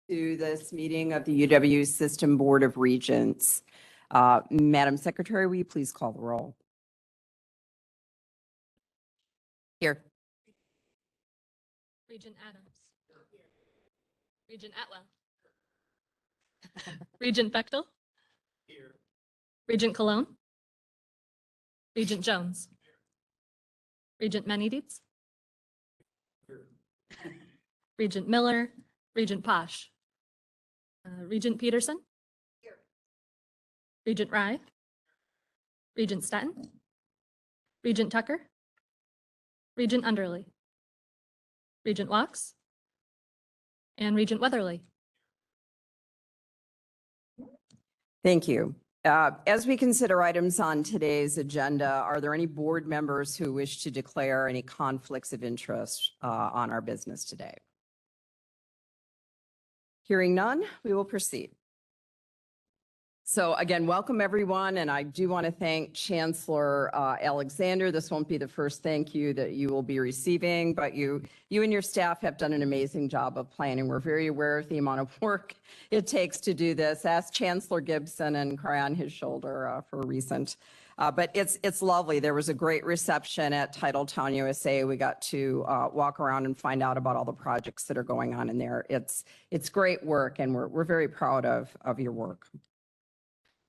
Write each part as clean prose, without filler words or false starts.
To this meeting of the UW System Board of Regents. Madam Secretary, will you please call the roll? Here. Regent Adams. Regent Atwell. Regent Bechtel. Here. Regent Cologne. Regent Jones. Regent Meneditz. Regent Miller. Regent Posh. Regent Peterson. Here. Regent Rye. Regent Stetton. Regent Tucker. Regent Underley. Regent Walks. And Regent Weatherly. Thank you. As we consider items on today's agenda, are there any board members who wish to declare any conflicts of interest on our business today? Hearing none, we will proceed. So again, welcome everyone, and I do want to thank Chancellor Alexander. This won't be the first thank you that you will be receiving, but you and your staff have done an amazing job of planning. We're very aware of the amount of work it takes to do this. Ask Chancellor Gibson and cry on his shoulder for a recent. But it's lovely. There was a great reception at Titletown USA. We got to walk around and find out about all the projects that are going on in there. It's great work, and we're very proud of your work.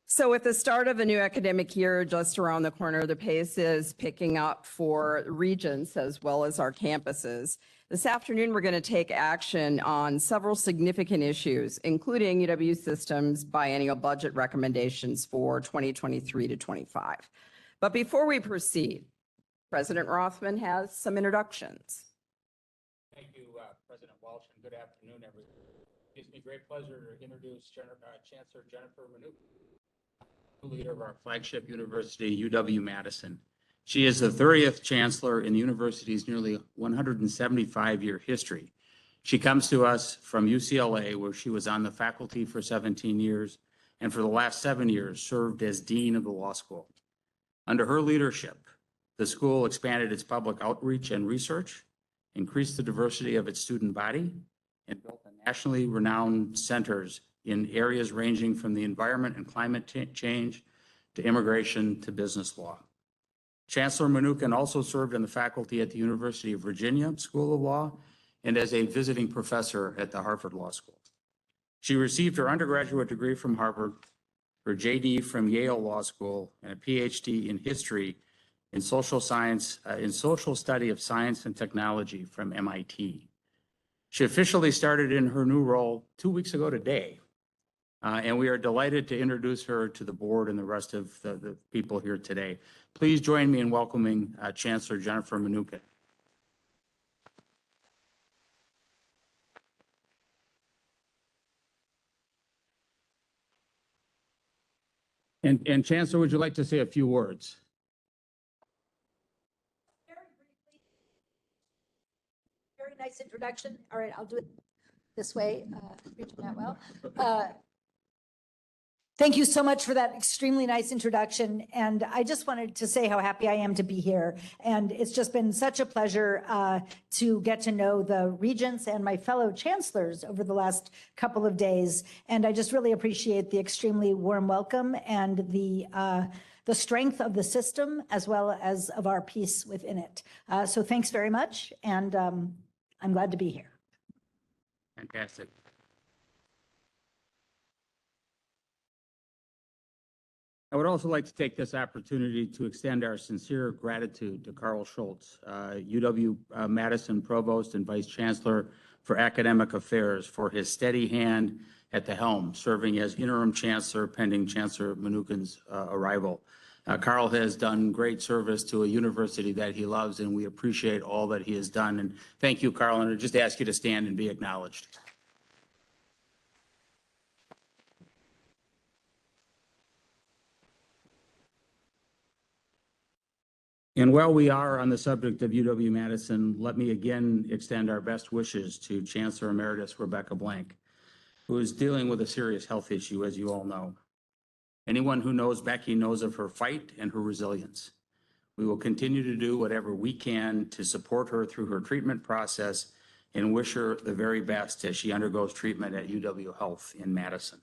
So at the start of a new academic year, just around the corner, the pace is picking up for Regents as well as our campuses. This afternoon, we're going to take action on several significant issues, including UW System's biennial budget recommendations for 2023 to 25. But before we proceed, President Rothman has some introductions. Thank you, President Walsh, and good afternoon, everyone. It gives me great pleasure to introduce Chancellor Jennifer Manuka, leader of our flagship university, UW-Madison. She is the 30th chancellor in the university's nearly 175-year history. She comes to us from UCLA, where she was on the faculty for 17 years, and for the last 7 years served as dean of the law school. Under her leadership, the school expanded its public outreach and research, increased the diversity of its student body, and built nationally renowned centers in areas ranging from the environment and climate change to immigration to business law. Chancellor Manukin also served in the faculty at the University of Virginia School of Law and as a visiting professor at the Harvard Law School. She received her undergraduate degree from Harvard, her JD from Yale Law School, and a PhD in history in social science, in social study of science and technology from MIT. She officially started in her new role 2 weeks ago today. And we are delighted to introduce her to the board and the rest of the people here today. Please join me in welcoming Chancellor Jennifer Manuka. And Chancellor, would you like to say a few words? Very briefly. Very nice introduction. All right, I'll do it this way. Regent Atwell. Thank you so much for that extremely nice introduction. And I just wanted to say how happy I am to be here. And it's just been such a pleasure to get to know the regents and my fellow chancellors over the last couple of days. And I just really appreciate the extremely warm welcome and the strength of the system as well as of our peace within it. So thanks very much. And I'm glad to be here. Fantastic. I would also like to take this opportunity to extend our sincere gratitude to Carl Schultz, UW-Madison Provost and Vice Chancellor for Academic Affairs, for his steady hand at the helm, serving as interim chancellor pending Chancellor Manukin's arrival. Carl has done great service to a university that he loves, and we appreciate all that he has done. And thank you, Carl, and I just ask you to stand and be acknowledged. And while we are on the subject of UW-Madison, let me again extend our best wishes to Chancellor Emeritus Rebecca Blank, who is dealing with a serious health issue, as you all know. Anyone who knows Becky knows of her fight and her resilience. We will continue to do whatever we can to support her through her treatment process and wish her the very best as she undergoes treatment at UW Health in Madison.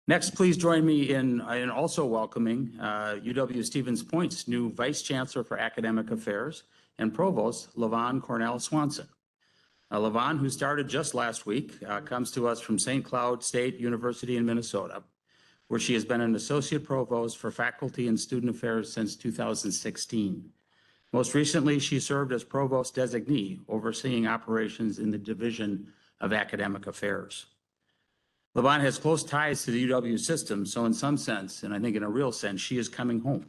Next, please join me in also welcoming UW Stevens Point's new Vice Chancellor for Academic Affairs and Provost, LaVon Cornell Swanson. LaVon, who started just last week, comes to us from St. Cloud State University in Minnesota, where she has been an Associate Provost for Faculty and Student Affairs since 2016. Most recently, she served as Provost Designee, overseeing operations in the Division of Academic Affairs. LaVon has close ties to the UW system, so in some sense, and I think in a real sense, she is coming home.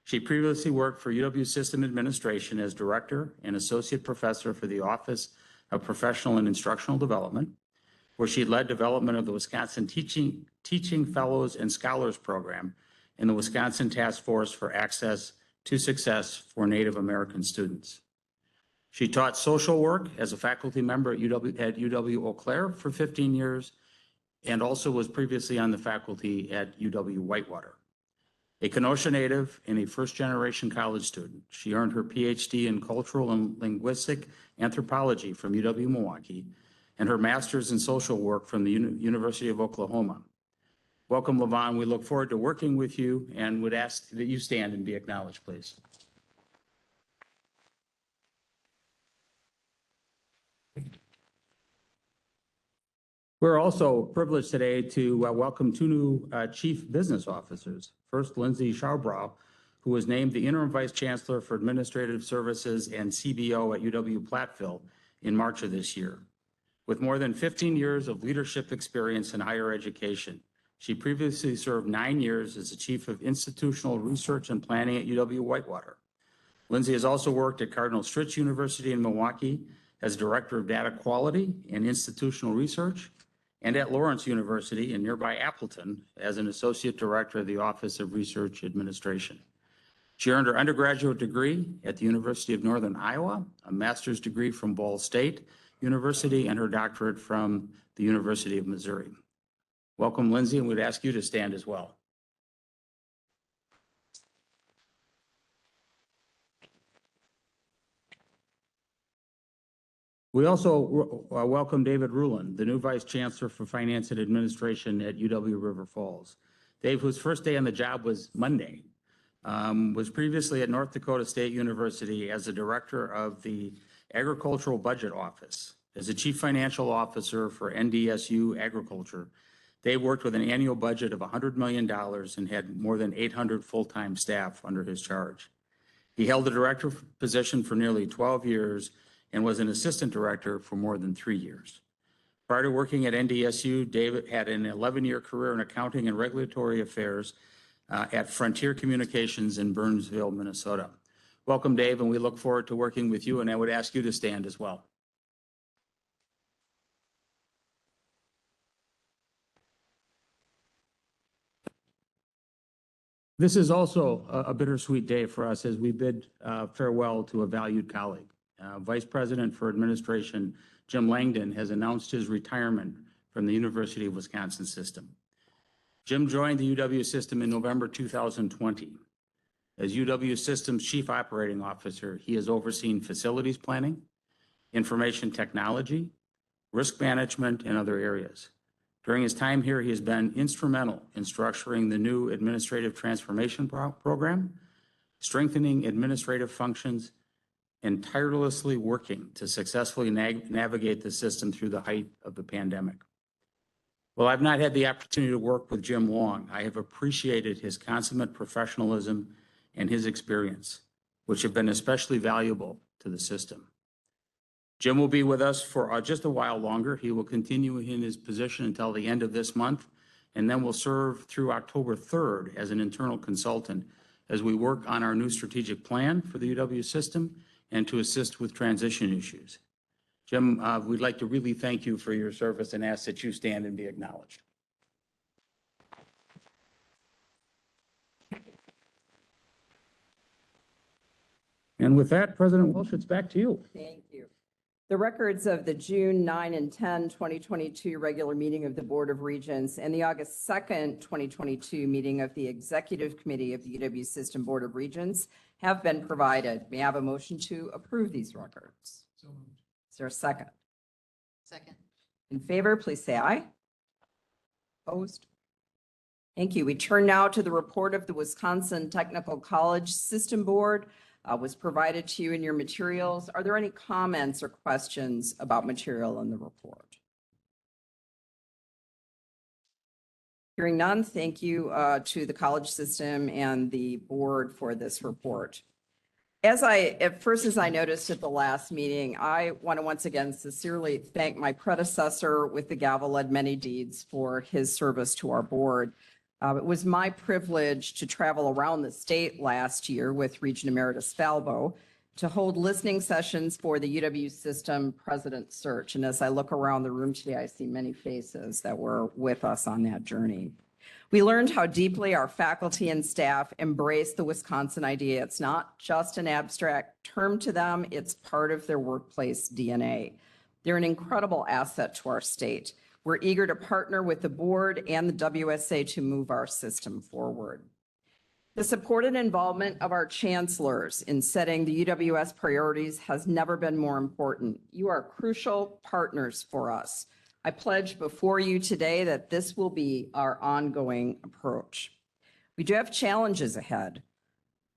She previously worked for UW System Administration as Director and Associate Professor for the Office of Professional and Instructional Development, where she led development of the Wisconsin Teaching Fellows and Scholars Program in the Wisconsin Task Force for Access to Success for Native American Students. She taught social work as a faculty member at UW Eau Claire for 15 years, and also was previously on the faculty at UW Whitewater. A Kenosha native and a first-generation college student, she earned her PhD in Cultural and Linguistic Anthropology from UW Milwaukee and her master's in social work from the University of Oklahoma. Welcome, LaVon. We look forward to working with you and would ask that you stand and be acknowledged, please. We're also privileged today to welcome two new Chief Business Officers. First, Lindsay Schaubrau, who was named the Interim Vice Chancellor for Administrative Services and CBO at UW Platteville in March of this year. With more than 15 years of leadership experience in higher education, she previously served 9 years as the Chief of Institutional Research and Planning at UW Whitewater. Lindsay has also worked at Cardinal Stritch University in Milwaukee as Director of Data Quality and Institutional Research, and at Lawrence University in nearby Appleton as an Associate Director of the Office of Research Administration. She earned her undergraduate degree at the University of Northern Iowa, a master's degree from Ball State University, and her doctorate from the University of Missouri. Welcome, Lindsay, and we'd ask you to stand as well. We also welcome David Rulin, the new Vice Chancellor for Finance and Administration at UW River Falls. Dave, whose first day on the job was Monday, was previously at North Dakota State University as the Director of the Agricultural Budget Office. As the Chief Financial Officer for NDSU Agriculture, Dave worked with an annual budget of $100 million and had more than 800 full-time staff under his charge. He held the director position for nearly 12 years and was an assistant director for more than 3 years. Prior to working at NDSU, David had an 11-year career in accounting and regulatory affairs at Frontier Communications in Burnsville, Minnesota. Welcome, Dave, and we look forward to working with you, and I would ask you to stand as well. This is also a bittersweet day for us as we bid farewell to a valued colleague. Vice President for Administration Jim Langdon has announced his retirement from the University of Wisconsin system. Jim joined the UW system in November 2020. As UW system's Chief Operating Officer, he has overseen facilities planning, information technology, risk management, and other areas. During his time here, he has been instrumental in structuring the new administrative transformation program, strengthening administrative functions, and tirelessly working to successfully navigate the system through the height of the pandemic. While I've not had the opportunity to work with Jim long, I have appreciated his consummate professionalism and his experience, which have been especially valuable to the system. Jim will be with us for just a while longer. He will continue in his position until the end of this month, and then will serve through October 3rd as an internal consultant as we work on our new strategic plan for the UW system and to assist with transition issues. Jim, we'd like to really thank you for your service and ask that you stand and be acknowledged. And with that, President Welch, it's back to you. Thank you. The records of the June 9 and 10, 2022 regular meeting of the Board of Regents and the August 2nd, 2022 meeting of the Executive Committee of the UW System Board of Regents have been provided. May I have a motion to approve these records? Is there a second? Second. In favor, please say aye. Opposed? Thank you. We turn now to the report of the Wisconsin Technical College System Board. Was provided to you in your materials. Are there any comments or questions about material in the report? Hearing none, thank you to the college system and the board for this report. As I noticed at the last meeting, I want to once again sincerely thank my predecessor with the gavel led many deeds for his service to our board. It was my privilege to travel around the state last year with Regent Emeritus Falbo to hold listening sessions for the UW system president search. And as I look around the room today, I see many faces that were with us on that journey. We learned how deeply our faculty and staff embrace the Wisconsin idea. It's not just an abstract term to them, it's part of their workplace DNA. They're an incredible asset to our state. We're eager to partner with the board and the WSA to move our system forward. The support and involvement of our chancellors in setting the UWS priorities has never been more important. You are crucial partners for us. I pledge before you today that this will be our ongoing approach. We do have challenges ahead.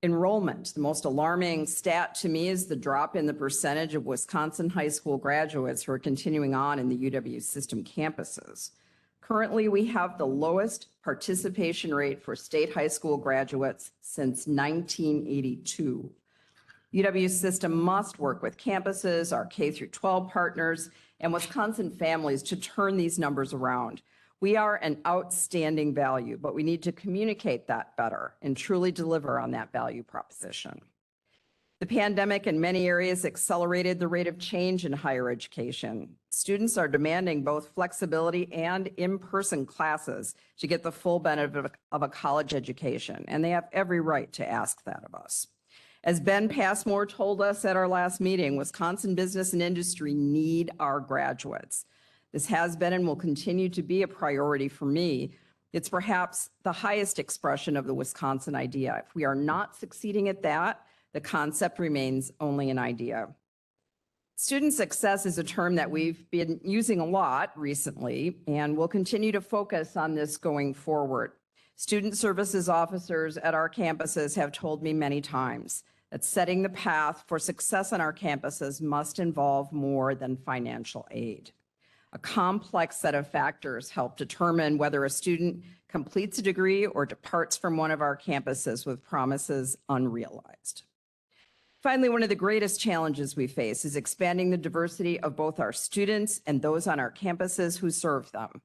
Enrollment, the most alarming stat to me is the drop in the percentage of Wisconsin high school graduates who are continuing on in the UW system campuses. Currently, we have the lowest participation rate for state high school graduates since 1982. UW system must work with campuses, our K through 12 partners, and Wisconsin families to turn these numbers around. We are an outstanding value, but we need to communicate that better and truly deliver on that value proposition. The pandemic in many areas accelerated the rate of change in higher education. Students are demanding both flexibility and in-person classes to get the full benefit of a college education, and they have every right to ask that of us. As Ben Passmore told us at our last meeting, Wisconsin business and industry need our graduates. This has been and will continue to be a priority for me. It's perhaps the highest expression of the Wisconsin idea. If we are not succeeding at that, the concept remains only an idea. Student success is a term that we've been using a lot recently, and we'll continue to focus on this going forward. Student services officers at our campuses have told me many times that setting the path for success on our campuses must involve more than financial aid. A complex set of factors help determine whether a student completes a degree or departs from one of our campuses with promises unrealized. Finally, one of the greatest challenges we face is expanding the diversity of both our students and those on our campuses who serve them.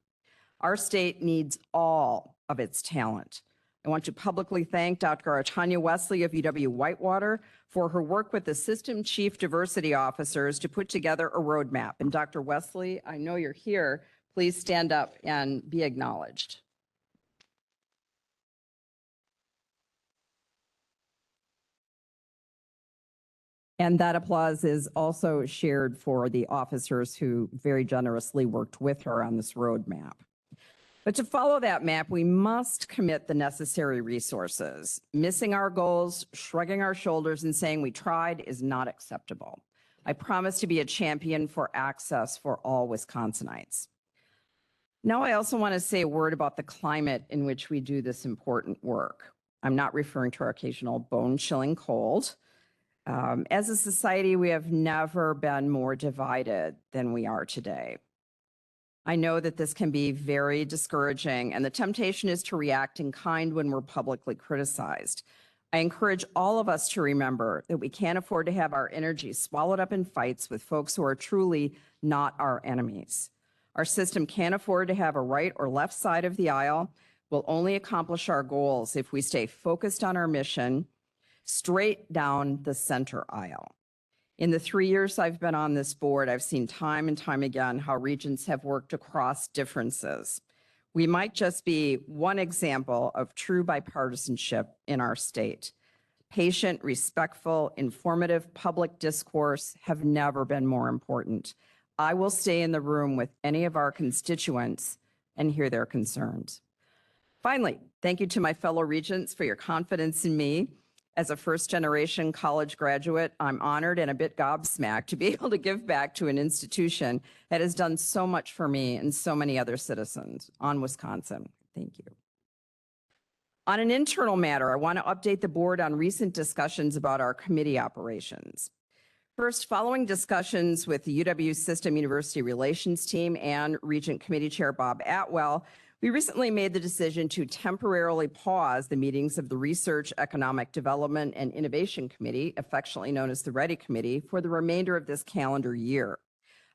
Our state needs all of its talent. I want to publicly thank Dr. Tanya Wesley of UW-Whitewater for her work with the System Chief Diversity Officers to put together a roadmap. And Dr. Wesley, I know you're here. Please stand up and be acknowledged. And that applause is also shared for the officers who very generously worked with her on this roadmap. But to follow that map, we must commit the necessary resources. Missing our goals, shrugging our shoulders, and saying we tried is not acceptable. I promise to be a champion for access for all Wisconsinites. Now, I also want to say a word about the climate in which we do this important work. I'm not referring to our occasional bone-chilling cold. As a society, we have never been more divided than we are today. I know that this can be very discouraging, and the temptation is to react in kind when we're publicly criticized. I encourage all of us to remember that we can't afford to have our energy swallowed up in fights with folks who are truly not our enemies. Our system can't afford to have a right or left side of the aisle. We'll only accomplish our goals if we stay focused on our mission, straight down the center aisle. In the 3 years I've been on this board, I've seen time and time again how Regents have worked across differences. We might just be one example of true bipartisanship in our state. Patient, respectful, informative public discourse have never been more important. I will stay in the room with any of our constituents and hear their concerns. Finally, thank you to my fellow Regents for your confidence in me. As a first-generation college graduate, I'm honored and a bit gobsmacked to be able to give back to an institution that has done so much for me and so many other citizens on Wisconsin. Thank you. On an internal matter, I want to update the board on recent discussions about our committee operations. First, following discussions with the UW System University Relations team and Regent Committee Chair Bob Atwell, we recently made the decision to temporarily pause the meetings of the Research, Economic Development, and Innovation Committee, affectionately known as the READY Committee, for the remainder of this calendar year.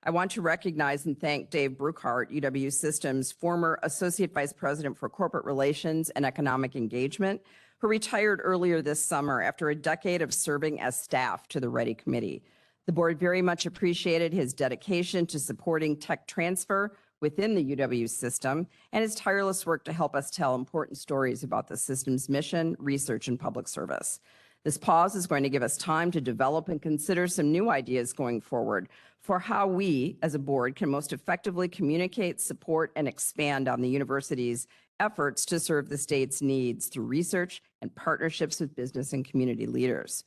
I want to recognize and thank Dave Bruchart, UW System's former Associate Vice President for Corporate Relations and Economic Engagement, who retired earlier this summer after a decade of serving as staff to the READY Committee. The board very much appreciated his dedication to supporting tech transfer within the UW system and his tireless work to help us tell important stories about the system's mission, research, and public service. This pause is going to give us time to develop and consider some new ideas going forward for how we, as a board, can most effectively communicate, support, and expand on the university's efforts to serve the state's needs through research and partnerships with business and community leaders.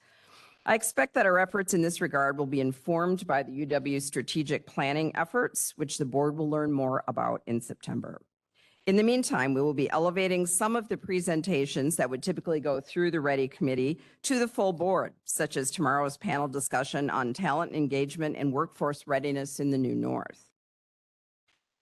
I expect that our efforts in this regard will be informed by the UW strategic planning efforts, which the board will learn more about in September. In the meantime, we will be elevating some of the presentations that would typically go through the READY Committee to the full board, such as tomorrow's panel discussion on talent engagement and workforce readiness in the New North.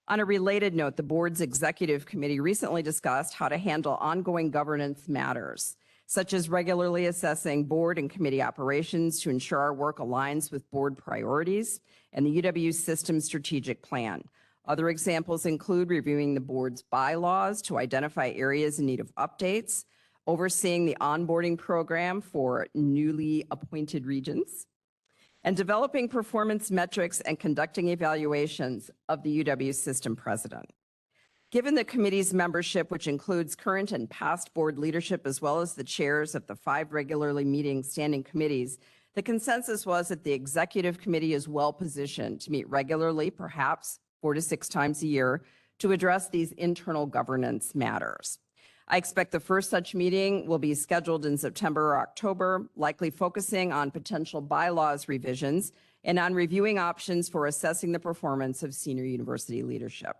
On a related note, the board's executive committee recently discussed how to handle ongoing governance matters, such as regularly assessing board and committee operations to ensure our work aligns with board priorities and the UW system strategic plan. Other examples include reviewing the board's bylaws to identify areas in need of updates, overseeing the onboarding program for newly appointed regents, and developing performance metrics and conducting evaluations of the UW system president. Given the committee's membership, which includes current and past board leadership, as well as the chairs of the 5 regularly meeting standing committees, the consensus was that the executive committee is well positioned to meet regularly, perhaps 4 to 6 times a year, to address these internal governance matters. I expect the first such meeting will be scheduled in September or October, likely focusing on potential bylaws revisions and on reviewing options for assessing the performance of senior university leadership.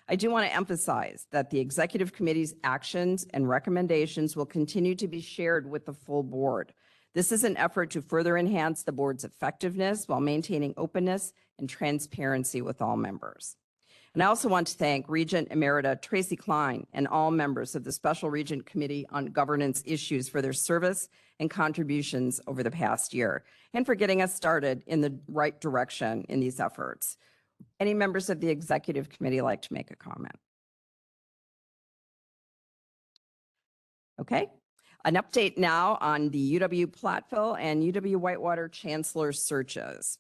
I do want to emphasize that the executive committee's actions and recommendations will continue to be shared with the full board. This is an effort to further enhance the board's effectiveness while maintaining openness and transparency with all members. And I also want to thank Regent Emerita Tracy Klein and all members of the Special Regent Committee on Governance Issues for their service and contributions over the past year, and for getting us started in the right direction in these efforts. Any members of the executive committee like to make a comment? Okay. An update now on the UW Platteville and UW Whitewater Chancellor searches.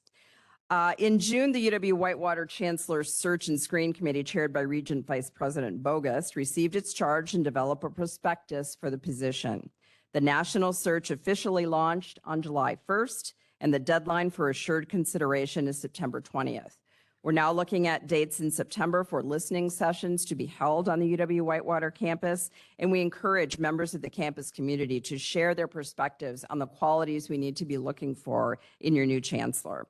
In June, the UW Whitewater Chancellor Search and Screen Committee, chaired by Regent Vice President Bogus, received its charge and developed a prospectus for the position. The national search officially launched on July 1st, and the deadline for assured consideration is September 20th. We're now looking at dates in September for listening sessions to be held on the UW Whitewater campus, and we encourage members of the campus community to share their perspectives on the qualities we need to be looking for in your new chancellor.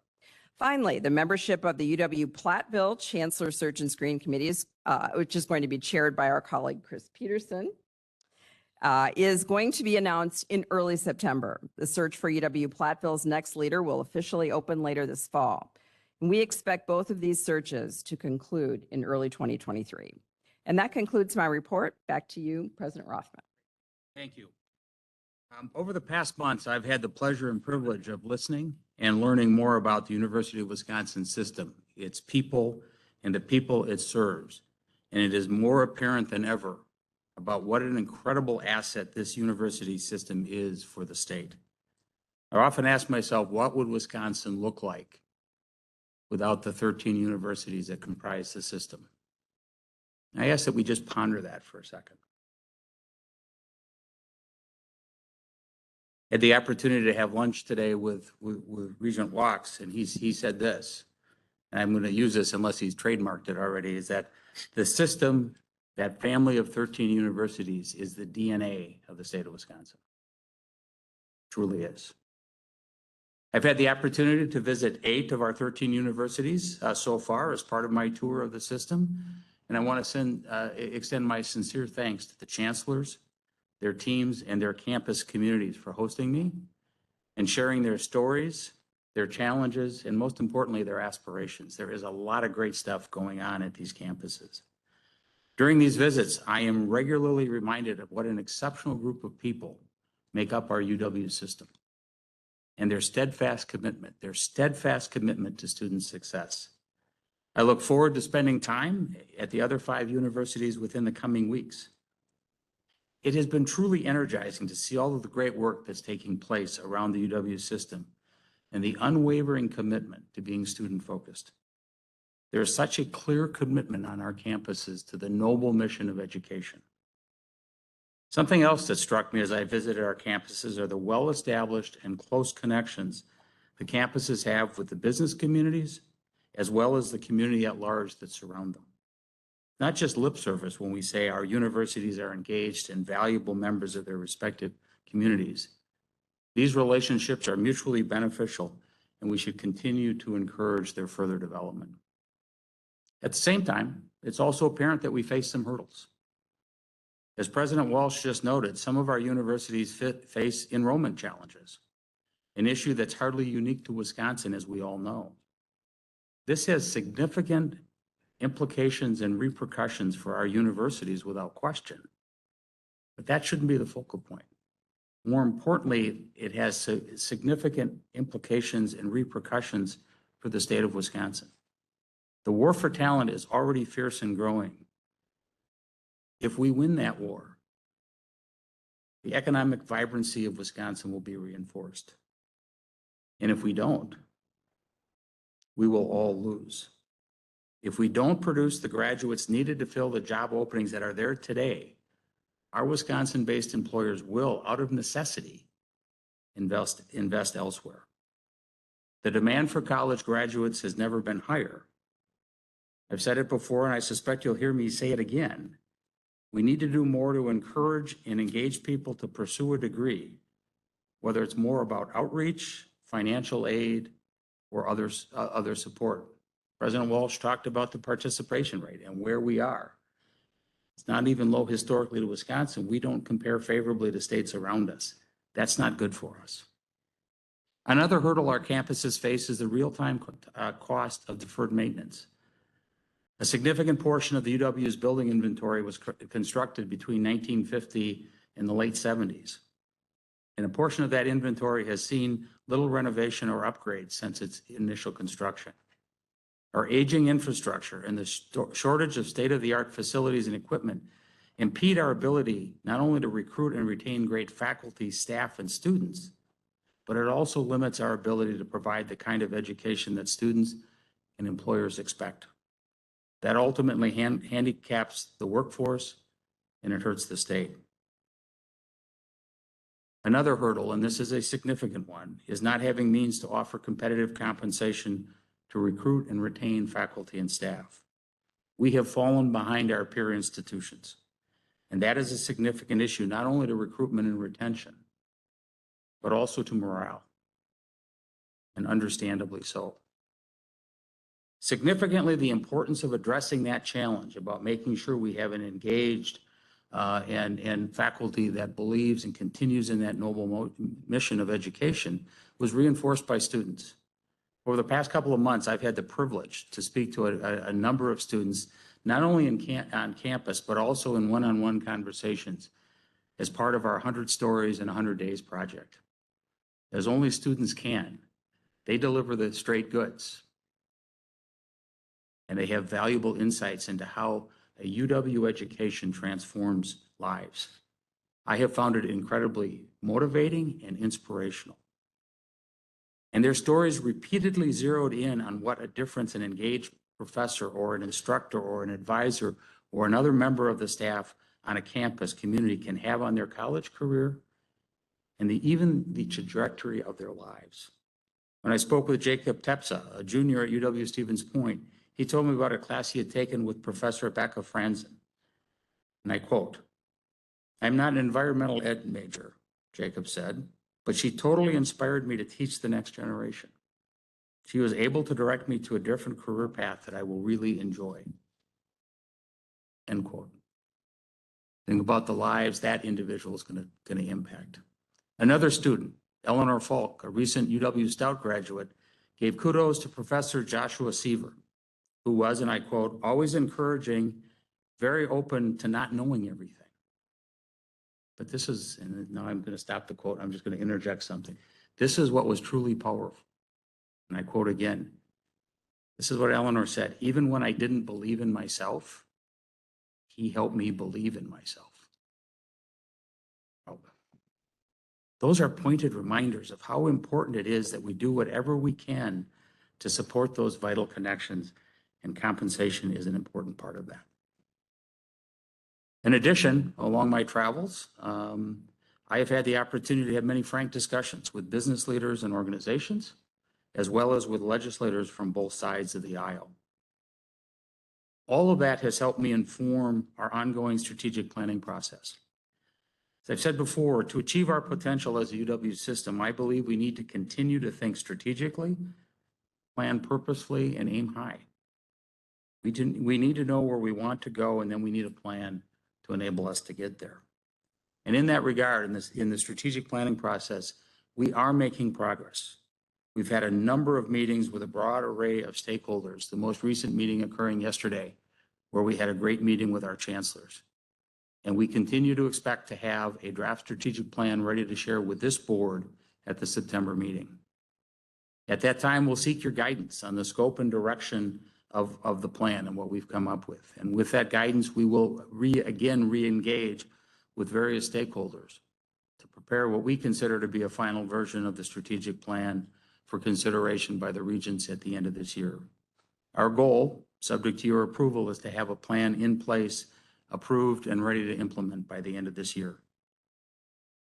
Finally, the membership of the UW Platteville Chancellor Search and Screen Committee, which is going to be chaired by our colleague Chris Peterson, is going to be announced in early September. The search for UW Platteville's next leader will officially open later this fall. And we expect both of these searches to conclude in early 2023. And that concludes my report. Back to you, President Rothman. Thank you. Over the past months, I've had the pleasure and privilege of listening and learning more about the University of Wisconsin system, its people, and the people it serves. And it is more apparent than ever about what an incredible asset this university system is for the state. I often ask myself, what would Wisconsin look like without the 13 universities that comprise the system? I ask that we just ponder that for a second. I had the opportunity to have lunch today with Regent Walks, and he said this, and I'm going to use this unless he's trademarked it already, is that the system, that family of 13 universities, is the DNA of the state of Wisconsin. truly is. I've had the opportunity to visit 8 of our 13 universities so far as part of my tour of the system. And I want to extend my sincere thanks to the chancellors, their teams, and their campus communities for hosting me and sharing their stories, their challenges, and most importantly, their aspirations. There is a lot of great stuff going on at these campuses. During these visits, I am regularly reminded of what an exceptional group of people make up our UW system and their steadfast commitment to student success. I look forward to spending time at the other 5 universities within the coming weeks. It has been truly energizing to see all of the great work that's taking place around the UW system and the unwavering commitment to being student-focused. There is such a clear commitment on our campuses to the noble mission of education. Something else that struck me as I visited our campuses are the well-established and close connections the campuses have with the business communities, as well as the community at large that surround them. Not just lip service when we say our universities are engaged and valuable members of their respective communities. These relationships are mutually beneficial, and we should continue to encourage their further development. At the same time, it's also apparent that we face some hurdles. As President Walsh just noted, some of our universities face enrollment challenges, an issue that's hardly unique to Wisconsin, as we all know. This has significant implications and repercussions for our universities without question, but that shouldn't be the focal point. More importantly, it has significant implications and repercussions for the state of Wisconsin. The war for talent is already fierce and growing. If we win that war, the economic vibrancy of Wisconsin will be reinforced. And if we don't, we will all lose. If we don't produce the graduates needed to fill the job openings that are there today, our Wisconsin-based employers will, out of necessity, invest elsewhere. The demand for college graduates has never been higher. I've said it before, and I suspect you'll hear me say it again. We need to do more to encourage and engage people to pursue a degree, whether it's more about outreach, financial aid, or other support. President Walsh talked about the participation rate and where we are. It's not even low historically to Wisconsin. We don't compare favorably to states around us. That's not good for us. Another hurdle our campuses face is the real-time cost of deferred maintenance. A significant portion of the UW's building inventory was constructed between 1950 and the late 70s. And a portion of that inventory has seen little renovation or upgrades since its initial construction. Our aging infrastructure and the shortage of state-of-the-art facilities and equipment impede our ability not only to recruit and retain great faculty, staff, and students, but it also limits our ability to provide the kind of education that students and employers expect. That ultimately handicaps the workforce, and it hurts the state. Another hurdle, and this is a significant one, is not having means to offer competitive compensation to recruit and retain faculty and staff. We have fallen behind our peer institutions, and that is a significant issue, not only to recruitment and retention, but also to morale, and understandably so. Significantly, the importance of addressing that challenge about making sure we have an engaged and faculty that believes and continues in that noble mission of education was reinforced by students. Over the past couple of months, I've had the privilege to speak to a number of students, not only on campus, but also in one-on-one conversations as part of our 100 Stories in 100 Days project. As only students can, they deliver the straight goods. And they have valuable insights into how a UW education transforms lives. I have found it incredibly motivating and inspirational. And their stories repeatedly zeroed in on what a difference an engaged professor or an instructor or an advisor or another member of the staff on a campus community can have on their college career and even the trajectory of their lives. When I spoke with Jacob Tepsa, a junior at UW Stevens Point, he told me about a class he had taken with Professor Becca Franzen. And I quote, "I'm not an environmental ed major," Jacob said, but she totally inspired me to teach the next generation. She was able to direct me to a different career path that I will really enjoy. End quote. Think about the lives that individual is going to impact. Another student, Eleanor Falk, a recent UW Stout graduate, gave kudos to Professor Joshua Seaver, who was, and I quote, always encouraging, very open to not knowing everything. But this is, and now I'm going to stop the quote, I'm just going to interject something. This is what was truly powerful. And I quote again, this is what Eleanor said, even when I didn't believe in myself, he helped me believe in myself. Those are pointed reminders of how important it is that we do whatever we can to support those vital connections, and compensation is an important part of that. In addition, along my travels, I have had the opportunity to have many frank discussions with business leaders and organizations, as well as with legislators from both sides of the aisle. All of that has helped me inform our ongoing strategic planning process. As I've said before, to achieve our potential as a UW system, I believe we need to continue to think strategically, plan purposefully, and aim high. We need to know where we want to go, and then we need a plan to enable us to get there. And in that regard, in the strategic planning process, we are making progress. We've had a number of meetings with a broad array of stakeholders, the most recent meeting occurring yesterday, where we had a great meeting with our chancellors. And we continue to expect to have a draft strategic plan ready to share with this board at the September meeting. At that time, we'll seek your guidance on the scope and direction of the plan and what we've come up with. And with that guidance, we will re-engage with various stakeholders to prepare what we consider to be a final version of the strategic plan for consideration by the Regents at the end of this year. Our goal, subject to your approval, is to have a plan in place, approved, and ready to implement by the end of this year.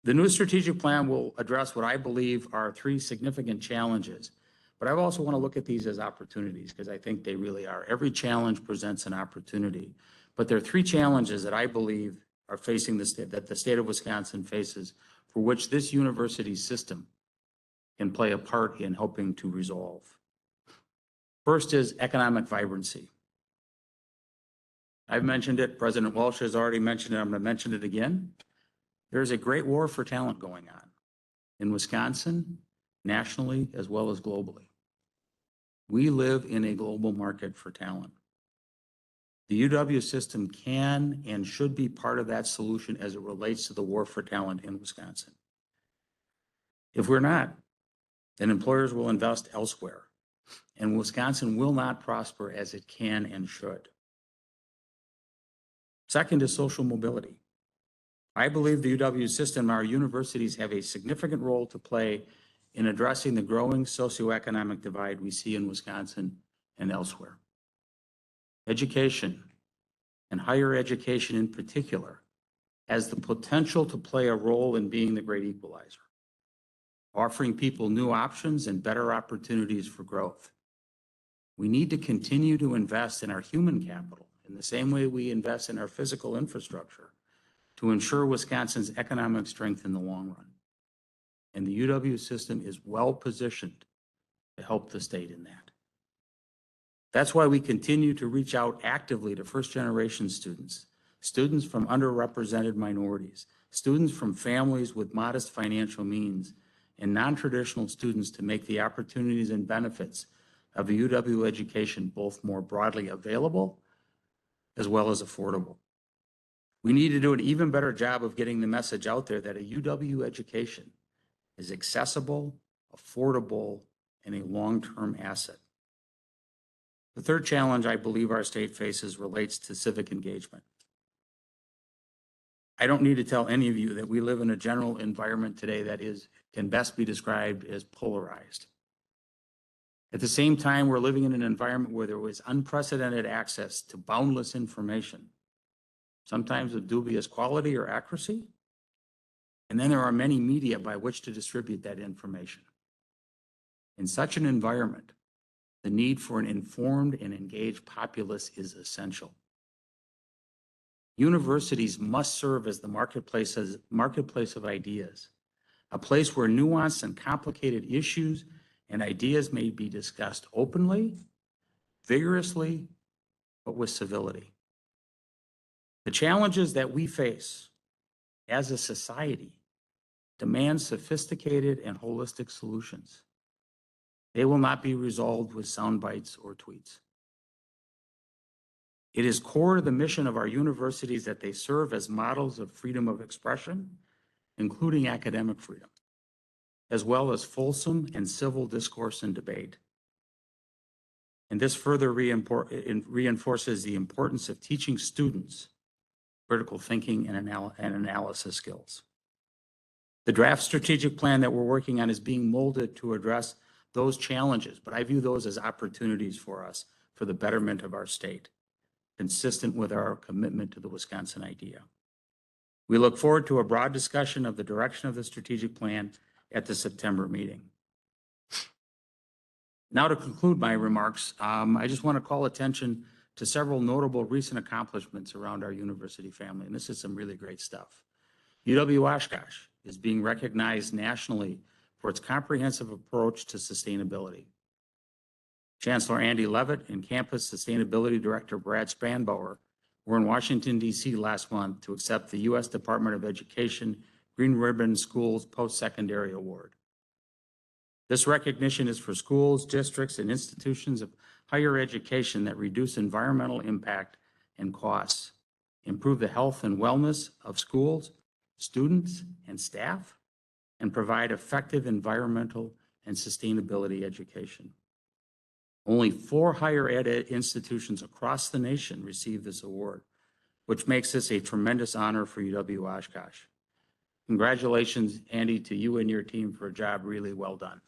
The new strategic plan will address what I believe are three significant challenges, but I also want to look at these as opportunities because I think they really are. Every challenge presents an opportunity, but there are three challenges that I believe are facing the state, that the state of Wisconsin faces, for which this university system can play a part in helping to resolve. First is economic vibrancy. I've mentioned it, President Walsh has already mentioned it, I'm going to mention it again. There's a great war for talent going on in Wisconsin, nationally, as well as globally. We live in a global market for talent. The UW system can and should be part of that solution as it relates to the war for talent in Wisconsin. If we're not, then employers will invest elsewhere, and Wisconsin will not prosper as it can and should. Second is social mobility. I believe the UW system, our universities, have a significant role to play in addressing the growing socioeconomic divide we see in Wisconsin and elsewhere. Education, and higher education in particular, has the potential to play a role in being the great equalizer, offering people new options and better opportunities for growth. We need to continue to invest in our human capital in the same way we invest in our physical infrastructure to ensure Wisconsin's economic strength in the long run. And the UW system is well positioned to help the state in that. That's why we continue to reach out actively to first-generation students, students from underrepresented minorities, students from families with modest financial means, and non-traditional students to make the opportunities and benefits of a UW education both more broadly available as well as affordable. We need to do an even better job of getting the message out there that a UW education is accessible, affordable, and a long-term asset. The third challenge I believe our state faces relates to civic engagement. I don't need to tell any of you that we live in a general environment today that can best be described as polarized. At the same time, we're living in an environment where there was unprecedented access to boundless information, sometimes of dubious quality or accuracy. And then there are many media by which to distribute that information. In such an environment, the need for an informed and engaged populace is essential. Universities must serve as the marketplace of ideas, a place where nuanced and complicated issues and ideas may be discussed openly, vigorously, but with civility. The challenges that we face as a society demand sophisticated and holistic solutions. They will not be resolved with sound bites or tweets. It is core to the mission of our universities that they serve as models of freedom of expression, including academic freedom, as well as fulsome and civil discourse and debate. And this further reinforces the importance of teaching students critical thinking and analysis skills. The draft strategic plan that we're working on is being molded to address those challenges, but I view those as opportunities for us for the betterment of our state, consistent with our commitment to the Wisconsin idea. We look forward to a broad discussion of the direction of the strategic plan at the September meeting. Now, to conclude my remarks, I just want to call attention to several notable recent accomplishments around our university family, and this is some really great stuff. UW-Oshkosh is being recognized nationally for its comprehensive approach to sustainability. Chancellor Andy Levitt and Campus Sustainability Director Brad Spanbauer were in Washington, D.C. last month to accept the U.S. Department of Education Green Ribbon Schools Post-Secondary Award. This recognition is for schools, districts, and institutions of higher education that reduce environmental impact and costs, improve the health and wellness of schools, students, and staff, and provide effective environmental and sustainability education. Only 4 higher ed institutions across the nation receive this award, which makes this a tremendous honor for UW-Oshkosh. Congratulations, Andy, to you and your team for a job really well done.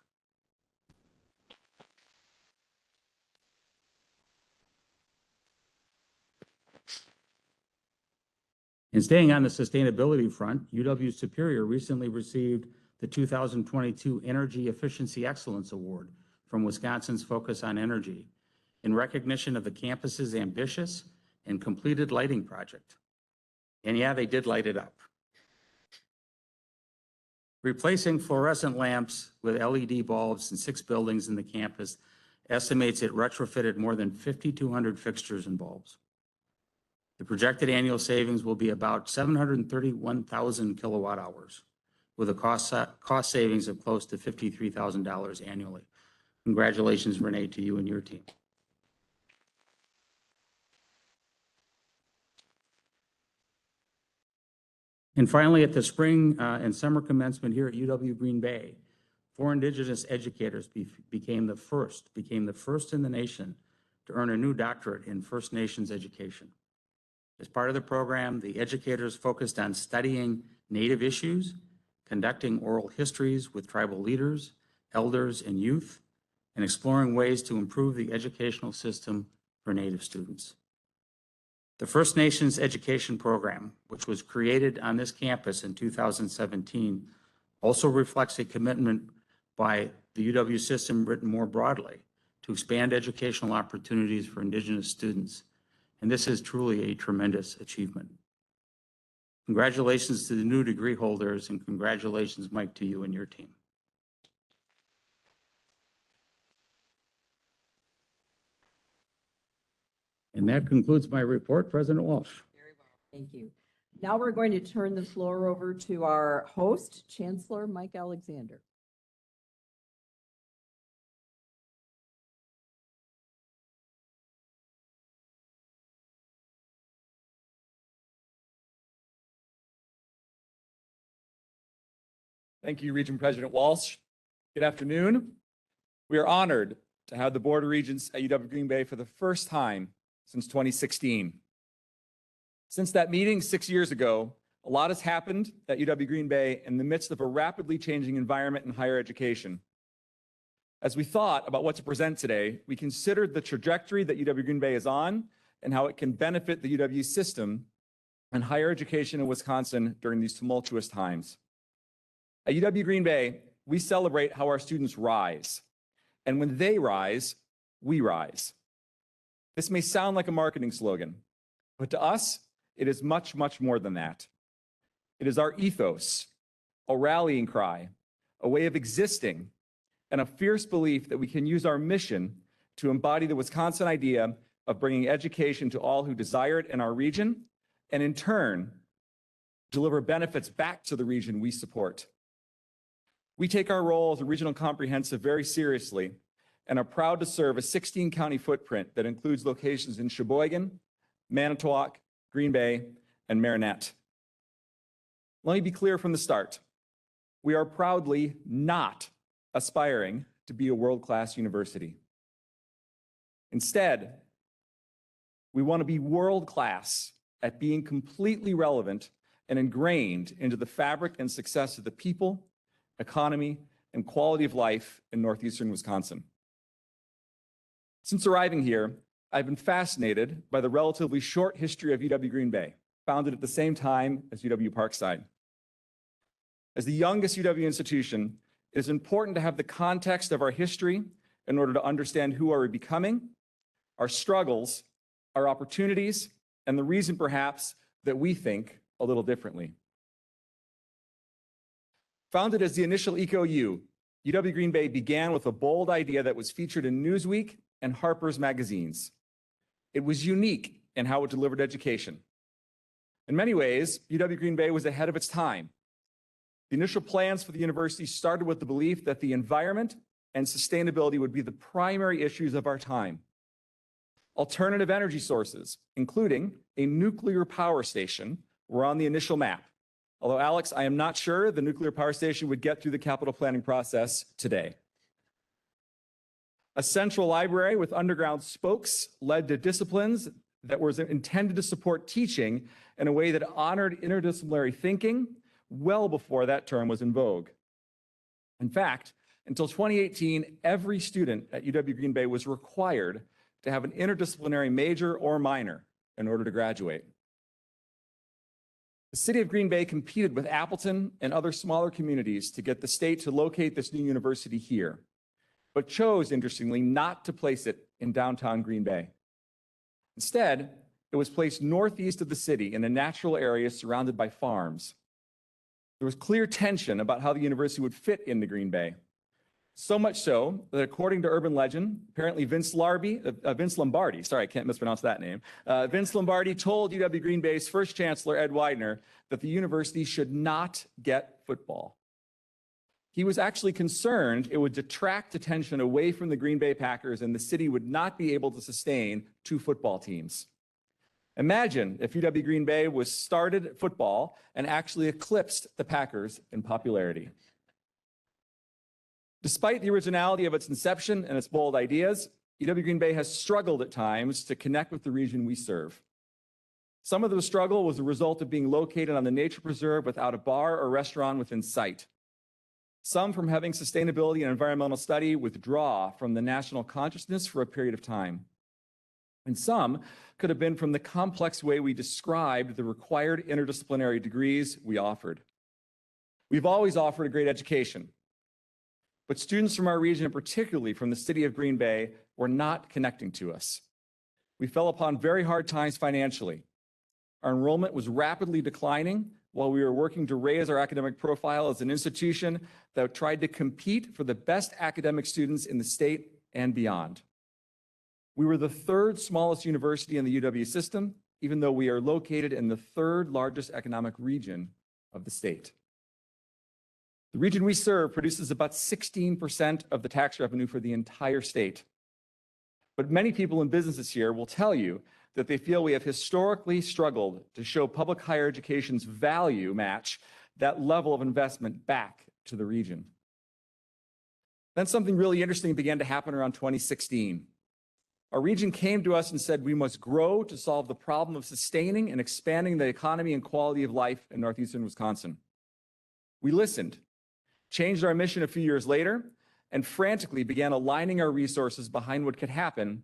And staying on the sustainability front, UW-Superior recently received the 2022 Energy Efficiency Excellence Award from Wisconsin's Focus on Energy in recognition of the campus's ambitious and completed lighting project. And yeah, they did light it up. Replacing fluorescent lamps with LED bulbs in 6 buildings in the campus estimates it retrofitted more than 5,200 fixtures and bulbs. The projected annual savings will be about 731,000 kilowatt hours, with a cost savings of close to $53,000 annually. Congratulations, Renee, to you and your team. And finally, at the spring and summer commencement here at UW Green Bay, 4 Indigenous educators became the first in the nation to earn a new doctorate in First Nations education. As part of the program, the educators focused on studying Native issues, conducting oral histories with tribal leaders, elders, and youth, and exploring ways to improve the educational system for Native students. The First Nations Education Program, which was created on this campus in 2017, also reflects a commitment by the UW system written more broadly to expand educational opportunities for Indigenous students. And this is truly a tremendous achievement. Congratulations to the new degree holders, and congratulations, Mike, to you and your team. And that concludes my report, President Walsh. Very well, thank you. Now we're going to turn the floor over to our host, Chancellor Mike Alexander. Thank you, Regent President Walsh. Good afternoon. We are honored to have the Board of Regents at UW Green Bay for the first time since 2016. Since that meeting 6 years ago, a lot has happened at UW Green Bay in the midst of a rapidly changing environment in higher education. As we thought about what to present today, we considered the trajectory that UW Green Bay is on and how it can benefit the UW system and higher education in Wisconsin during these tumultuous times. At UW Green Bay, we celebrate how our students rise. And when they rise, we rise. This may sound like a marketing slogan, but to us, it is much, much more than that. It is our ethos, a rallying cry, a way of existing, and a fierce belief that we can use our mission to embody the Wisconsin idea of bringing education to all who desire it in our region, and in turn, deliver benefits back to the region we support. We take our role as a regional comprehensive very seriously and are proud to serve a 16-county footprint that includes locations in Sheboygan, Manitowoc, Green Bay, and Marinette. Let me be clear from the start. We are proudly not aspiring to be a world-class university. Instead, we want to be world-class at being completely relevant and ingrained into the fabric and success of the people, economy, and quality of life in northeastern Wisconsin. Since arriving here, I've been fascinated by the relatively short history of UW Green Bay, founded at the same time as UW Parkside. As the youngest UW institution, it is important to have the context of our history in order to understand who are we becoming, our struggles, our opportunities, and the reason perhaps that we think a little differently. Founded as the initial EcoU, UW Green Bay began with a bold idea that was featured in Newsweek and Harper's magazines. It was unique in how it delivered education. In many ways, UW Green Bay was ahead of its time. The initial plans for the university started with the belief that the environment and sustainability would be the primary issues of our time. Alternative energy sources, including a nuclear power station, were on the initial map. Although, Alex, I am not sure the nuclear power station would get through the capital planning process today. A central library with underground spokes led to disciplines that were intended to support teaching in a way that honored interdisciplinary thinking well before that term was in vogue. In fact, until 2018, every student at UW Green Bay was required to have an interdisciplinary major or minor in order to graduate. The city of Green Bay competed with Appleton and other smaller communities to get the state to locate this new university here, but chose, interestingly, not to place it in downtown Green Bay. Instead, it was placed northeast of the city in a natural area surrounded by farms. There was clear tension about how the university would fit into Green Bay. So much so that according to urban legend, apparently Vince Lombardi, sorry, I can't mispronounce that name. Vince Lombardi told UW Green Bay's first chancellor, Ed Widener, that the university should not get football. He was actually concerned it would detract attention away from the Green Bay Packers and the city would not be able to sustain two football teams. Imagine if UW Green Bay was started at football and actually eclipsed the Packers in popularity. Despite the originality of its inception and its bold ideas, UW Green Bay has struggled at times to connect with the region we serve. Some of the struggle was the result of being located on the nature preserve without a bar or restaurant within sight. Some from having sustainability and environmental study withdraw from the national consciousness for a period of time. And some could have been from the complex way we described the required interdisciplinary degrees we offered. We've always offered a great education, but students from our region, particularly from the city of Green Bay, were not connecting to us. We fell upon very hard times financially. Our enrollment was rapidly declining while we were working to raise our academic profile as an institution that tried to compete for the best academic students in the state and beyond. We were the third smallest university in the UW system, even though we are located in the third largest economic region of the state. The region we serve produces about 16% of the tax revenue for the entire state. But many people in businesses here will tell you that they feel we have historically struggled to show public higher education's value match that level of investment back to the region. Then something really interesting began to happen around 2016. Our region came to us and said we must grow to solve the problem of sustaining and expanding the economy and quality of life in northeastern Wisconsin. We listened, changed our mission a few years later, and frantically began aligning our resources behind what could happen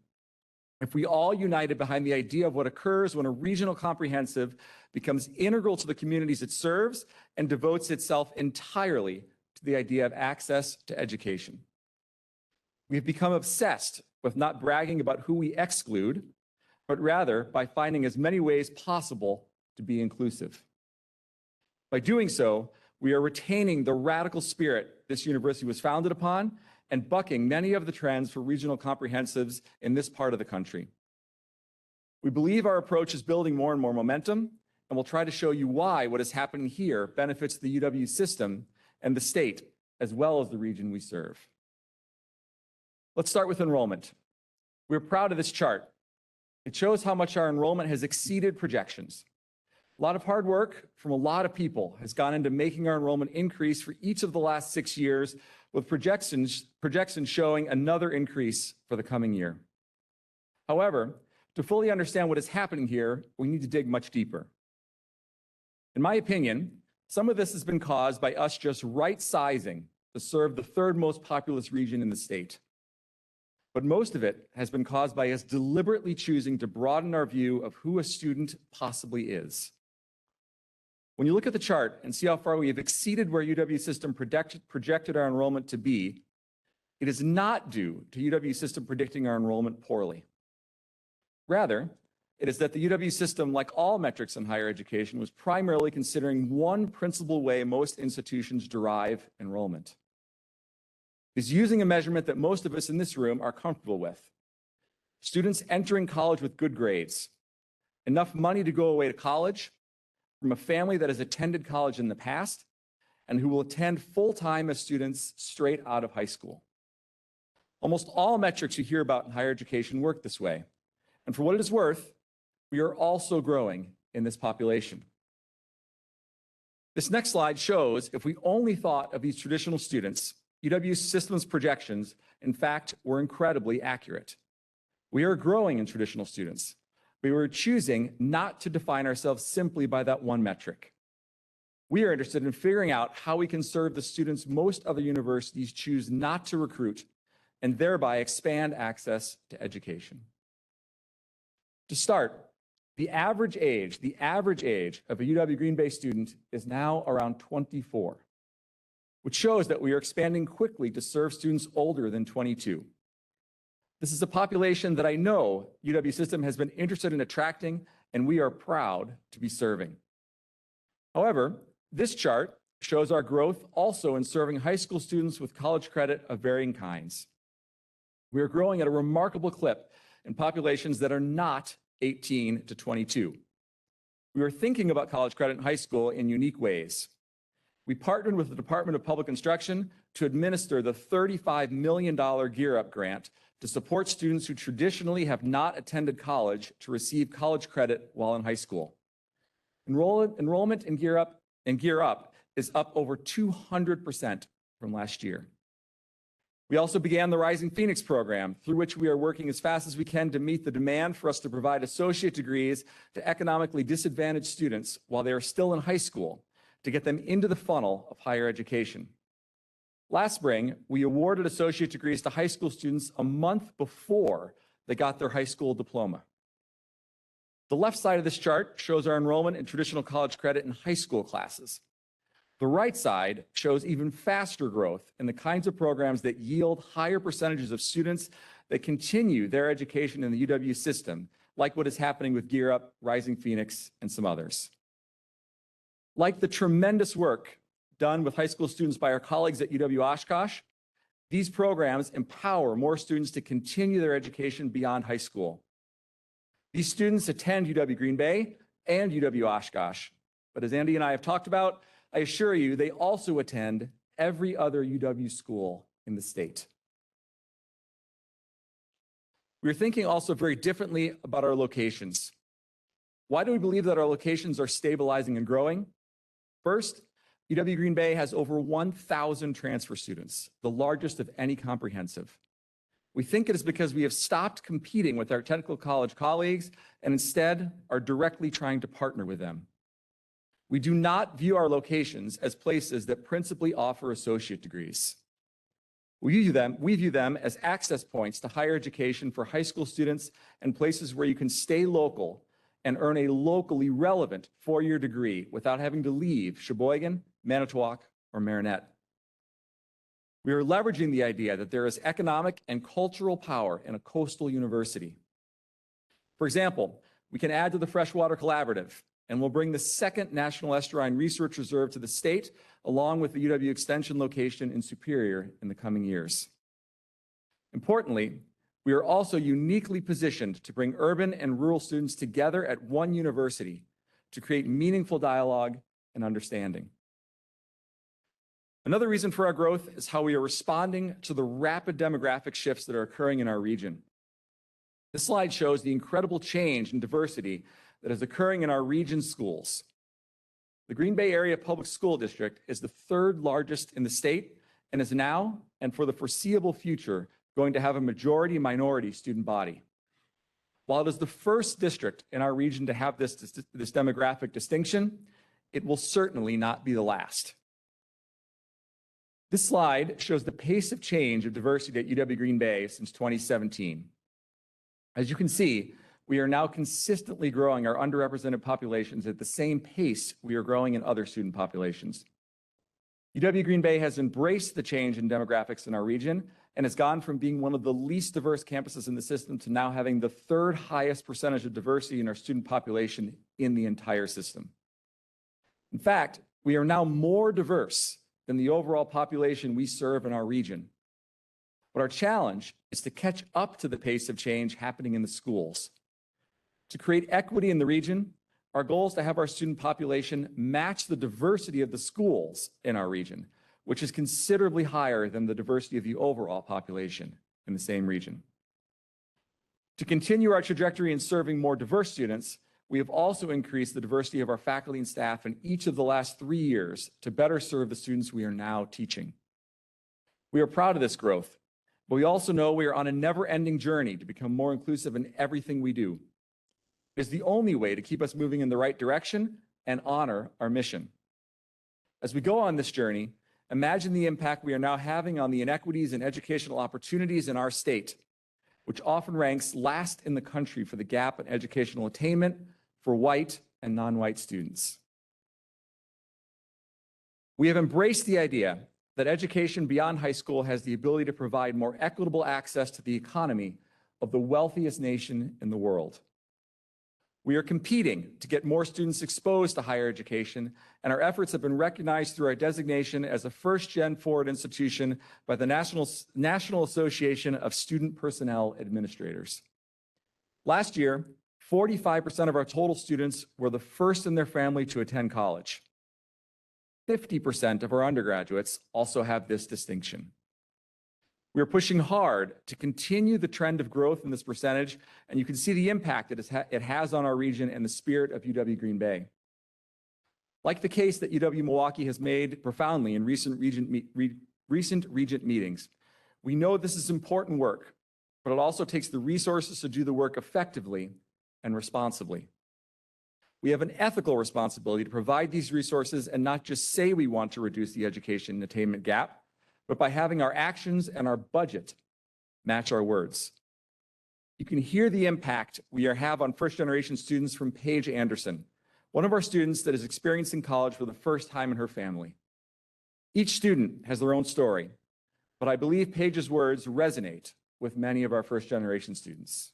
if we all united behind the idea of what occurs when a regional comprehensive becomes integral to the communities it serves and devotes itself entirely to the idea of access to education. We've become obsessed with not bragging about who we exclude, but rather by finding as many ways possible to be inclusive. By doing so, we are retaining the radical spirit this university was founded upon and bucking many of the trends for regional comprehensives in this part of the country. We believe our approach is building more and more momentum, and we'll try to show you why what is happening here benefits the UW system and the state, as well as the region we serve. Let's start with enrollment. We're proud of this chart. It shows how much our enrollment has exceeded projections. A lot of hard work from a lot of people has gone into making our enrollment increase for each of the last 6 years, with projections showing another increase for the coming year. However, to fully understand what is happening here, we need to dig much deeper. In my opinion, some of this has been caused by us just right-sizing to serve the third most populous region in the state. But most of it has been caused by us deliberately choosing to broaden our view of who a student possibly is. When you look at the chart and see how far we have exceeded where UW system projected our enrollment to be, it is not due to UW system predicting our enrollment poorly. Rather, it is that the UW system, like all metrics in higher education, was primarily considering one principal way most institutions derive enrollment. It is using a measurement that most of us in this room are comfortable with. Students entering college with good grades, enough money to go away to college, from a family that has attended college in the past, and who will attend full-time as students straight out of high school. Almost all metrics you hear about in higher education work this way. And for what it is worth, we are also growing in this population. This next slide shows if we only thought of these traditional students, UW system's projections, in fact, were incredibly accurate. We are growing in traditional students. We were choosing not to define ourselves simply by that one metric. We are interested in figuring out how we can serve the students most other universities choose not to recruit and thereby expand access to education. To start, the average age of a UW Green Bay student is now around 24, which shows that we are expanding quickly to serve students older than 22. This is a population that I know UW system has been interested in attracting, and we are proud to be serving. However, this chart shows our growth also in serving high school students with college credit of varying kinds. We are growing at a remarkable clip in populations that are not 18 to 22. We are thinking about college credit in high school in unique ways. We partnered with the Department of Public Instruction to administer the $35 million Gear Up grant to support students who traditionally have not attended college to receive college credit while in high school. Enrollment in Gear Up is up over 200% from last year. We also began the Rising Phoenix program, through which we are working as fast as we can to meet the demand for us to provide associate degrees to economically disadvantaged students while they are still in high school, to get them into the funnel of higher education. Last spring, we awarded associate degrees to high school students a month before they got their high school diploma. The left side of this chart shows our enrollment in traditional college credit in high school classes. The right side shows even faster growth in the kinds of programs that yield higher percentages of students that continue their education in the UW system, like what is happening with Gear Up, Rising Phoenix, and some others. Like the tremendous work done with high school students by our colleagues at UW Oshkosh, these programs empower more students to continue their education beyond high school. These students attend UW Green Bay and UW Oshkosh, but as Andy and I have talked about, I assure you they also attend every other UW school in the state. We're thinking also very differently about our locations. Why do we believe that our locations are stabilizing and growing? First, UW Green Bay has over 1,000 transfer students, the largest of any comprehensive. We think it is because we have stopped competing with our technical college colleagues and instead are directly trying to partner with them. We do not view our locations as places that principally offer associate degrees. We view them as access points to higher education for high school students and places where you can stay local and earn a locally relevant four-year degree without having to leave Sheboygan, Manitowoc, or Marinette. We are leveraging the idea that there is economic and cultural power in a coastal university. For example, we can add to the Freshwater Collaborative, and will bring the second National Estuarine Research Reserve to the state, along with the UW Extension location in Superior in the coming years. Importantly, we are also uniquely positioned to bring urban and rural students together at one university to create meaningful dialogue and understanding. Another reason for our growth is how we are responding to the rapid demographic shifts that are occurring in our region. This slide shows the incredible change in diversity that is occurring in our region's schools. The Green Bay Area Public School District is the third largest in the state and is now, and for the foreseeable future, going to have a majority minority student body. While it is the first district in our region to have this demographic distinction, it will certainly not be the last. This slide shows the pace of change of diversity at UW Green Bay since 2017. As you can see, we are now consistently growing our underrepresented populations at the same pace we are growing in other student populations. UW Green Bay has embraced the change in demographics in our region and has gone from being one of the least diverse campuses in the system to now having the third highest percentage of diversity in our student population in the entire system. In fact, we are now more diverse than the overall population we serve in our region. But our challenge is to catch up to the pace of change happening in the schools. To create equity in the region, our goal is to have our student population match the diversity of the schools in our region, which is considerably higher than the diversity of the overall population in the same region. To continue our trajectory in serving more diverse students, we have also increased the diversity of our faculty and staff in each of the last 3 years to better serve the students we are now teaching. We are proud of this growth, but we also know we are on a never-ending journey to become more inclusive in everything we do. It is the only way to keep us moving in the right direction and honor our mission. As we go on this journey, imagine the impact we are now having on the inequities and educational opportunities in our state, which often ranks last in the country for the gap in educational attainment for white and non-white students. We have embraced the idea that education beyond high school has the ability to provide more equitable access to the economy of the wealthiest nation in the world. We are competing to get more students exposed to higher education, and our efforts have been recognized through our designation as a first-gen forward institution by the National Association of Student Personnel Administrators. Last year, 45% of our total students were the first in their family to attend college. 50% of our undergraduates also have this distinction. We are pushing hard to continue the trend of growth in this percentage, and you can see the impact it has on our region and the spirit of UW Green Bay. Like the case that UW Milwaukee has made profoundly in recent Regent meetings, we know this is important work, but it also takes the resources to do the work effectively and responsibly. We have an ethical responsibility to provide these resources and not just say we want to reduce the education attainment gap, but by having our actions and our budget match our words. You can hear the impact we have on first-generation students from Paige Anderson, one of our students that is experiencing college for the first time in her family. Each student has their own story, but I believe Paige's words resonate with many of our first-generation students.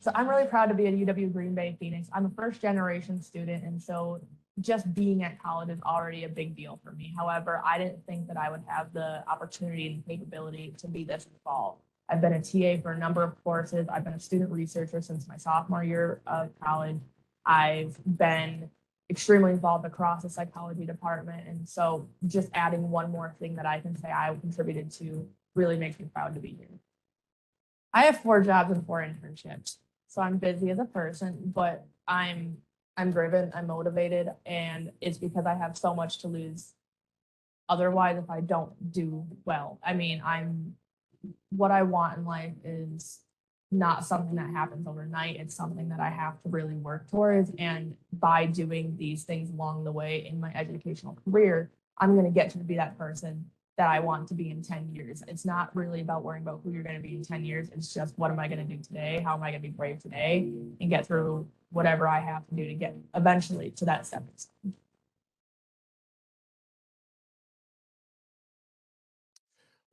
So I'm really proud to be at UW Green Bay Phoenix. I'm a first generation student, and so just being at college is already a big deal for me. However, I didn't think that I would have the opportunity and capability to be this involved. I've been a TA for a number of courses. I've been a student researcher since my sophomore year of college. I've been extremely involved across the psychology department. And so just adding one more thing that I can say I contributed to really makes me proud to be here. I have 4 jobs and 4 internships. So I'm busy as a person, but I'm driven, I'm motivated, and it's because I have so much to lose otherwise if I don't do well. I mean, what I want in life is not something that happens overnight. It's something that I have to really work towards. And by doing these things along the way in my educational career, I'm going to get to be that person that I want to be in 10 years. It's not really about worrying about who you're going to be in 10 years. It's just, what am I going to do today? How am I going to be brave today and get through whatever I have to do to get eventually to that stepping stone.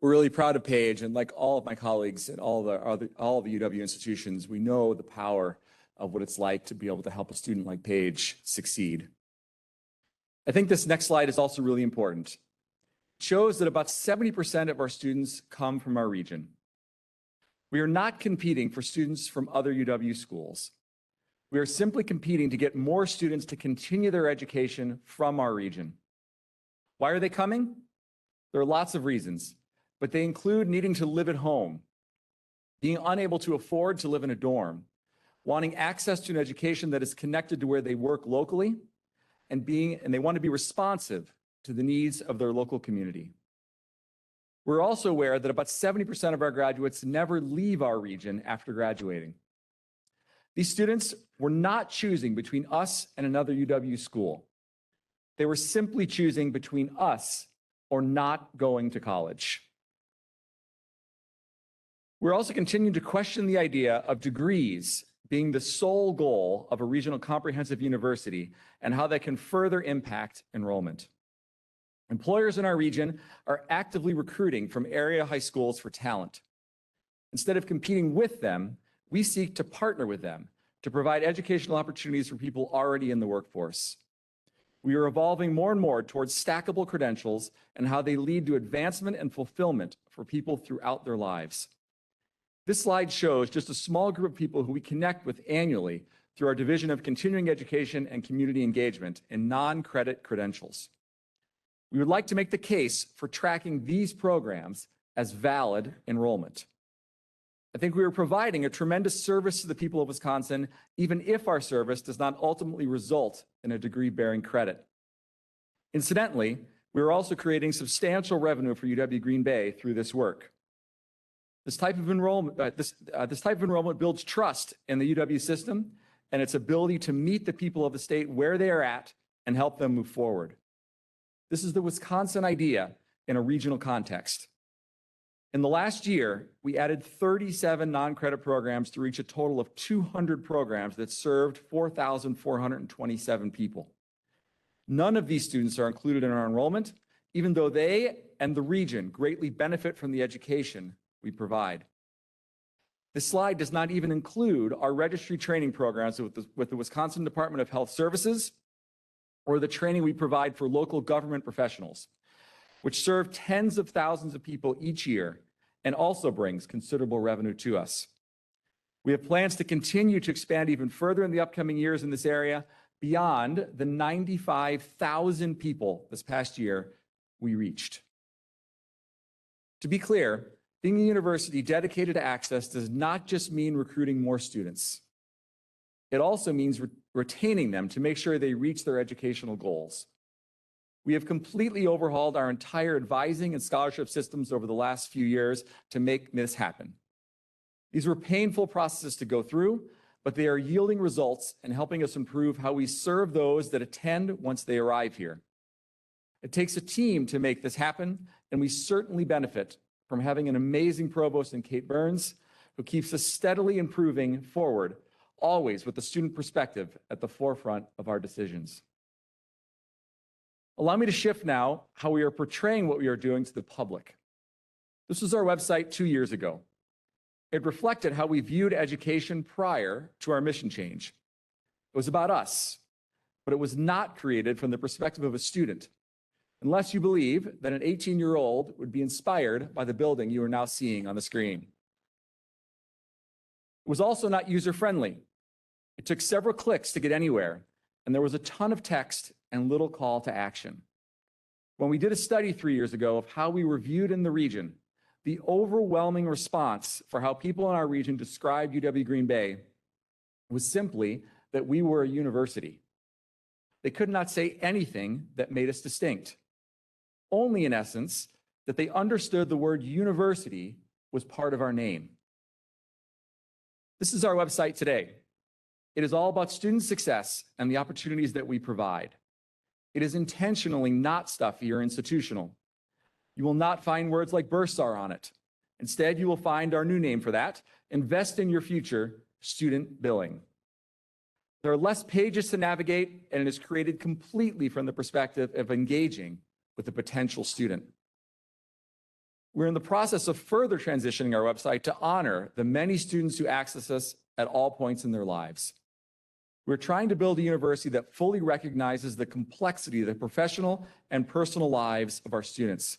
We're really proud of Paige, and like all of my colleagues at all the UW institutions, we know the power of what it's like to be able to help a student like Paige succeed. I think this next slide is also really important. It shows that about 70% of our students come from our region. We are not competing for students from other UW schools. We are simply competing to get more students to continue their education from our region. Why are they coming? There are lots of reasons, but they include needing to live at home, being unable to afford to live in a dorm, wanting access to an education that is connected to where they work locally, and they want to be responsive to the needs of their local community. We're also aware that about 70% of our graduates never leave our region after graduating. These students were not choosing between us and another UW school. They were simply choosing between us or not going to college. We're also continuing to question the idea of degrees being the sole goal of a regional comprehensive university and how that can further impact enrollment. Employers in our region are actively recruiting from area high schools for talent. Instead of competing with them, we seek to partner with them to provide educational opportunities for people already in the workforce. We are evolving more and more towards stackable credentials and how they lead to advancement and fulfillment for people throughout their lives. This slide shows just a small group of people who we connect with annually through our Division of Continuing Education and Community Engagement in non-credit credentials. We would like to make the case for tracking these programs as valid enrollment. I think we are providing a tremendous service to the people of Wisconsin, even if our service does not ultimately result in a degree-bearing credit. Incidentally, we are also creating substantial revenue for UW Green Bay through this work. This type of enrollment builds trust in the UW system and its ability to meet the people of the state where they are at and help them move forward. This is the Wisconsin idea in a regional context. In the last year, we added 37 non-credit programs to reach a total of 200 programs that served 4,427 people. None of these students are included in our enrollment, even though they and the region greatly benefit from the education we provide. This slide does not even include our registry training programs with the Wisconsin Department of Health Services or the training we provide for local government professionals, which serve tens of thousands of people each year and also brings considerable revenue to us. We have plans to continue to expand even further in the upcoming years in this area beyond the 95,000 people this past year we reached. To be clear, being a university dedicated to access does not just mean recruiting more students. It also means retaining them to make sure they reach their educational goals. We have completely overhauled our entire advising and scholarship systems over the last few years to make this happen. These were painful processes to go through, but they are yielding results and helping us improve how we serve those that attend once they arrive here. It takes a team to make this happen, and we certainly benefit from having an amazing provost in Kate Burns, who keeps us steadily improving forward, always with the student perspective at the forefront of our decisions. Allow me to shift now how we are portraying what we are doing to the public. This was our website 2 years ago. It reflected how we viewed education prior to our mission change. It was about us, but it was not created from the perspective of a student, unless you believe that an 18-year-old would be inspired by the building you are now seeing on the screen. It was also not user-friendly. It took several clicks to get anywhere, and there was a ton of text and little call to action. When we did a study 3 years ago of how we were viewed in the region, the overwhelming response for how people in our region described UW Green Bay was simply that we were a university. They could not say anything that made us distinct. Only, in essence, that they understood the word university was part of our name. This is our website today. It is all about student success and the opportunities that we provide. It is intentionally not stuffy or institutional. You will not find words like bursar on it. Instead, you will find our new name for that, Invest in Your Future, Student Billing. There are less pages to navigate, and it is created completely from the perspective of engaging with the potential student. We're in the process of further transitioning our website to honor the many students who access us at all points in their lives. We're trying to build a university that fully recognizes the complexity of the professional and personal lives of our students.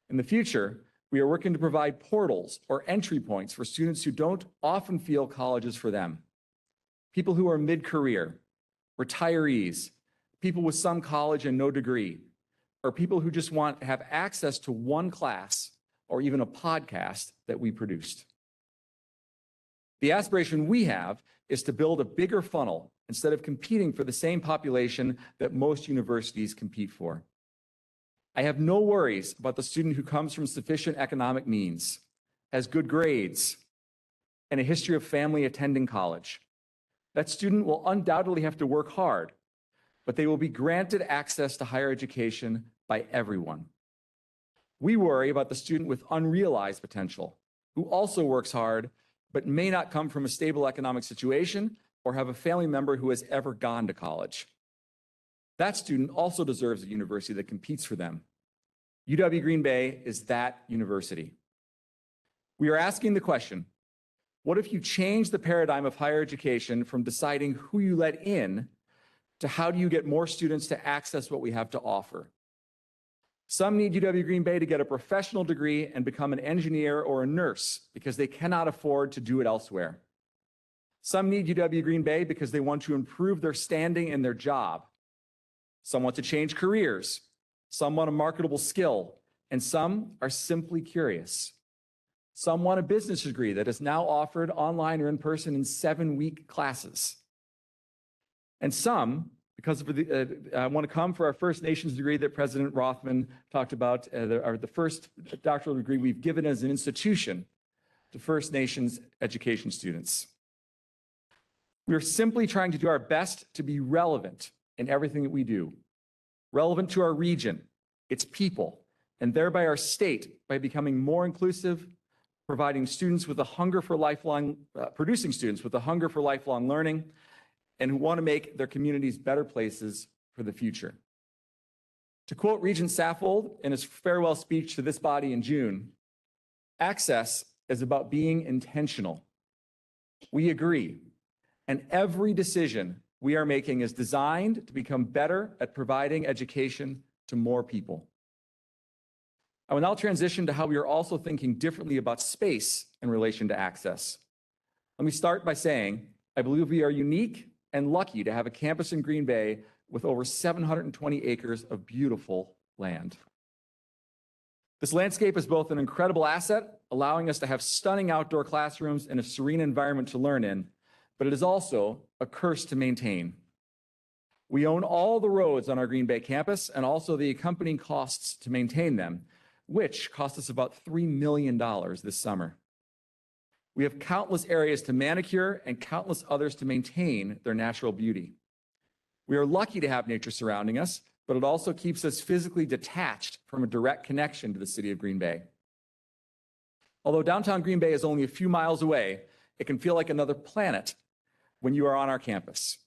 In the future, we are working to provide portals or entry points for students who don't often feel college is for them. People who are mid-career, retirees, people with some college and no degree, or people who just want to have access to one class or even a podcast that we produced. The aspiration we have is to build a bigger funnel instead of competing for the same population that most universities compete for. I have no worries about the student who comes from sufficient economic means, has good grades, and a history of family attending college. That student will undoubtedly have to work hard, but they will be granted access to higher education by everyone. We worry about the student with unrealized potential, who also works hard, but may not come from a stable economic situation or have a family member who has ever gone to college. That student also deserves a university that competes for them. UW Green Bay is that university. We are asking the question, what if you change the paradigm of higher education from deciding who you let in to how do you get more students to access what we have to offer? Some need UW Green Bay to get a professional degree and become an engineer or a nurse because they cannot afford to do it elsewhere. Some need UW Green Bay because they want to improve their standing in their job. Some want to change careers. Some want a marketable skill, and some are simply curious. Some want a business degree that is now offered online or in person in 7-week classes. And some, because of want to come for our First Nations degree that President Rothman talked about, the first doctoral degree we've given as an institution to First Nations education students. We are simply trying to do our best to be relevant in everything that we do. Relevant to our region, its people, and thereby our state by becoming more inclusive, providing students with a hunger for lifelong, producing students with a hunger for lifelong learning, and who want to make their communities better places for the future. To quote Regent Saffold in his farewell speech to this body in June, access is about being intentional. We agree, and every decision we are making is designed to become better at providing education to more people. I will now transition to how we are also thinking differently about space in relation to access. Let me start by saying, I believe we are unique and lucky to have a campus in Green Bay with over 720 acres of beautiful land. This landscape is both an incredible asset, allowing us to have stunning outdoor classrooms and a serene environment to learn in, but it is also a curse to maintain. We own all the roads on our Green Bay campus and also the accompanying costs to maintain them, which cost us about $3 million this summer. We have countless areas to manicure and countless others to maintain their natural beauty. We are lucky to have nature surrounding us, but it also keeps us physically detached from a direct connection to the city of Green Bay. Although downtown Green Bay is only a few miles away, it can feel like another planet when you are on our campus.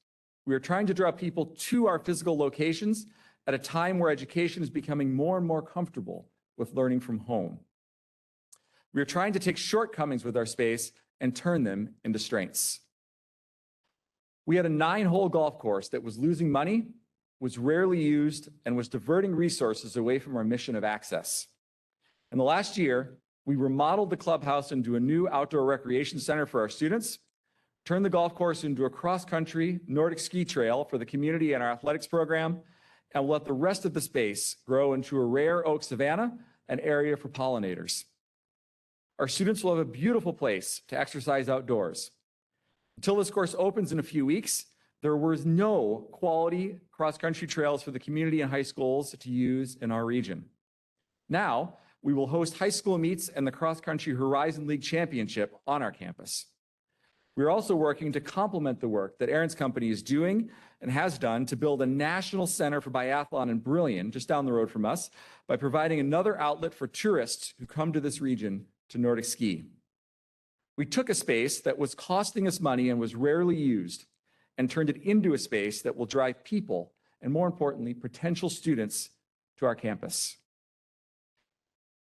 We are trying to draw people to our physical locations at a time where education is becoming more and more comfortable with learning from home. We are trying to take shortcomings with our space and turn them into strengths. We had a 9-hole golf course that was losing money, was rarely used, and was diverting resources away from our mission of access. In the last year, we remodeled the clubhouse into a new outdoor recreation center for our students, turned the golf course into a cross-country Nordic ski trail for the community and our athletics program, and let the rest of the space grow into a rare oak savanna, an area for pollinators. Our students will have a beautiful place to exercise outdoors. Until this course opens in a few weeks, there was no quality cross-country trails for the community and high schools to use in our region. Now, we will host high school meets and the Cross Country Horizon League Championship on our campus. We're also working to complement the work that Aaron's company is doing and has done to build a national center for biathlon in Brillion, just down the road from us, by providing another outlet for tourists who come to this region to Nordic ski. We took a space that was costing us money and was rarely used and turned it into a space that will drive people and, more importantly, potential students to our campus.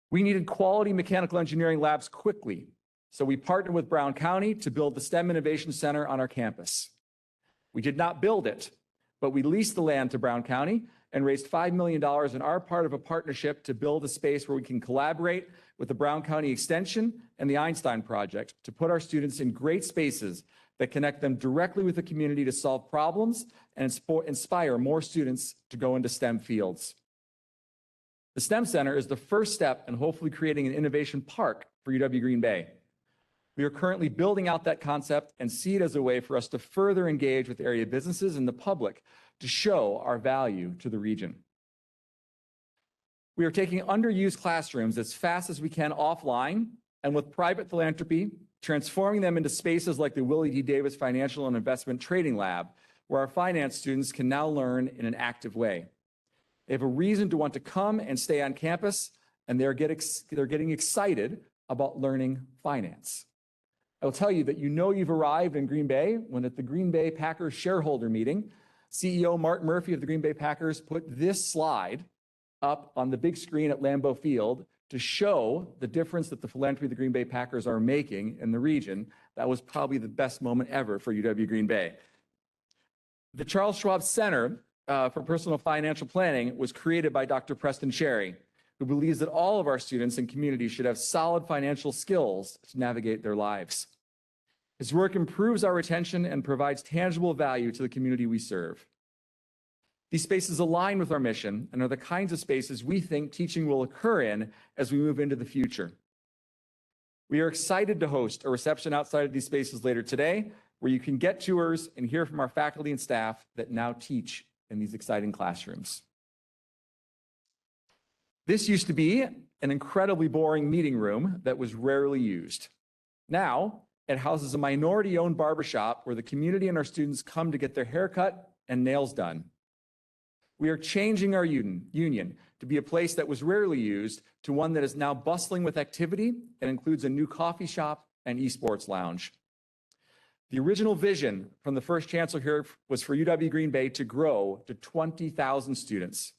We needed quality mechanical engineering labs quickly, so we partnered with Brown County to build the STEM Innovation Center on our campus. We did not build it, but we leased the land to Brown County and raised $5 million in our part of a partnership to build a space where we can collaborate with the Brown County Extension and the Einstein Project to put our students in great spaces that connect them directly with the community to solve problems and inspire more students to go into STEM fields. The STEM Center is the first step in hopefully creating an innovation park for UW Green Bay. We are currently building out that concept and see it as a way for us to further engage with area businesses and the public to show our value to the region. We are taking underused classrooms as fast as we can offline and with private philanthropy, transforming them into spaces like the Willie D. Davis Financial and Investment Trading Lab, where our finance students can now learn in an active way. They have a reason to want to come and stay on campus, and they're getting excited about learning finance. I will tell you that you've arrived in Green Bay when at the Green Bay Packers shareholder meeting, CEO Mark Murphy of the Green Bay Packers put this slide up on the big screen at Lambeau Field to show the difference that the philanthropy of the Green Bay Packers are making in the region. That was probably the best moment ever for UW Green Bay. The Charles Schwab Center for Personal Financial Planning was created by Dr. Preston Cherry, who believes that all of our students and communities should have solid financial skills to navigate their lives. His work improves our retention and provides tangible value to the community we serve. These spaces align with our mission and are the kinds of spaces we think teaching will occur in as we move into the future. We are excited to host a reception outside of these spaces later today, where you can get tours and hear from our faculty and staff that now teach in these exciting classrooms. This used to be an incredibly boring meeting room that was rarely used. Now, it houses a minority-owned barbershop where the community and our students come to get their hair cut and nails done. We are changing our union to be a place that was rarely used to one that is now bustling with activity and includes a new coffee shop and esports lounge. The original vision from the first chancellor here was for UW Green Bay to grow to 20,000 students.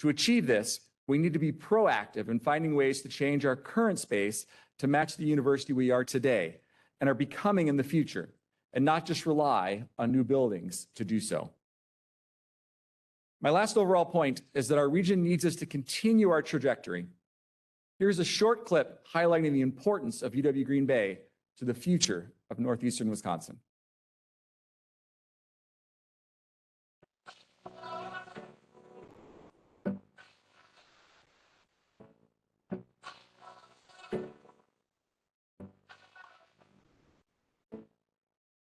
To achieve this, we need to be proactive in finding ways to change our current space to match the university we are today and are becoming in the future, and not just rely on new buildings to do so. My last overall point is that our region needs us to continue our trajectory. Here's a short clip highlighting the importance of UW Green Bay to the future of Northeastern Wisconsin.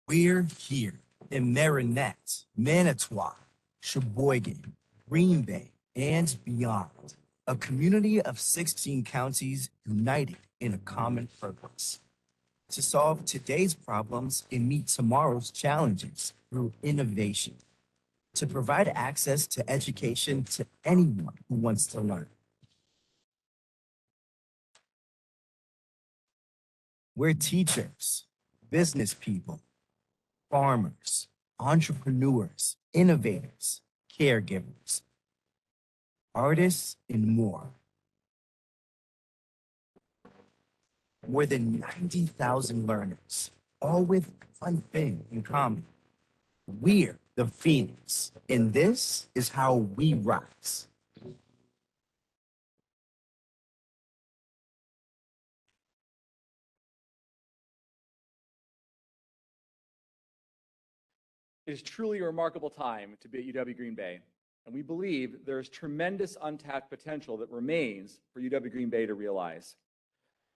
We're here in Marinette, Manitowoc, Sheboygan, Green Bay, and beyond. A community of 16 counties united in a common purpose. To solve today's problems and meet tomorrow's challenges through innovation. To provide access to education to anyone who wants to learn. We're teachers, business people, farmers, entrepreneurs, innovators, caregivers, artists, and more. More than 90,000 learners, all with one thing in common. We're the Phoenix, and this is how we rise. It is truly a remarkable time to be at UW Green Bay, and we believe there is tremendous untapped potential that remains for UW Green Bay to realize.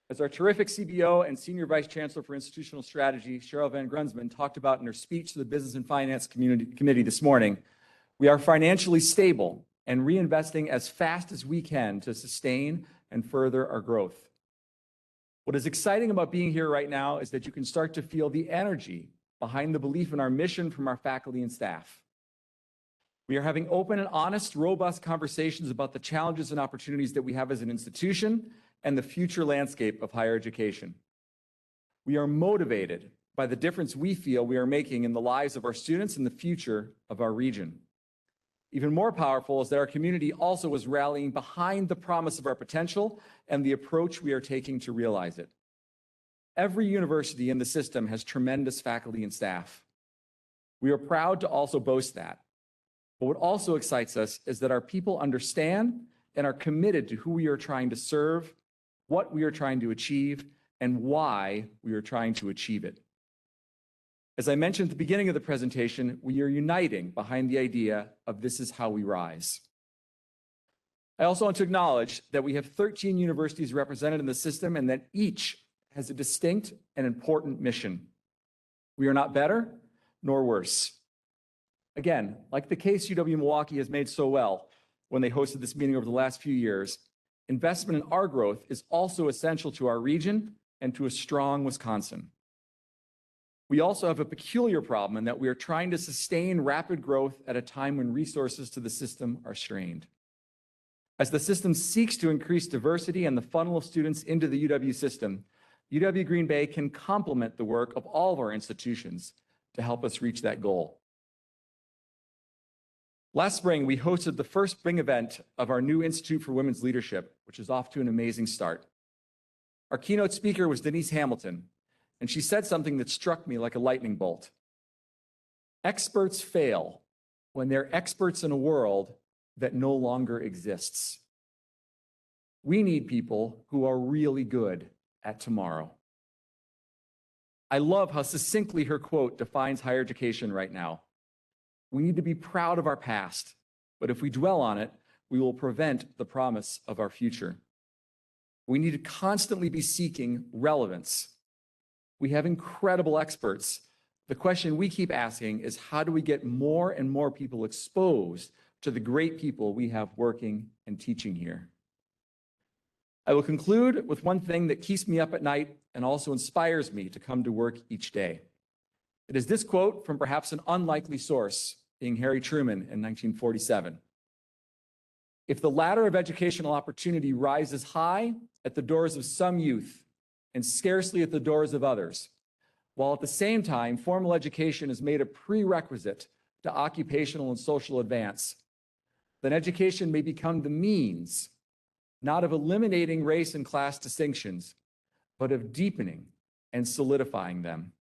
As our terrific CBO and Senior Vice Chancellor for Institutional Strategy, Cheryl Van Grunsman, talked about in her speech to the Business and Finance Committee this morning, we are financially stable and reinvesting as fast as we can to sustain and further our growth. What is exciting about being here right now is that you can start to feel the energy behind the belief in our mission from our faculty and staff. We are having open and honest, robust conversations about the challenges and opportunities that we have as an institution and the future landscape of higher education. We are motivated by the difference we feel we are making in the lives of our students and the future of our region. Even more powerful is that our community also is rallying behind the promise of our potential and the approach we are taking to realize it. Every university in the system has tremendous faculty and staff. We are proud to also boast that. But what also excites us is that our people understand and are committed to who we are trying to serve, what we are trying to achieve, and why we are trying to achieve it. As I mentioned at the beginning of the presentation, we are uniting behind the idea of this is how we rise. I also want to acknowledge that we have 13 universities represented in the system and that each has a distinct and important mission. We are not better nor worse. Again, like the case UW-Milwaukee has made so well when they hosted this meeting over the last few years, investment in our growth is also essential to our region and to a strong Wisconsin. We also have a peculiar problem in that we are trying to sustain rapid growth at a time when resources to the system are strained. As the system seeks to increase diversity and the funnel of students into the UW system, UW Green Bay can complement the work of all of our institutions to help us reach that goal. Last spring, we hosted the first spring event of our new Institute for Women's Leadership, which is off to an amazing start. Our keynote speaker was Denise Hamilton, and she said something that struck me like a lightning bolt. Experts fail when they're experts in a world that no longer exists. We need people who are really good at tomorrow. I love how succinctly her quote defines higher education right now. We need to be proud of our past, but if we dwell on it, we will prevent the promise of our future. We need to constantly be seeking relevance. We have incredible experts. The question we keep asking is, how do we get more and more people exposed to the great people we have working and teaching here? I will conclude with one thing that keeps me up at night and also inspires me to come to work each day. It is this quote from perhaps an unlikely source, being Harry Truman in 1947. If the ladder of educational opportunity rises high at the doors of some youth and scarcely at the doors of others, while at the same time formal education is made a prerequisite to occupational and social advance, then education may become the means, not of eliminating race and class distinctions, but of deepening and solidifying them.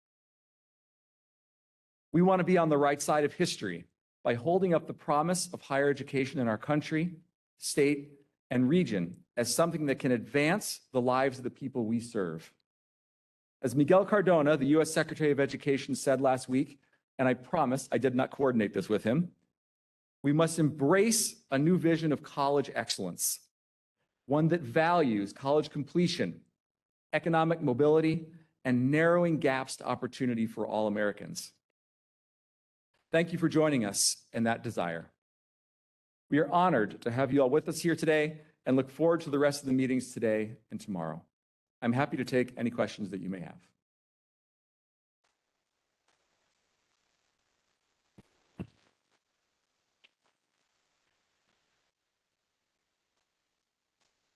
We want to be on the right side of history by holding up the promise of higher education in our country, state, and region as something that can advance the lives of the people we serve. As Miguel Cardona, the U.S. Secretary of Education, said last week, and I promise I did not coordinate this with him, we must embrace a new vision of college excellence, one that values college completion, economic mobility, and narrowing gaps to opportunity for all Americans. Thank you for joining us in that desire. We are honored to have you all with us here today and look forward to the rest of the meetings today and tomorrow. I'm happy to take any questions that you may have.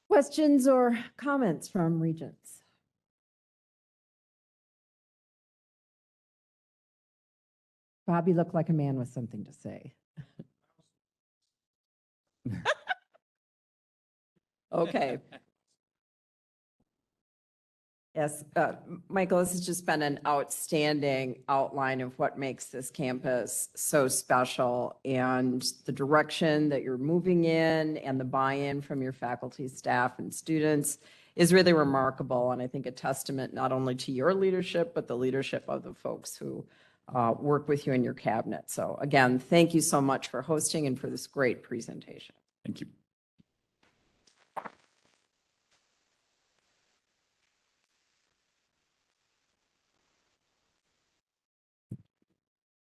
Questions or comments from Regents? Bobby looked like a man with something to say. Okay. Yes, Michael, this has just been an outstanding outline of what makes this campus so special, and the direction that you're moving in and the buy-in from your faculty, staff, and students is really remarkable, and I think a testament not only to your leadership, but the leadership of the folks who work with you in your cabinet. So again, thank you so much for hosting and for this great presentation. Thank you.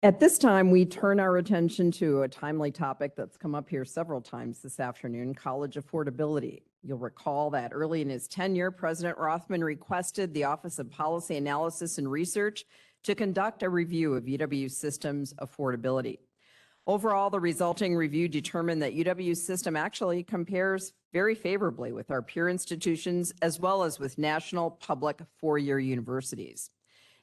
At this time, we turn our attention to a timely topic that's come up here several times this afternoon, college affordability. You'll recall that early in his tenure, President Rothman requested the Office of Policy Analysis and Research to conduct a review of UW system's affordability. Overall, the resulting review determined that UW's system actually compares very favorably with our peer institutions as well as with national public four-year universities.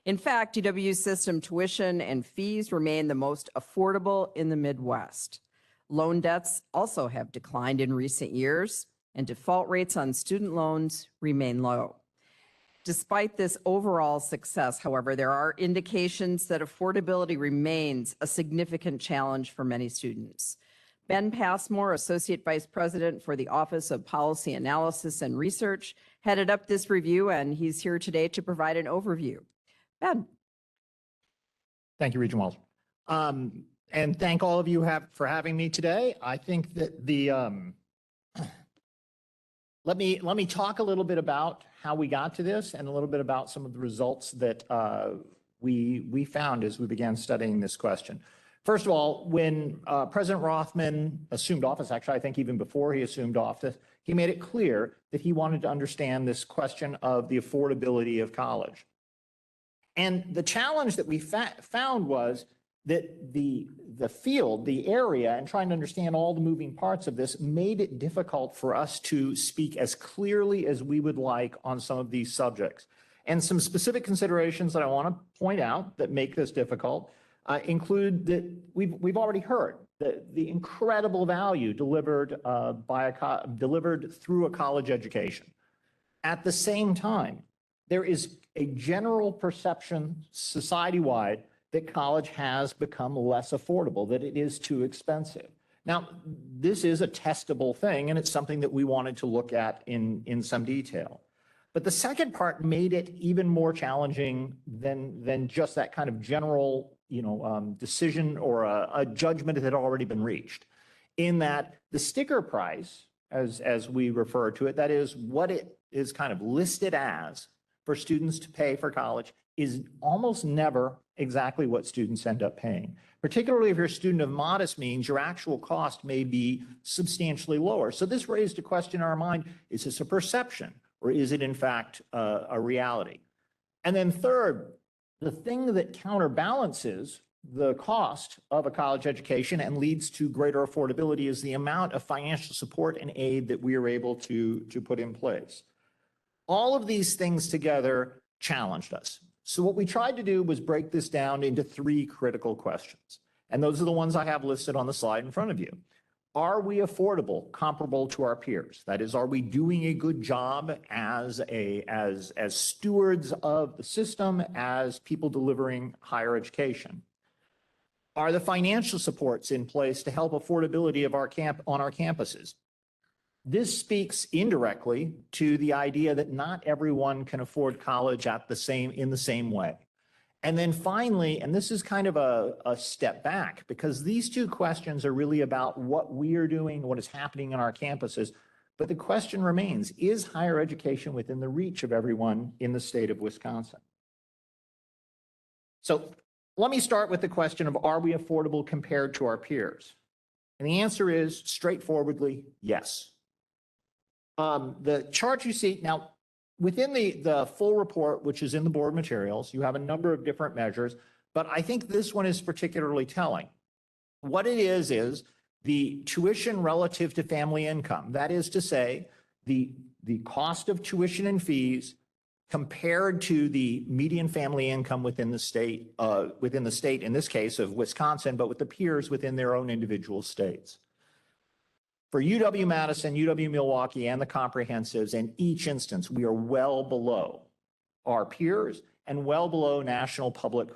In fact, UW's system tuition and fees remain the most affordable in the Midwest. Loan debts also have declined in recent years, and default rates on student loans remain low. Despite this overall success, however, there are indications that affordability remains a significant challenge for many students. Ben Passmore, Associate Vice President for the Office of Policy Analysis and Research, headed up this review, and he's here today to provide an overview. Ben. Thank you, Regent Walsh. And thank all of you for having me today. I think that let me talk a little bit about how we got to this and a little bit about some of the results that we found as we began studying this question. First of all, when President Rothman assumed office, actually, I think even before he assumed office, he made it clear that he wanted to understand this question of the affordability of college. And the challenge that we found was that the field, the area, and trying to understand all the moving parts of this made it difficult for us to speak as clearly as we would like on some of these subjects. And some specific considerations that I want to point out that make this difficult include that we've already heard the incredible value delivered delivered through a college education. At the same time, there is a general perception society-wide that college has become less affordable, that it is too expensive. Now, this is a testable thing, and it's something that we wanted to look at in some detail. But the second part made it even more challenging than just that kind of general, decision or a judgment that had already been reached. In that the sticker price, as we refer to it, that is what it is kind of listed as for students to pay for college, is almost never exactly what students end up paying. Particularly if you're a student of modest means, your actual cost may be substantially lower. So this raised a question in our mind: is this a perception, or is it in fact a reality? And then third, the thing that counterbalances the cost of a college education and leads to greater affordability is the amount of financial support and aid that we are able to put in place. All of these things together challenged us. So what we tried to do was break this down into three critical questions. And those are the ones I have listed on the slide in front of you. Are we affordable, comparable to our peers? That is, are we doing a good job as stewards of the system, as people delivering higher education? Are the financial supports in place to help affordability of on our campuses? This speaks indirectly to the idea that not everyone can afford college in the same way. And then finally, and this is kind of a step back, because these two questions are really about what we are doing, what is happening on our campuses. But the question remains, is higher education within the reach of everyone in the state of Wisconsin? So let me start with the question of, are we affordable compared to our peers? And the answer is straightforwardly, yes. The chart you see now, within the full report, which is in the board materials, you have a number of different measures, but I think this one is particularly telling. What it is the tuition relative to family income. That is to say, the cost of tuition and fees compared to the median family income within the state, in this case of Wisconsin, but with the peers within their own individual states. For UW-Madison, UW-Milwaukee, and the comprehensives, in each instance, we are well below our peers and well below national public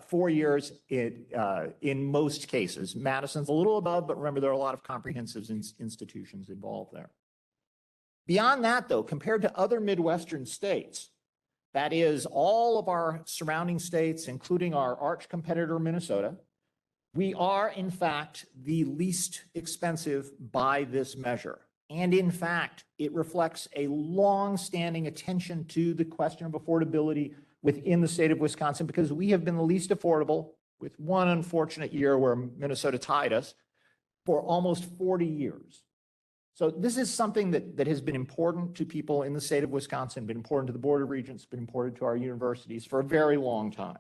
4 years in most cases. Madison's a little above, but remember, there are a lot of comprehensive institutions involved there. Beyond that, though, compared to other Midwestern states, that is all of our surrounding states, including our arch competitor, Minnesota, we are, in fact, the least expensive by this measure. And in fact, it reflects a long-standing attention to the question of affordability within the state of Wisconsin, because we have been the least affordable, with one unfortunate year where Minnesota tied us, for almost 40 years. So this is something that has been important to people in the state of Wisconsin, been important to the Board of Regents, been important to our universities for a very long time.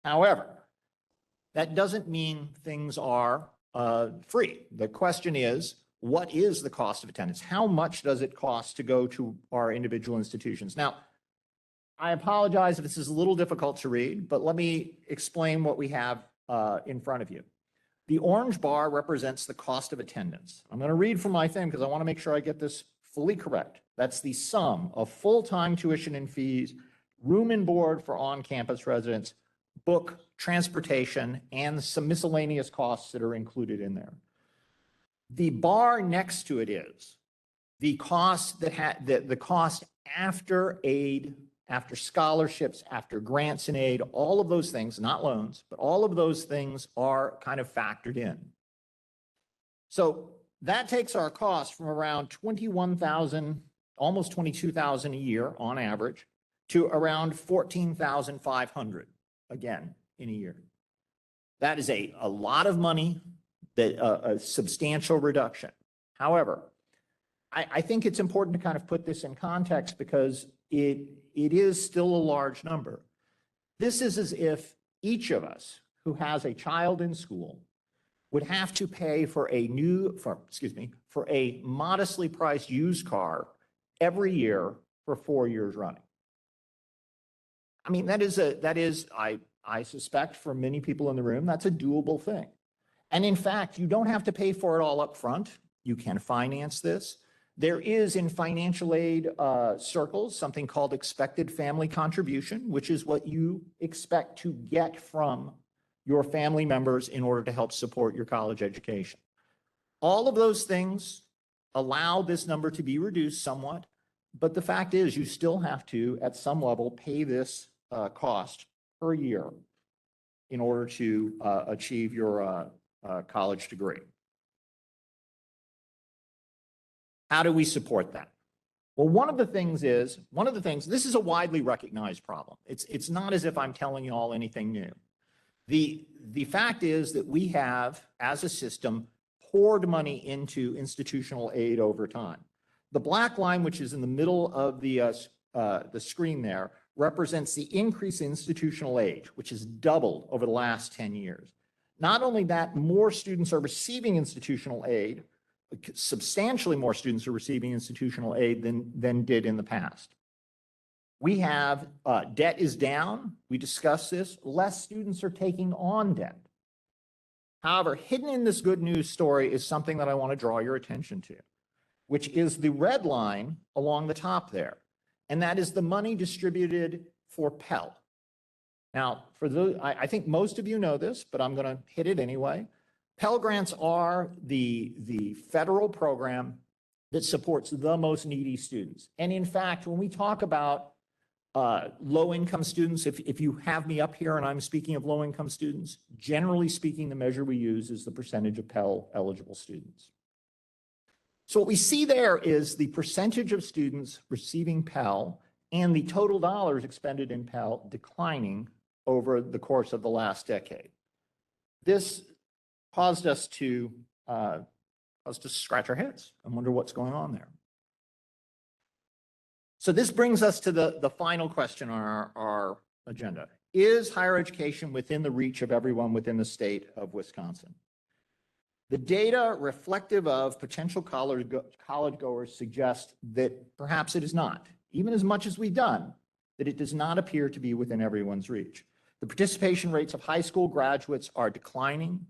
However, that doesn't mean things are free. The question is, what is the cost of attendance? How much does it cost to go to our individual institutions? Now, I apologize if this is a little difficult to read, but let me explain what we have in front of you. The orange bar represents the cost of attendance. I'm going to read from my thing because I want to make sure I get this fully correct. That's the sum of full-time tuition and fees, room and board for on-campus residents, book, transportation, and some miscellaneous costs that are included in there. The bar next to it is the cost the cost after aid, after scholarships, after grants and aid, all of those things, not loans, but all of those things are kind of factored in. So that takes our cost from around 21,000, almost 22,000 a year on average, to around 14,500 again in a year. That is a lot of money, that a substantial reduction. However, I think it's important to kind of put this in context because it is still a large number. This is as if each of us who has a child in school would have to pay for a modestly priced used car every year for 4 years running. I mean, I suspect for many people in the room, that's a doable thing. And in fact, you don't have to pay for it all up front. You can finance this. There is in financial aid circles something called expected family contribution, which is what you expect to get from your family members in order to help support your college education. All of those things allow this number to be reduced somewhat, but the fact is you still have to, at some level, pay this cost per year in order to achieve your college degree. How do we support that? Well, one of the things, this is a widely recognized problem. It's not as if I'm telling you all anything new. The fact is that we have, as a system, poured money into institutional aid over time. The black line, which is in the middle of the screen there, represents the increase in institutional aid, which has doubled over the last 10 years. Not only that, more students are receiving institutional aid, substantially more students are receiving institutional aid than did in the past. We have debt is down. We discussed this. Less students are taking on debt. However, hidden in this good news story is something that I want to draw your attention to, which is the red line along the top there. And that is the money distributed for Pell. Now, for those, I think most of you know this, but I'm going to hit it anyway. Pell Grants are the federal program that supports the most needy students. And in fact, when we talk about low-income students, if you have me up here and I'm speaking of low-income students, generally speaking, the measure we use is the percentage of Pell-eligible students. So what we see there is the percentage of students receiving Pell and the total dollars expended in Pell declining over the course of the last decade. This caused us to scratch our heads and wonder what's going on there. So this brings us to the final question on our agenda. Is higher education within the reach of everyone within the state of Wisconsin? The data reflective of potential college goers suggest that perhaps it is not, even as much as we've done, that it does not appear to be within everyone's reach. The participation rates of high school graduates are declining.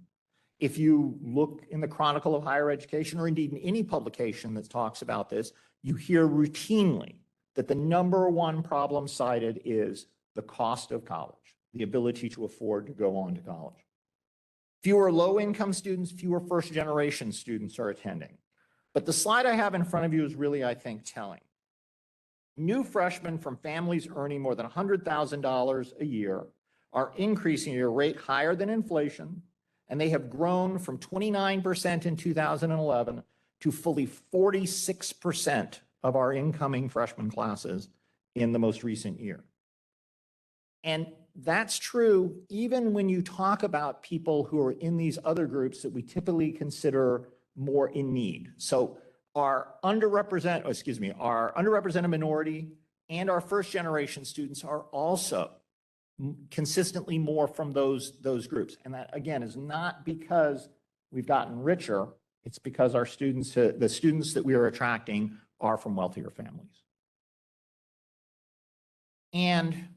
If you look in the Chronicle of Higher Education, or indeed in any publication that talks about this, you hear routinely that the number one problem cited is the cost of college, the ability to afford to go on to college. Fewer low-income students, fewer first-generation students are attending. But the slide I have in front of you is really, I think, telling. New freshmen from families earning more than $100,000 a year are increasing at a rate higher than inflation, and they have grown from 29% in 2011 to fully 46% of our incoming freshman classes in the most recent year. And that's true even when you talk about people who are in these other groups that we typically consider more in need. So our underrepresented minority and our first generation students are also consistently more from those groups. And that, again, is not because we've gotten richer. It's because our students, the students that we are attracting are from wealthier families. And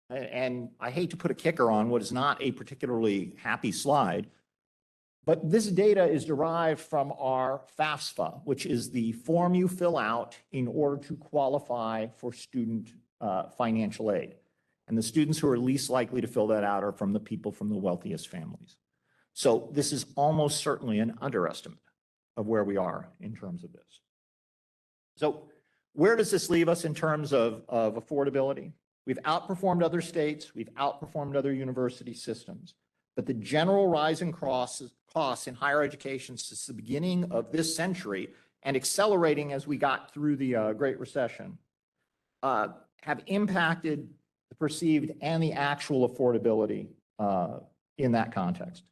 I hate to put a kicker on what is not a particularly happy slide, but this data is derived from our FAFSA, which is the form you fill out in order to qualify for student financial aid. And the students who are least likely to fill that out are from the people from the wealthiest families. So this is almost certainly an underestimate of where we are in terms of this. So where does this leave us in terms of affordability? We've outperformed other states, we've outperformed other university systems, but the general rise in costs in higher education since the beginning of this century and accelerating as we got through the Great Recession have impacted the perceived and the actual affordability in that context.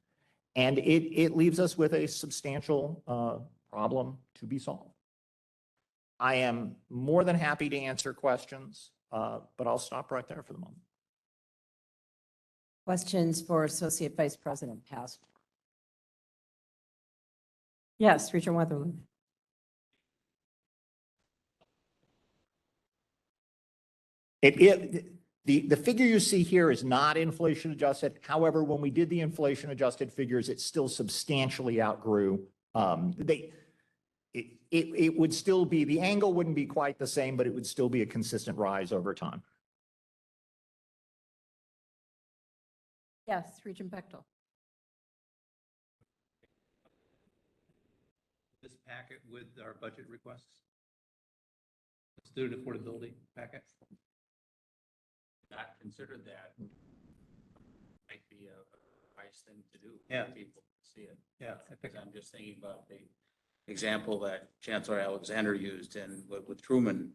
And it leaves us with a substantial problem to be solved. I am more than happy to answer questions, but I'll stop right there for the moment. Questions for Associate Vice President Pass? Yes, Regent Weatherly. The figure you see here is not inflation adjusted. However, when we did the inflation adjusted figures, it still substantially outgrew. It would still be, the angle wouldn't be quite the same, but it would still be a consistent rise over time. Yes, Regent Bechtel. This packet with our budget requests? The student affordability packet? Not considered that. Might be a wise thing to do. Yeah. For people to see it. Yeah. Because I'm just thinking about the example that Chancellor Alexander used and with Truman.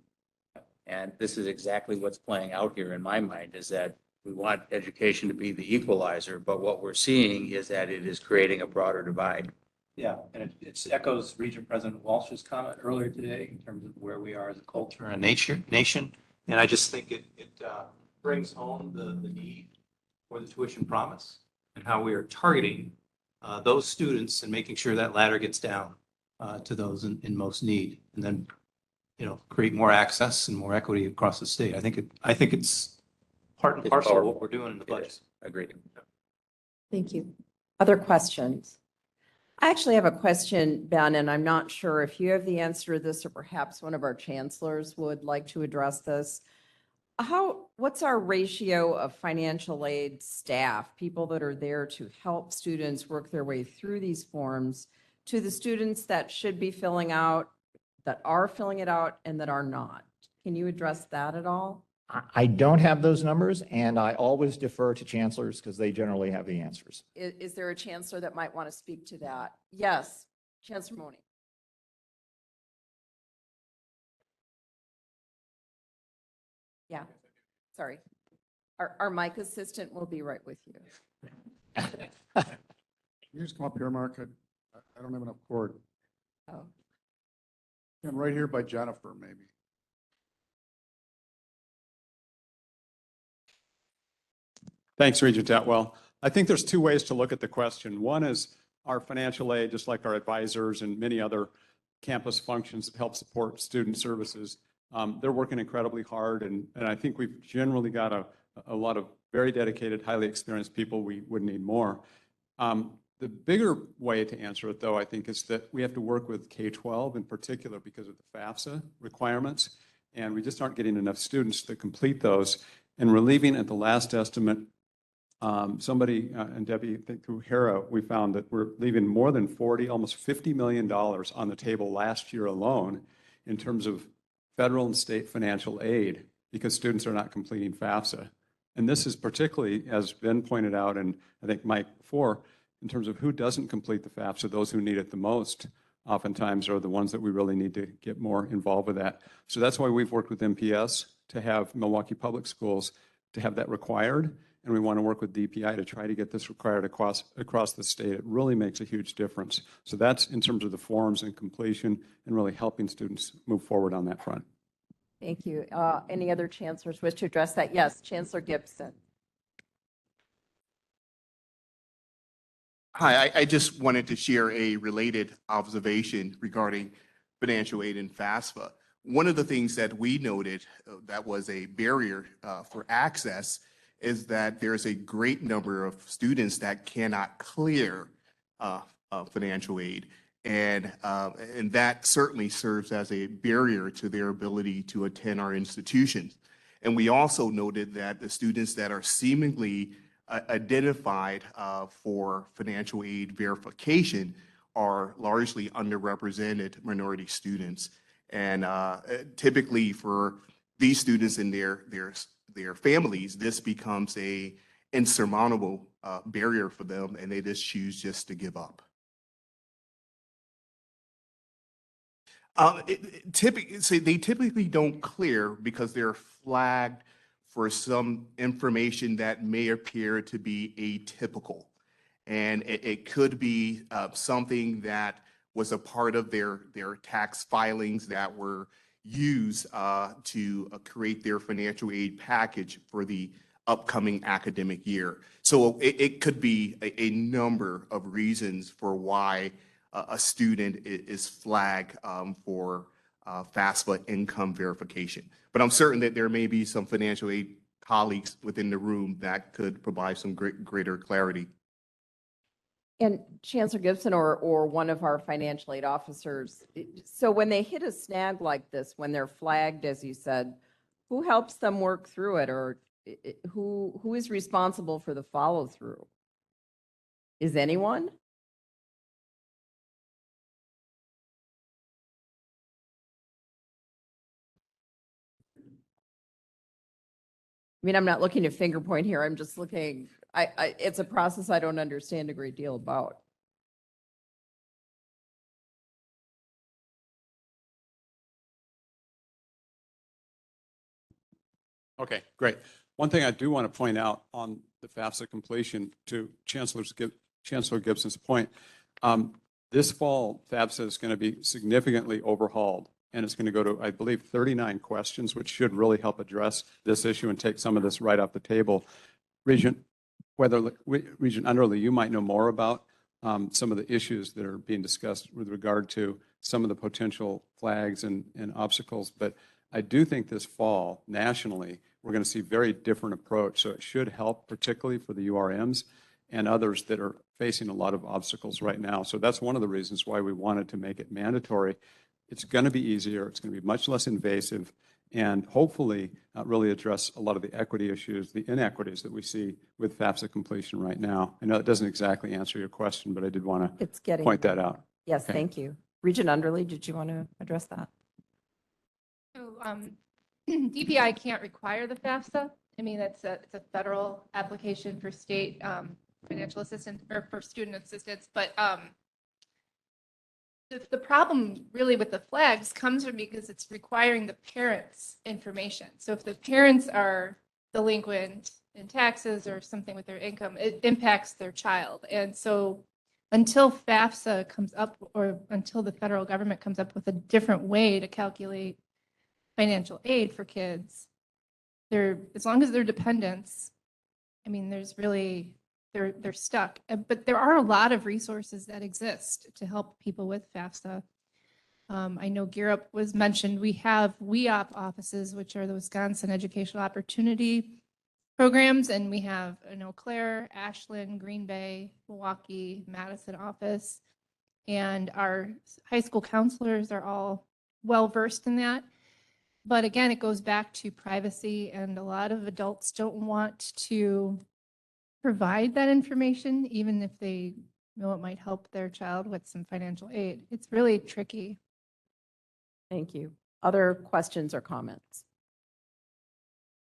And this is exactly what's playing out here in my mind, is that we want education to be the equalizer, but what we're seeing is that it is creating a broader divide. Yeah, and it echoes Regent President Walsh's comment earlier today in terms of where we are as a culture and nation. And I just think it brings home the need for the tuition promise and how we are targeting those students and making sure that ladder gets down to those in most need, and then, create more access and more equity across the state. I think it's part and parcel of what we're doing in the budget. Agreed. Thank you. Other questions? I actually have a question, Ben, and I'm not sure if you have the answer to this, or perhaps one of our chancellors would like to address this. What's our ratio of financial aid staff, people that are there to help students work their way through these forms, to the students that should be filling out, that are filling it out, and that are not? Can you address that at all? I don't have those numbers, and I always defer to chancellors because they generally have the answers. Is there a chancellor that might want to speak to that? Yes, Chancellor Mone. Yeah, sorry. Our mic assistant will be right with you. You just come up here, Mark. I don't have enough cord. Oh, I'm right here by Jennifer, maybe. Thanks, Regent Atwell. I think there's two ways to look at the question. One is our financial aid, just like our advisors and many other campus functions that help support student services. They're working incredibly hard, and I think we've generally got a lot of very dedicated, highly experienced people. We would need more. The bigger way to answer it, though, I think, is that we have to work with K-12 in particular because of the FAFSA requirements, and we just aren't getting enough students to complete those. And we're leaving at the last estimate. Somebody, and Debbie, I think through HERA, we found that we're leaving more than almost $50 million on the table last year alone in terms of federal and state financial aid because students are not completing FAFSA. And this is particularly, as Ben pointed out, and I think Mike before, in terms of who doesn't complete the FAFSA, those who need it the most oftentimes are the ones that we really need to get more involved with that. So that's why we've worked with MPS to have Milwaukee Public Schools to have that required. and we want to work with DPI to try to get this required across the state. It really makes a huge difference. So that's in terms of the forms and completion and really helping students move forward on that front. Thank you. Any other chancellors wish to address that? Yes, Chancellor Gibson. Hi, I just wanted to share a related observation regarding financial aid and FAFSA. One of the things that we noted that was a barrier for access is that there's a great number of students that cannot clear financial aid. And that certainly serves as a barrier to their ability to attend our institutions. And we also noted that the students that are seemingly identified for financial aid verification are largely underrepresented minority students. And typically for these students and their families, this becomes a insurmountable barrier for them, and they just choose to give up. They typically don't clear because they're flagged for some information that may appear to be atypical. And it could be something that was a part of their tax filings that were used to create their financial aid package for the upcoming academic year. So it could be a number of reasons for why a student is flagged for FAFSA income verification. But I'm certain that there may be some financial aid colleagues within the room that could provide some greater clarity. And Chancellor Gibson or one of our financial aid officers, so when they hit a snag like this, when they're flagged, as you said, who helps them work through it, or who is responsible for the follow through? Is anyone? I mean, I'm not looking to finger point here. I'm just looking, it's a process I don't understand a great deal about. Okay, great. One thing I do want to point out on the FAFSA completion, to Chancellor Gibson's point, this fall, FAFSA is going to be significantly overhauled, and it's going to go to, I believe, 39 questions, which should really help address this issue and take some of this right off the table. Regent Underly, you might know more about some of the issues that are being discussed with regard to some of the potential flags and obstacles, but I do think this fall, nationally, we're going to see a very different approach. So it should help, particularly for the URMs and others that are facing a lot of obstacles right now. So that's one of the reasons why we wanted to make it mandatory. It's going to be easier. It's going to be much less invasive, and hopefully really address a lot of the equity issues, the inequities that we see with FAFSA completion right now. I know it doesn't exactly answer your question, but I did want to point that out. Yes, Okay. thank you. Regent Underly, did you want to address that? So DPI can't require the FAFSA. I mean, it's a federal application for state financial assistance or for student assistance. But the problem really with the flags comes from because it's requiring the parents' information. So if the parents are delinquent in taxes or something with their income, it impacts their child. And so until FAFSA comes up, or until the federal government comes up with a different way to calculate financial aid for kids, as long as they're dependents, I mean, there's really, they're stuck. But there are a lot of resources that exist to help people with FAFSA. I know Gear Up was mentioned. We have WEOP offices, which are the Wisconsin Educational Opportunity Programs, and we have an Eau Claire, Ashland, Green Bay, Milwaukee, Madison office, and our high school counselors are all well versed in that. But again, it goes back to privacy, and a lot of adults don't want to provide that information, even if they know it might help their child with some financial aid. It's really tricky. Thank you. Other questions or comments?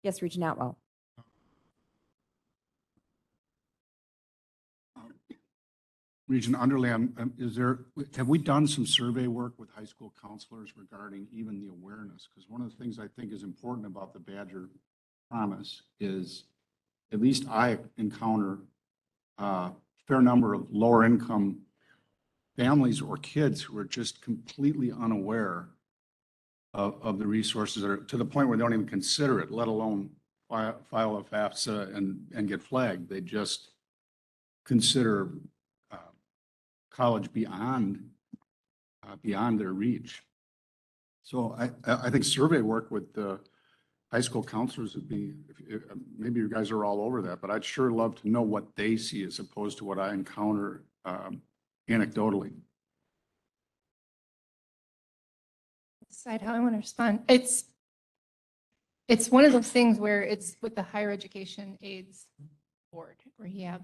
Yes, Regent Atwell. Regent Underly, have we done some survey work with high school counselors regarding even the awareness? Because one of the things I think is important about the Badger Promise is at least I encounter a fair number of lower income families or kids who are just completely unaware of the resources that are to the point where they don't even consider it, let alone file a FAFSA and get flagged. They just consider college beyond their reach. So I think survey work with the high school counselors would be, maybe you guys are all over that, but I'd sure love to know what they see as opposed to what I encounter anecdotally. Decide how I want to respond. It's one of those things where it's with the higher education aides board where you have,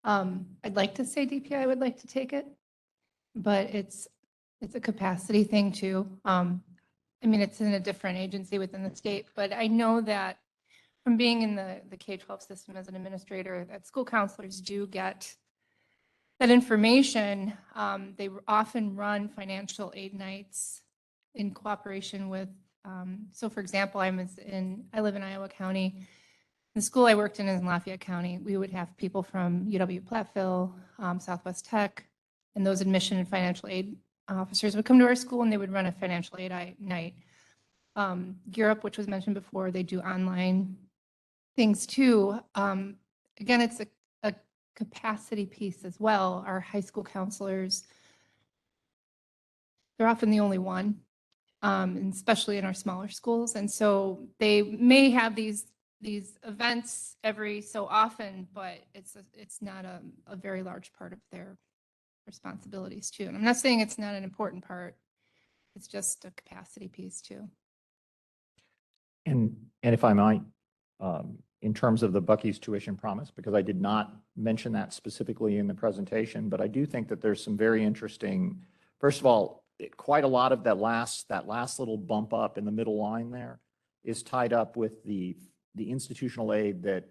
I'd like to say DPI would like to take it, but it's a capacity thing too. I mean, it's in a different agency within the state, but I know that from being in the K-12 system as an administrator, that school counselors do get that information. They often run financial aid nights in cooperation with, so for example, I live in Iowa County. The school I worked in is in Lafayette County. We would have people from UW-Platteville, Southwest Tech, and those admission and financial aid officers would come to our school and they would run a financial aid night. Europe, which was mentioned before, they do online things too. Again, it's a capacity piece as well. Our high school counselors, they're often the only one, and especially in our smaller schools. And so they may have these events every so often, but it's not a very large part of their responsibilities too. And I'm not saying it's not an important part. It's just a capacity piece too. And if I might, in terms of the Bucky's tuition promise, because I did not mention that specifically in the presentation, but I do think that there's some very interesting, first of all, quite a lot of that last little bump up in the middle line there is tied up with the institutional aid that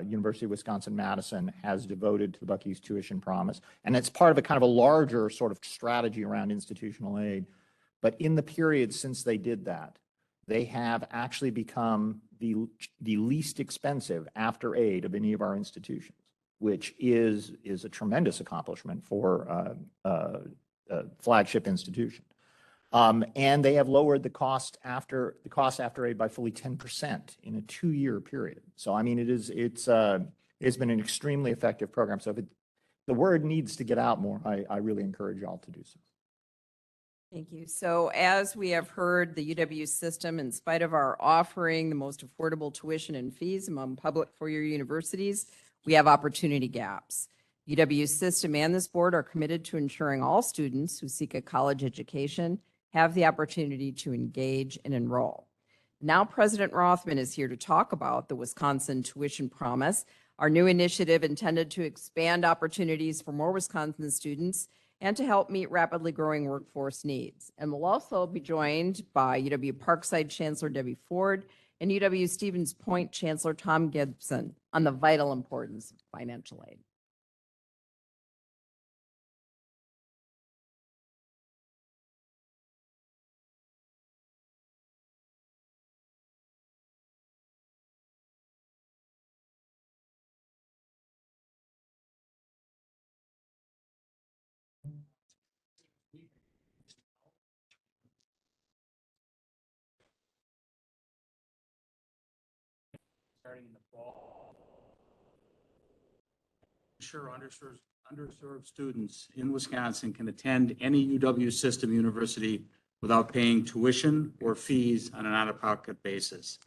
University of Wisconsin-Madison has devoted to the Bucky's tuition promise. And it's part of a kind of a larger sort of strategy around institutional aid. But in the period since they did that, they have actually become the least expensive after aid of any of our institutions, which is a tremendous accomplishment for a flagship institution. And they have lowered the cost after aid by fully 10% in a 2-year period. So I mean, it's been an extremely effective program. So if the word needs to get out more, I really encourage y'all to do so. Thank you. So as we have heard, the UW system, in spite of our offering the most affordable tuition and fees among public four-year universities, we have opportunity gaps. UW system and this board are committed to ensuring all students who seek a college education have the opportunity to engage and enroll. Now, President Rothman is here to talk about the Wisconsin Tuition Promise, our new initiative intended to expand opportunities for more Wisconsin students and to help meet rapidly growing workforce needs. And we'll also be joined by UW Parkside Chancellor Debbie Ford and UW Stevens Point Chancellor Tom Gibson on the vital importance of financial aid. Starting in the fall. Ensure underserved students in Wisconsin can attend any UW system university without paying tuition or fees on an out-of-pocket basis.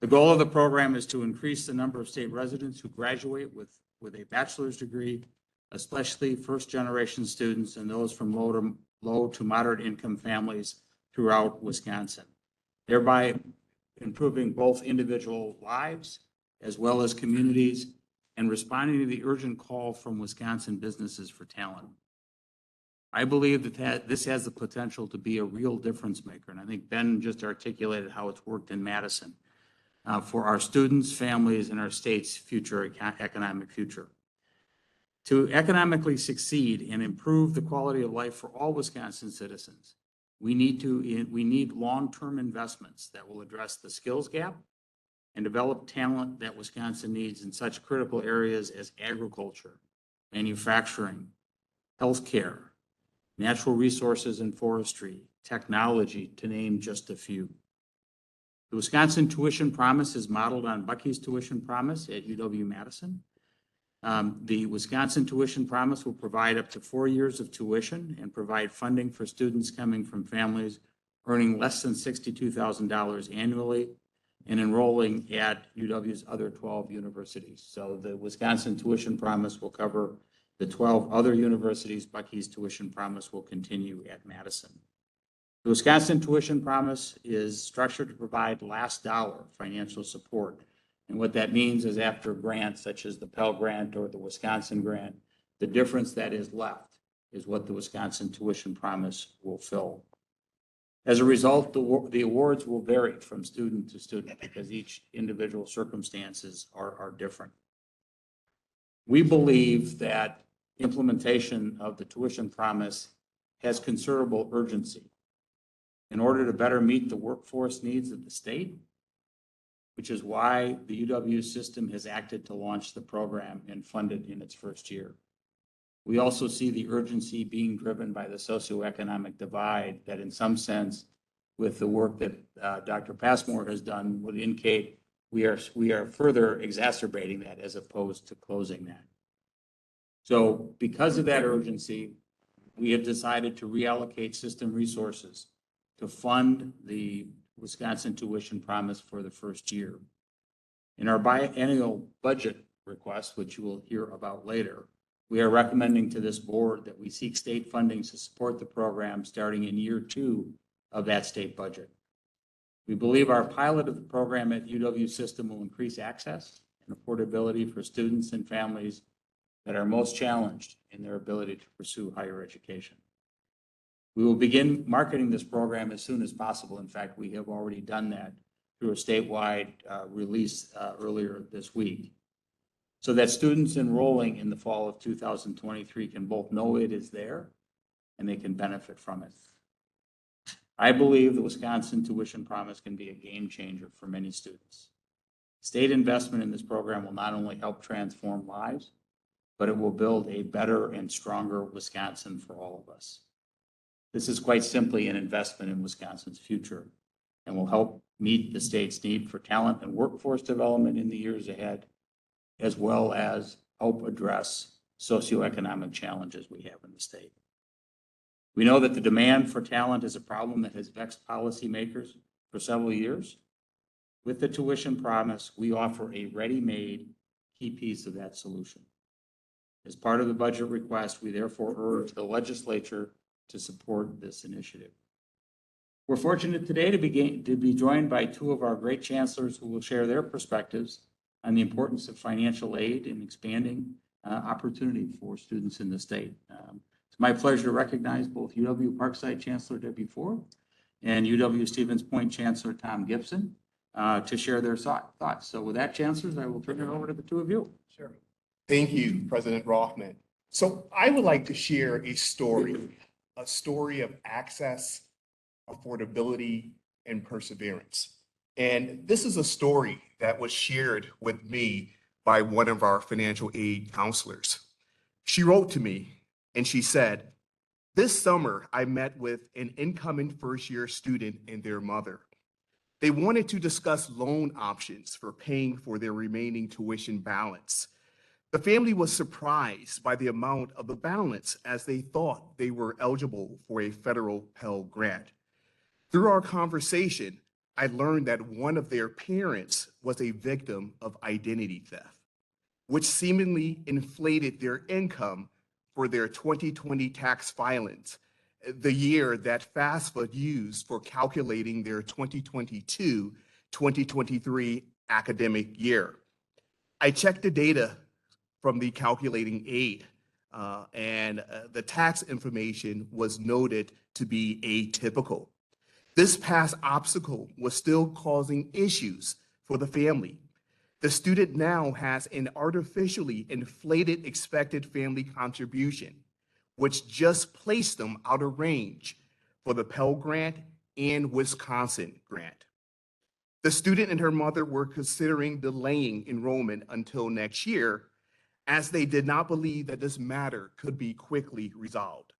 The goal of the program is to increase the number of state residents who graduate with a bachelor's degree, especially first-generation students and those from low to moderate income families throughout Wisconsin, thereby improving both individual lives as well as communities and responding to the urgent call from Wisconsin businesses for talent. I believe that this has the potential to be a real difference maker. And I think Ben just articulated how it's worked in Madison for our students, families, and our state's future economic future. To economically succeed and improve the quality of life for all Wisconsin citizens, we need long-term investments that will address the skills gap and develop talent that Wisconsin needs in such critical areas as agriculture, manufacturing, healthcare, natural resources and forestry, technology, to name just a few. The Wisconsin Tuition Promise is modeled on Bucky's Tuition Promise at UW-Madison. The Wisconsin Tuition Promise will provide up to 4 years of tuition and provide funding for students coming from families earning less than $62,000 annually and enrolling at UW's other 12 universities. So the Wisconsin Tuition Promise will cover the 12 other universities. Bucky's Tuition Promise will continue at Madison. The Wisconsin Tuition Promise is structured to provide last dollar financial support. And what that means is after grants such as the Pell Grant or the Wisconsin Grant, the difference that is left is what the Wisconsin Tuition Promise will fill. As a result, the awards will vary from student to student because each individual circumstances are different. We believe that implementation of the tuition promise has considerable urgency in order to better meet the workforce needs of the state, which is why the UW system has acted to launch the program and fund it in its first year. We also see the urgency being driven by the socioeconomic divide that in some sense, with the work that Dr. Passmore has done, would indicate we are further exacerbating that as opposed to closing that. So because of that urgency, we have decided to reallocate system resources to fund the Wisconsin Tuition Promise for the first year. In our biennial budget request, which you will hear about later, we are recommending to this board that we seek state funding to support the program starting in year 2 of that state budget. We believe our pilot of the program at UW system will increase access and affordability for students and families that are most challenged in their ability to pursue higher education. We will begin marketing this program as soon as possible. In fact, we have already done that through a statewide release earlier this week, so that students enrolling in the fall of 2023 can both know it is there and they can benefit from it. I believe the Wisconsin Tuition Promise can be a game changer for many students. State investment in this program will not only help transform lives, but it will build a better and stronger Wisconsin for all of us. This is quite simply an investment in Wisconsin's future and will help meet the state's need for talent and workforce development in the years ahead, as well as help address socioeconomic challenges we have in the state. We know that the demand for talent is a problem that has vexed policymakers for several years. With the tuition promise, we offer a ready-made key piece of that solution. As part of the budget request, we therefore urge the legislature to support this initiative. We're fortunate today to be joined by 2 of our great chancellors who will share their perspectives on the importance of financial aid in expanding opportunity for students in the state. It's my pleasure to recognize both UW Parkside Chancellor Debbie Ford and UW Stevens Point Chancellor Tom Gibson to share their thoughts. So with that, chancellors, I will turn it over to the 2 of you. Sure. Thank you, President Rothman. So I would like to share a story of access, affordability, and perseverance. And this is a story that was shared with me by one of our financial aid counselors. She wrote to me and she said, "This summer, I met with an incoming first-year student and their mother. They wanted to discuss loan options for paying for their remaining tuition balance. The family was surprised by the amount of the balance as they thought they were eligible for a federal Pell Grant. Through our conversation, I learned that one of their parents was a victim of identity theft, which seemingly inflated their income for their 2020 tax filings, the year that FAFSA used for calculating their 2022-2023 academic year. I checked the data from the calculating aid, and the tax information was noted to be atypical. This past obstacle was still causing issues for the family. The student now has an artificially inflated expected family contribution, which just placed them out of range for the Pell Grant and Wisconsin Grant. The student and her mother were considering delaying enrollment until next year, as they did not believe that this matter could be quickly resolved.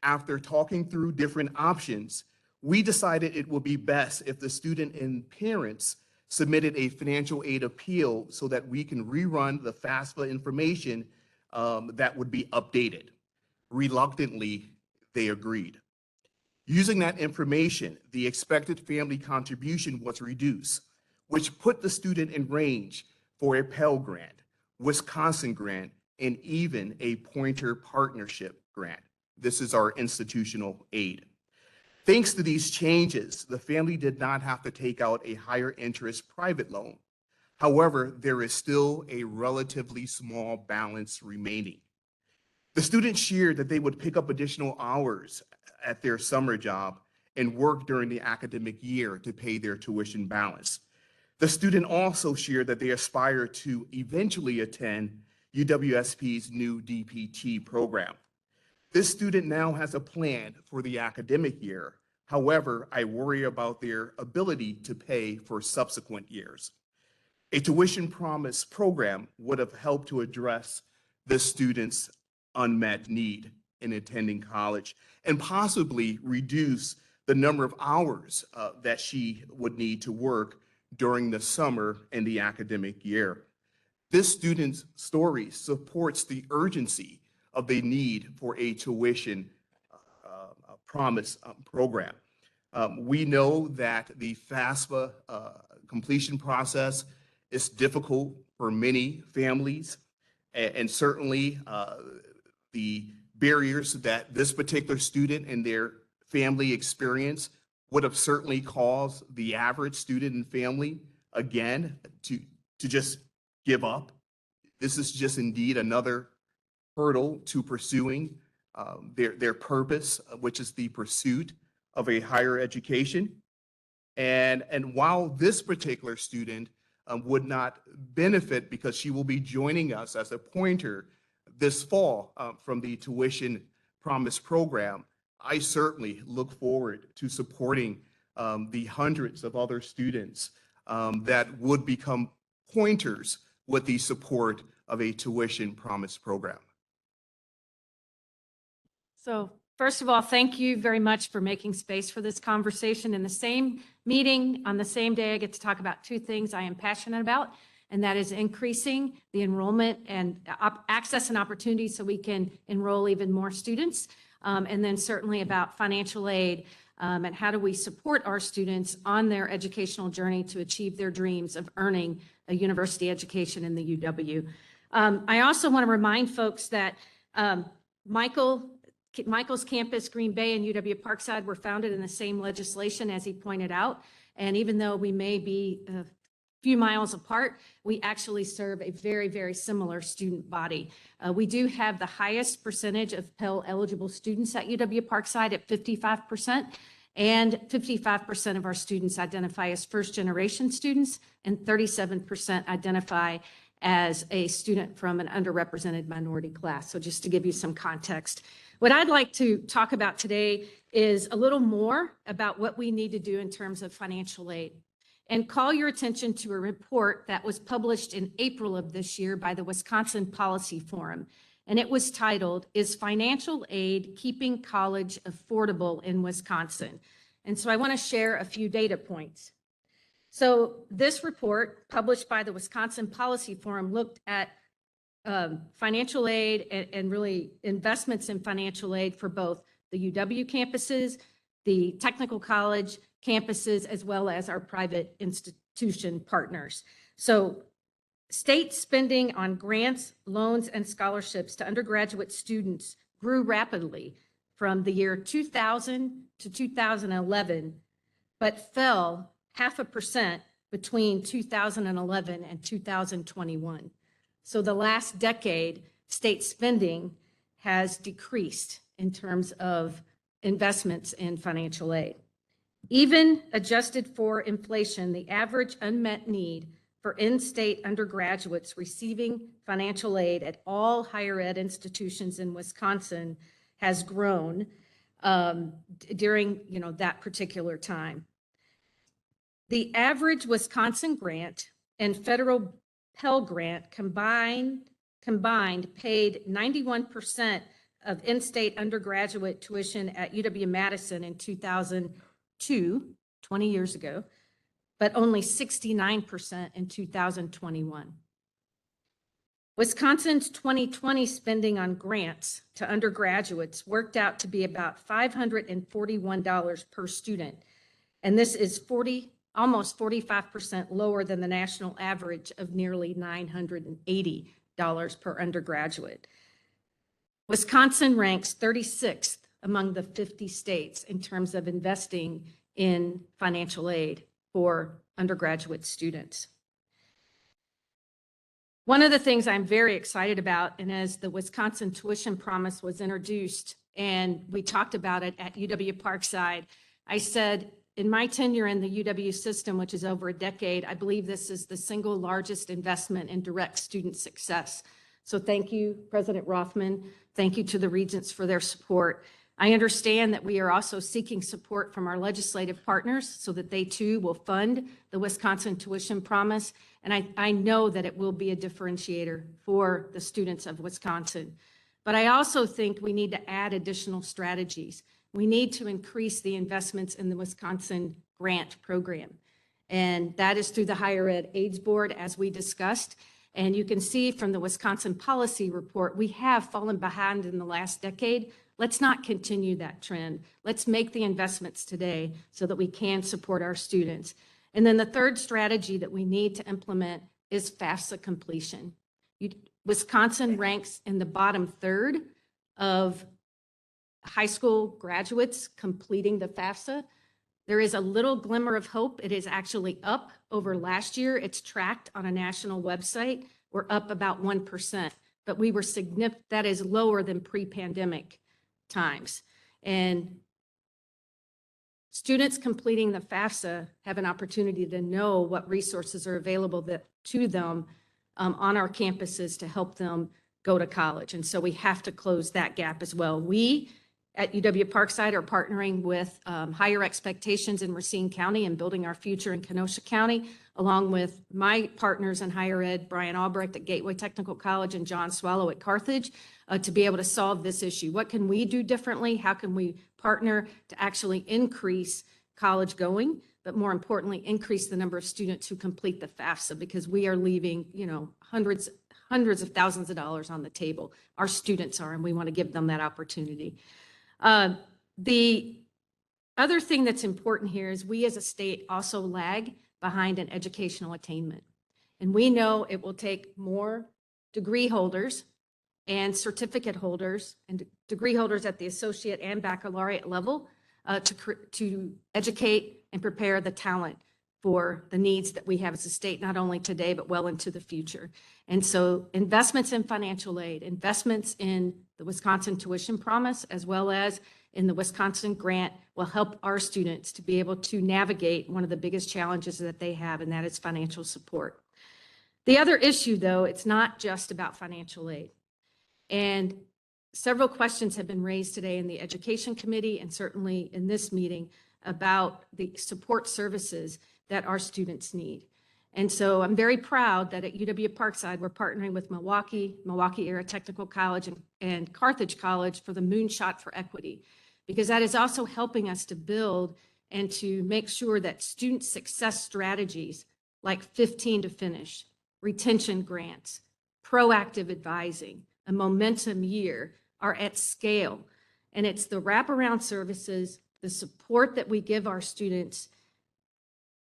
After talking through different options, we decided it would be best if the student and parents submitted a financial aid appeal so that we can rerun the FAFSA information that would be updated. Reluctantly, they agreed. Using that information, the expected family contribution was reduced, which put the student in range for a Pell Grant, Wisconsin grant, and even a Pointer Partnership grant. This is our institutional aid. Thanks to these changes, the family did not have to take out a higher interest private loan. However, there is still a relatively small balance remaining. The students shared that they would pick up additional hours at their summer job and work during the academic year to pay their tuition balance. The student also shared that they aspire to eventually attend UWSP's new DPT program. This student now has a plan for the academic year. However, I worry about their ability to pay for subsequent years. A tuition promise program would have helped to address this student's unmet need in attending college and possibly reduce the number of hours that she would need to work during the summer and the academic year. This student's story supports the urgency of the need for a tuition promise program. We know that the FAFSA completion process is difficult for many families, and certainly the barriers that this particular student and their family experience would have certainly caused the average student and family, again, to just give up. This is just indeed another hurdle to pursuing their purpose, which is the pursuit of a higher education. And while this particular student would not benefit because she will be joining us as a pointer this fall from the tuition promise program, I certainly look forward to supporting the hundreds of other students that would become pointers with the support of a tuition promise program. So first of all, thank you very much for making space for this conversation. In the same meeting, on the same day, I get to talk about two things I am passionate about, and that is increasing the enrollment and access and opportunities so we can enroll even more students. And then certainly about financial aid and how do we support our students on their educational journey to achieve their dreams of earning a university education in the UW. I also want to remind folks that Michael's campus, Green Bay and UW Parkside, were founded in the same legislation as he pointed out. And even though we may be a few miles apart, we actually serve a very, very similar student body. We do have the highest percentage of Pell eligible students at UW Parkside at 55%, and 55% of our students identify as first generation students, and 37% identify as a student from an underrepresented minority class. So just to give you some context. What I'd like to talk about today is a little more about what we need to do in terms of financial aid, and call your attention to a report that was published in April of this year by the Wisconsin Policy Forum. And it was titled, "Is Financial Aid Keeping College Affordable in Wisconsin?" And so I want to share a few data points. So this report, published by the Wisconsin Policy Forum, looked at financial aid and really investments in financial aid for both the UW campuses, the technical college campuses, as well as our private institution partners. So state spending on grants, loans, and scholarships to undergraduate students grew rapidly from the year 2000 to 2011, but fell 0.5% between 2011 and 2021. So the last decade, state spending has decreased in terms of investments in financial aid. Even adjusted for inflation, the average unmet need for in-state undergraduates receiving financial aid at all higher ed institutions in Wisconsin has grown during that particular time. The average Wisconsin grant and federal Pell Grant combined paid 91% of in-state undergraduate tuition at UW-Madison in 2002, 20 years ago, but only 69% in 2021. Wisconsin's 2020 spending on grants to undergraduates worked out to be about $541 per student. And this is almost 45% lower than the national average of nearly $980 per undergraduate. Wisconsin ranks 36th among the 50 states in terms of investing in financial aid for undergraduate students. One of the things I'm very excited about, and as the Wisconsin Tuition Promise was introduced and we talked about it at UW-Parkside, I said, in my tenure in the UW system, which is over a decade, I believe this is the single largest investment in direct student success. So thank you, President Rothman. Thank you to the Regents for their support. I understand that we are also seeking support from our legislative partners so that they too will fund the Wisconsin Tuition Promise. And I know that it will be a differentiator for the students of Wisconsin. But I also think we need to add additional strategies. We need to increase the investments in the Wisconsin grant program. And that is through the Higher Ed Aids Board, as we discussed. And you can see from the Wisconsin Policy Report, we have fallen behind in the last decade. Let's not continue that trend. Let's make the investments today so that we can support our students. And then the third strategy that we need to implement is FAFSA completion. Wisconsin ranks in the bottom third of high school graduates completing the FAFSA. There is a little glimmer of hope. It is actually up over last year. It's tracked on a national website. We're up about 1%, but we were significant. That is lower than pre-pandemic times. And students completing the FAFSA have an opportunity to know what resources are available to them on our campuses to help them go to college. And so we have to close that gap as well. We at UW-Parkside are partnering with Higher Expectations in Racine County and Building Our Future in Kenosha County, along with my partners in higher ed, Brian Albrecht at Gateway Technical College and John Swallow at Carthage, to be able to solve this issue. What can we do differently? How can we partner to actually increase college going, but more importantly, increase the number of students who complete the FAFSA, because we are leaving, hundreds of thousands of dollars on the table. Our students are, and we want to give them that opportunity. The other thing that's important here is we as a state also lag behind in educational attainment. And we know it will take more degree holders and certificate holders and degree holders at the associate and baccalaureate level to educate and prepare the talent for the needs that we have as a state, not only today, but well into the future. And so investments in financial aid, investments in the Wisconsin Tuition Promise, as well as in the Wisconsin grant, will help our students to be able to navigate one of the biggest challenges that they have, and that is financial support. The other issue, though, it's not just about financial aid. And several questions have been raised today in the Education Committee and certainly in this meeting about the support services that our students need. And so I'm very proud that at UW-Parkside, we're partnering with Milwaukee Area Technical College and Carthage College for the Moonshot for Equity, because that is also helping us to build and to make sure that student success strategies like 15 to finish, retention grants, proactive advising, a momentum year are at scale. And it's the wraparound services, the support that we give our students,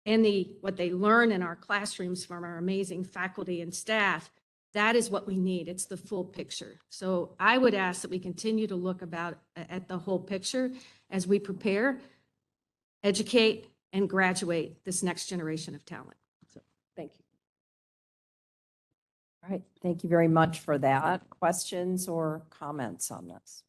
and what they learn in our classrooms from our amazing faculty and staff. That is what we need. It's the full picture. So I would ask that we continue to look at the whole picture as we prepare, educate, and graduate this next generation of talent. So thank you. All right, thank you very much for that. Questions or comments on this?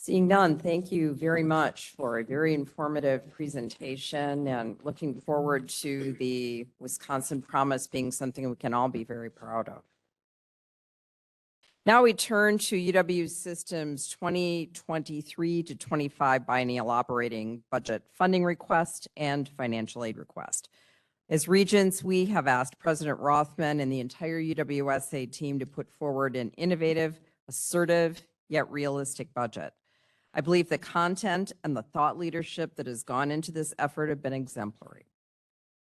Seeing none, thank you very much for a very informative presentation, and looking forward to the Wisconsin Promise being something we can all be very proud of. Now we turn to UW Systems 2023 to 25 Biennial Operating Budget funding request and financial aid request. As Regents, we have asked President Rothman and the entire UWSA team to put forward an innovative, assertive, yet realistic budget. I believe the content and the thought leadership that has gone into this effort have been exemplary.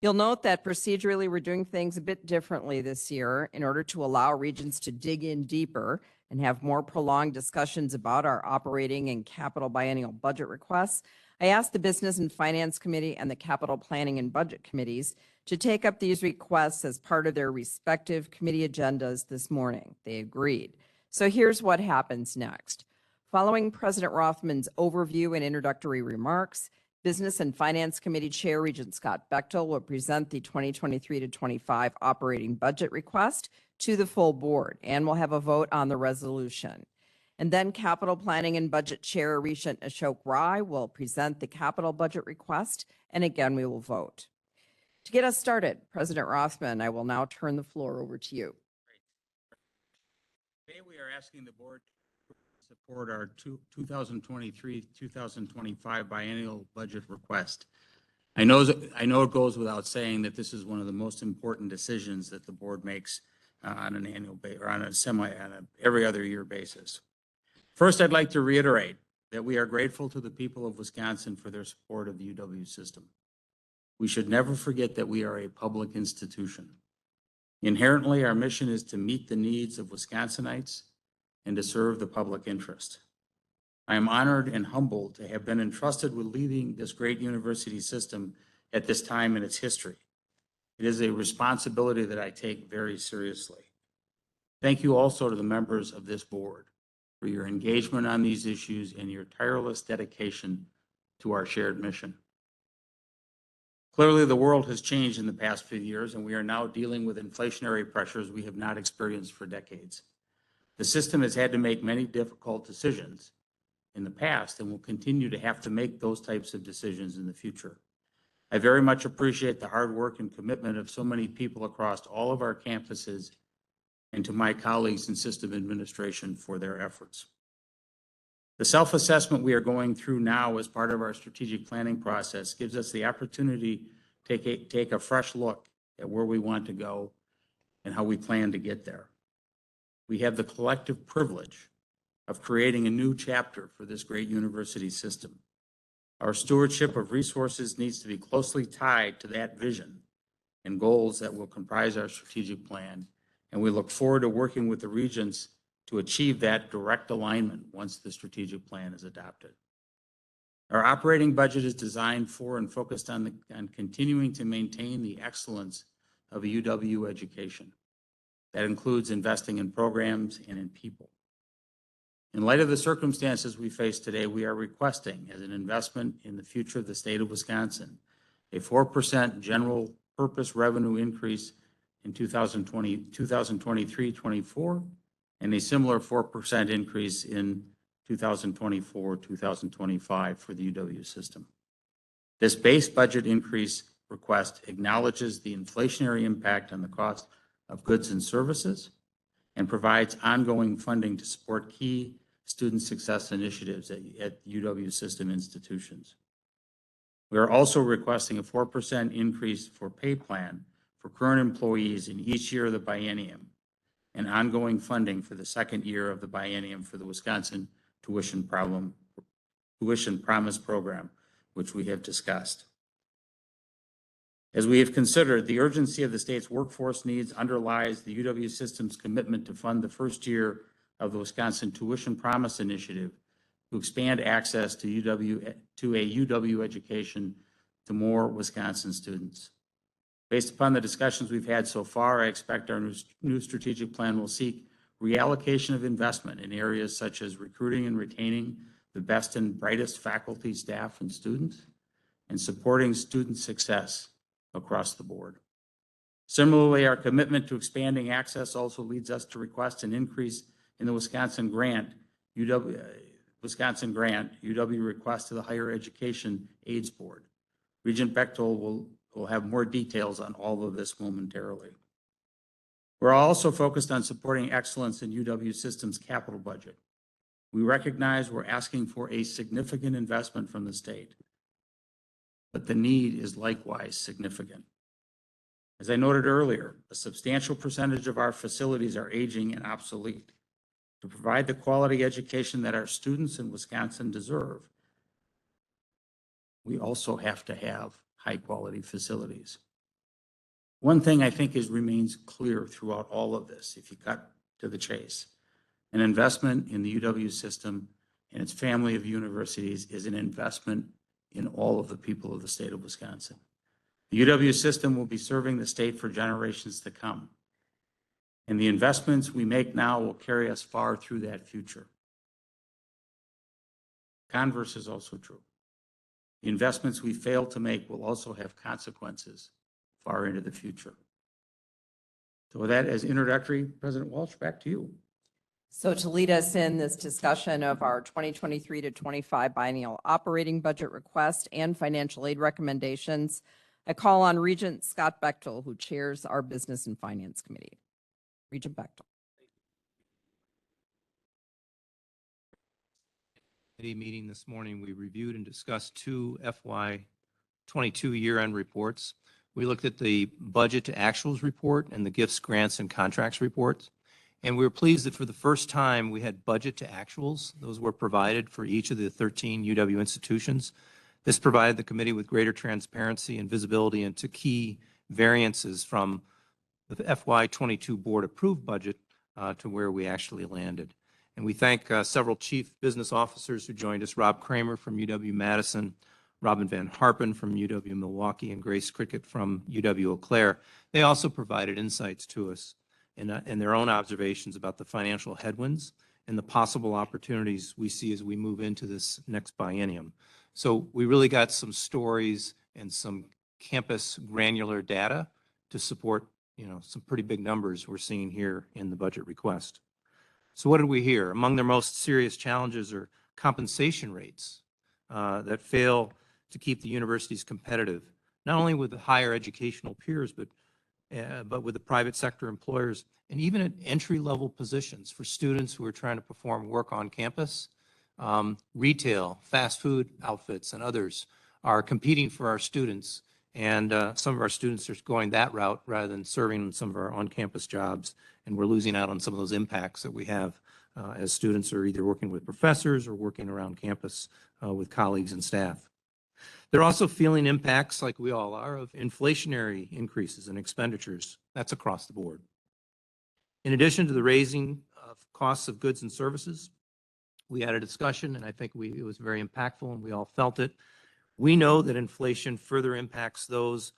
You'll note that procedurally, we're doing things a bit differently this year in order to allow Regents to dig in deeper and have more prolonged discussions about our operating and capital biennial budget requests. I asked the Business and Finance Committee and the Capital Planning and Budget Committees to take up these requests as part of their respective committee agendas this morning. They agreed. So here's what happens next. Following President Rothman's overview and introductory remarks, Business and Finance Committee Chair Regent Scott Bechtel will present the 2023 to 25 operating budget request to the full board, and we'll have a vote on the resolution. And then Capital Planning and Budget Chair Regent Ashok Rai will present the capital budget request, and again, we will vote. To get us started, President Rothman, I will now turn the floor over to you. Today, we are asking the board to support our 2023-2025 biennial budget request. I know it goes without saying that this is one of the most important decisions that the board makes on an annual basis or on a every other year basis. First, I'd like to reiterate that we are grateful to the people of Wisconsin for their support of the UW system. We should never forget that we are a public institution. Inherently, our mission is to meet the needs of Wisconsinites and to serve the public interest. I am honored and humbled to have been entrusted with leading this great university system at this time in its history. It is a responsibility that I take very seriously. Thank you also to the members of this board for your engagement on these issues and your tireless dedication to our shared mission. Clearly, the world has changed in the past few years, and we are now dealing with inflationary pressures we have not experienced for decades. The system has had to make many difficult decisions in the past and will continue to have to make those types of decisions in the future. I very much appreciate the hard work and commitment of so many people across all of our campuses and to my colleagues in system administration for their efforts. The self-assessment we are going through now as part of our strategic planning process gives us the opportunity to take a fresh look at where we want to go and how we plan to get there. We have the collective privilege of creating a new chapter for this great university system. Our stewardship of resources needs to be closely tied to that vision and goals that will comprise our strategic plan, and we look forward to working with the Regents to achieve that direct alignment once the strategic plan is adopted. Our operating budget is designed for and focused on continuing to maintain the excellence of a UW education. That includes investing in programs and in people. In light of the circumstances we face today, we are requesting, as an investment in the future of the state of Wisconsin, a 4% general purpose revenue increase in 2023-24, and a similar 4% increase in 2024-2025 for the UW system. This base budget increase request acknowledges the inflationary impact on the cost of goods and services and provides ongoing funding to support key student success initiatives at UW system institutions. We are also requesting a 4% increase for pay plan for current employees in each year of the biennium and ongoing funding for the second year of the biennium for the Wisconsin Tuition Promise Program, which we have discussed. As we have considered, the urgency of the state's workforce needs underlies the UW system's commitment to fund the first year of the Wisconsin Tuition Promise Initiative to expand access to a UW education to more Wisconsin students. Based upon the discussions we've had so far, I expect our new strategic plan will seek reallocation of investment in areas such as recruiting and retaining the best and brightest faculty, staff, and students, and supporting student success across the board. Similarly, our commitment to expanding access also leads us to request an increase in the Wisconsin grant request to the Higher Education Aids Board. Regent Bechtel will have more details on all of this momentarily. We're also focused on supporting excellence in UW System's capital budget. We recognize we're asking for a significant investment from the state, but the need is likewise significant. As I noted earlier, a substantial percentage of our facilities are aging and obsolete. To provide the quality education that our students in Wisconsin deserve, we also have to have high-quality facilities. One thing I think remains clear throughout all of this, if you cut to the chase, an investment in the UW system and its family of universities is an investment in all of the people of the state of Wisconsin. The UW system will be serving the state for generations to come. And the investments we make now will carry us far through that future. Converse is also true. The investments we fail to make will also have consequences far into the future. So with that as introductory, President Walsh, back to you. So to lead us in this discussion of our 2023 to 25 biennial operating budget request and financial aid recommendations, I call on Regent Scott Bechtel, who chairs our Business and Finance Committee. Regent Bechtel. Meeting this morning, we reviewed and discussed two FY22 year-end reports. We looked at the budget to actuals report and the gifts, grants, and contracts reports. And we were pleased that for the first time, we had budget to actuals. Those were provided for each of the 13 UW institutions. This provided the committee with greater transparency and visibility into key variances from the FY22 board-approved budget to where we actually landed. And we thank several chief business officers who joined us, Rob Kramer from UW-Madison, Robin Van Harpen from UW-Milwaukee, and Grace Cricket from UW-Eau Claire. They also provided insights to us in their own observations about the financial headwinds and the possible opportunities we see as we move into this next biennium. So we really got some stories and some campus granular data to support, some pretty big numbers we're seeing here in the budget request. So what did we hear? Among their most serious challenges are compensation rates that fail to keep the universities competitive, not only with the higher educational peers, but with the private sector employers, and even at entry-level positions for students who are trying to perform work on campus. Retail, fast food outfits, and others are competing for our students, and some of our students are going that route rather than serving in some of our on-campus jobs, and we're losing out on some of those impacts that we have as students are either working with professors or working around campus with colleagues and staff. They're also feeling impacts, like we all are, of inflationary increases in expenditures. That's across the board. In addition to the raising of costs of goods and services, we had a discussion, and I think it was very impactful, and we all felt it. We know that inflation further impacts those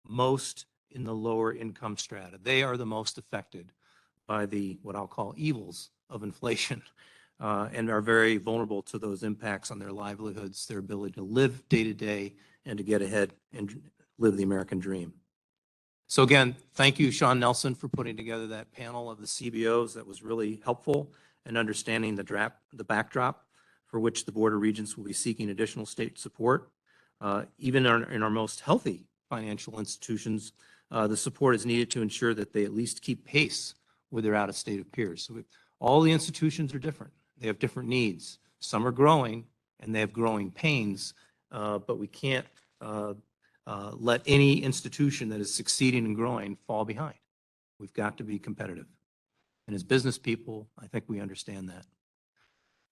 most in the lower income strata. They are the most affected by what I'll call evils of inflation. And are very vulnerable to those impacts on their livelihoods, their ability to live day to day and to get ahead and live the American dream. So again, thank you, Sean Nelson, for putting together that panel of the CBOs. That was really helpful in understanding the backdrop for which the Board of Regents will be seeking additional state support. Even in our most healthy financial institutions, the support is needed to ensure that they at least keep pace with their out-of-state peers. So all the institutions are different. They have different needs. Some are growing and they have growing pains, but we can't let any institution that is succeeding and growing fall behind. We've got to be competitive. And as business people, I think we understand that.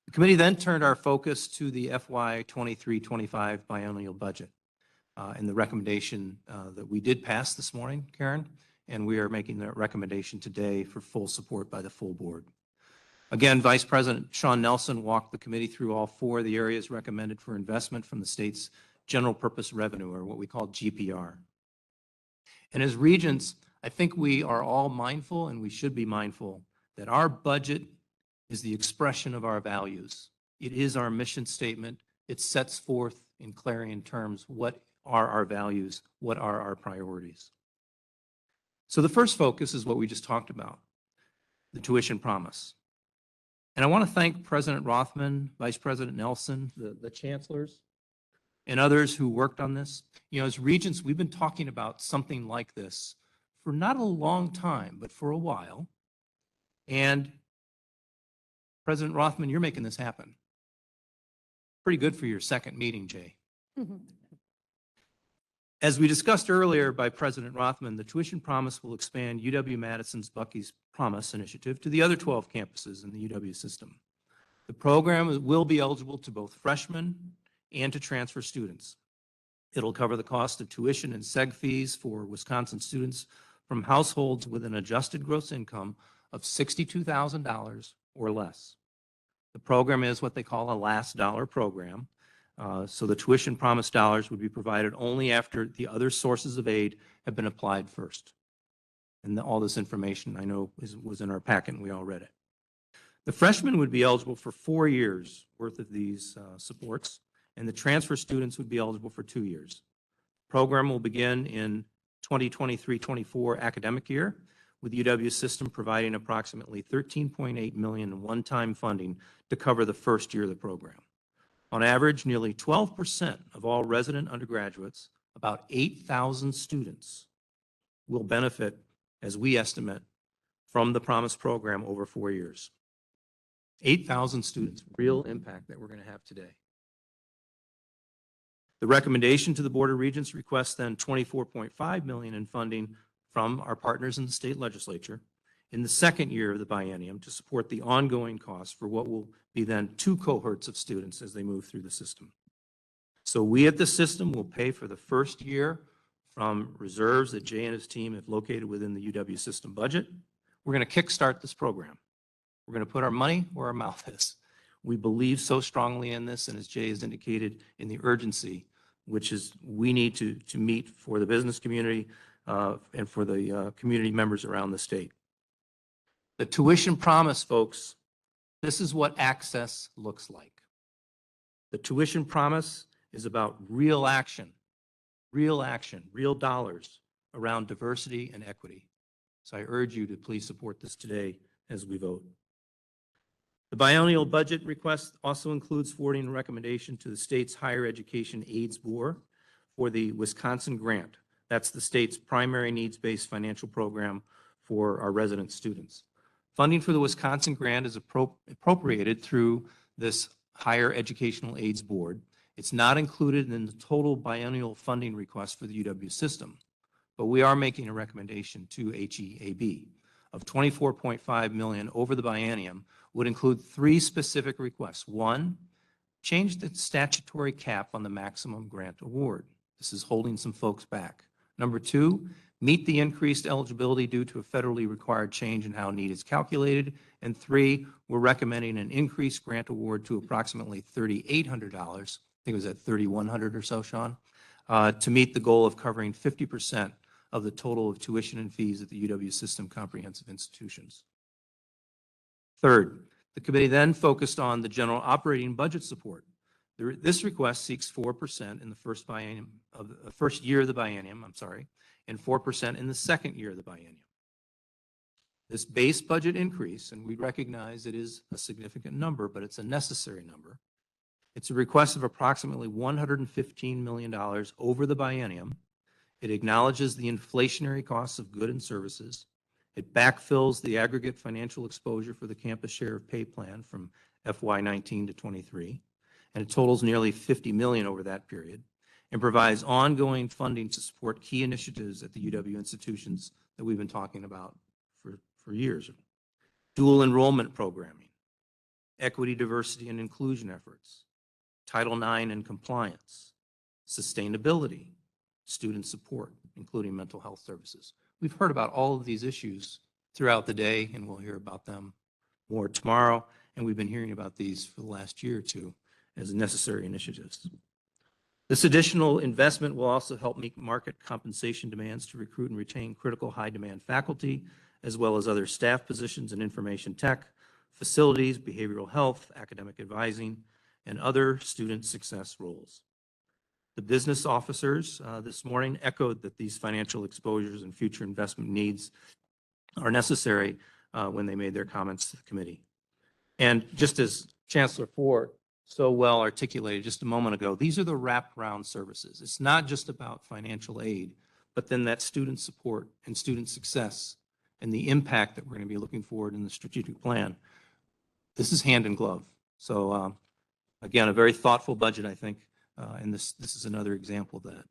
The committee then turned our focus to the FY 23-25 biennial budget and the recommendation that we did pass this morning, Karen, and we are making that recommendation today for full support by the full board. Again, Vice President Sean Nelson walked the committee through all four of the areas recommended for investment from the state's general purpose revenue, or what we call GPR. And as Regents, I think we are all mindful, and we should be mindful, that our budget is the expression of our values. It is our mission statement. It sets forth in clarion terms what are our values, what are our priorities. So the first focus is what we just talked about, the tuition promise. And I want to thank President Rothman, Vice President Nelson, the chancellors, and others who worked on this. As Regents, we've been talking about something like this for not a long time, but for a while. And President Rothman, you're making this happen. Pretty good for your second meeting, Jay. As we discussed earlier by President Rothman, the tuition promise will expand UW-Madison's Bucky's Promise initiative to the other 12 campuses in the UW system. The program will be eligible to both freshmen and to transfer students. It'll cover the cost of tuition and SEG fees for Wisconsin students from households with an adjusted gross income of $62,000 or less. The program is what they call a last dollar program. So the tuition promise dollars would be provided only after the other sources of aid have been applied first. And all this information I know was in our packet and we all read it. The freshmen would be eligible for 4 years worth of these supports, and the transfer students would be eligible for 2 years. The program will begin in 2023-24 academic year, with UW system providing approximately $13.8 million in one-time funding to cover the first year of the program. On average, nearly 12% of all resident undergraduates, about 8,000 students, will benefit, as we estimate, from the Promise program over 4 years. 8,000 students, real impact that we're going to have today. The recommendation to the Board of Regents requests then $24.5 million in funding from our partners in the state legislature in the second year of the biennium to support the ongoing costs for what will be then 2 cohorts of students as they move through the system. So we at the system will pay for the first year from reserves that Jay and his team have located within the UW system budget. We're going to kickstart this program. We're going to put our money where our mouth is. We believe so strongly in this, and as Jay has indicated, in the urgency, which is we need to meet for the business community and for the community members around the state. The tuition promise, folks, this is what access looks like. The tuition promise is about real action, real dollars around diversity and equity. So I urge you to please support this today as we vote. The biennial budget request also includes forwarding a recommendation to the state's Higher Education Aids Board for the Wisconsin Grant. That's the state's primary needs-based financial program for our resident students. Funding for the Wisconsin Grant is appropriated through this Higher Educational Aids Board. It's not included in the total biennial funding request for the UW system, but we are making a recommendation to HEAB of $24.5 million over the biennium would include 3 specific requests. 1, change the statutory cap on the maximum grant award. This is holding some folks back. Number 2, meet the increased eligibility due to a federally required change in how need is calculated. And 3, we're recommending an increased grant award to approximately $3,800. I think it was at $3,100 or so, Sean, to meet the goal of covering 50% of the total of tuition and fees at the UW system comprehensive institutions. Third, the committee then focused on the general operating budget support. This request seeks 4% in the first year of the biennium, and 4% in the second year of the biennium. This base budget increase, and we recognize it is a significant number, but it's a necessary number. It's a request of approximately $115 million over the biennium. It acknowledges the inflationary costs of goods and services. It backfills the aggregate financial exposure for the campus share of pay plan from FY19 to 23, and it totals nearly $50 million over that period, and provides ongoing funding to support key initiatives at the UW institutions that we've been talking about for years. Dual enrollment programming, equity, diversity, and inclusion efforts, Title IX and compliance, sustainability, student support, including mental health services. We've heard about all of these issues throughout the day, and we'll hear about them more tomorrow. And we've been hearing about these for the last year or two as necessary initiatives. This additional investment will also help meet market compensation demands to recruit and retain critical high-demand faculty, as well as other staff positions in information tech, facilities, behavioral health, academic advising, and other student success roles. The business officers this morning echoed that these financial exposures and future investment needs are necessary when they made their comments to the committee. And just as Chancellor Ford so well articulated just a moment ago, these are the wraparound services. It's not just about financial aid, but then that student support and student success and the impact that we're going to be looking forward in the strategic plan. This is hand in glove. So again, a very thoughtful budget, I think, and this is another example of that.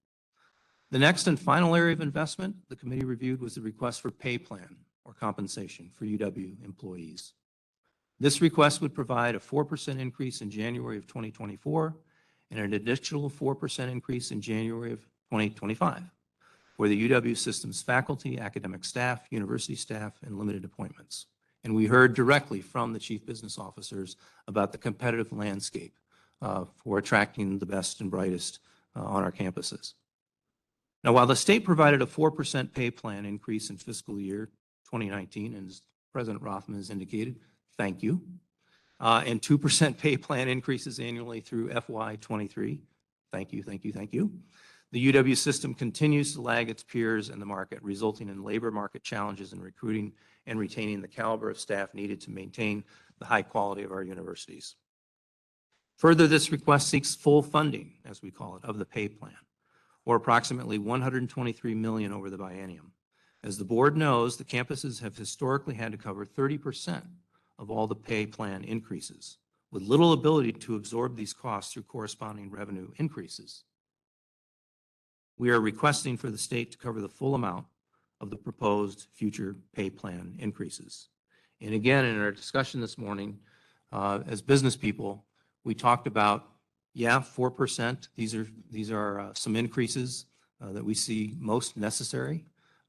The next and final area of investment the committee reviewed was the request for pay plan or compensation for UW employees. This request would provide a 4% increase in January of 2024 and an additional 4% increase in January of 2025 for the UW system's faculty, academic staff, university staff, and limited appointments. And we heard directly from the chief business officers about the competitive landscape for attracting the best and brightest on our campuses. Now, while the state provided a 4% pay plan increase in fiscal year 2019, and as President Rothman has indicated, thank you, and 2% pay plan increases annually through FY23, thank you, thank you, thank you. The UW system continues to lag its peers in the market, resulting in labor market challenges in recruiting and retaining the caliber of staff needed to maintain the high quality of our universities. Further, this request seeks full funding, as we call it, of the pay plan, or approximately $123 million over the biennium. As the board knows, the campuses have historically had to cover 30% of all the pay plan increases, with little ability to absorb these costs through corresponding revenue increases. We are requesting for the state to cover the full amount of the proposed future pay plan increases. And again, in our discussion this morning, as business people, we talked about, yeah, 4%. These are some increases that we see most necessary.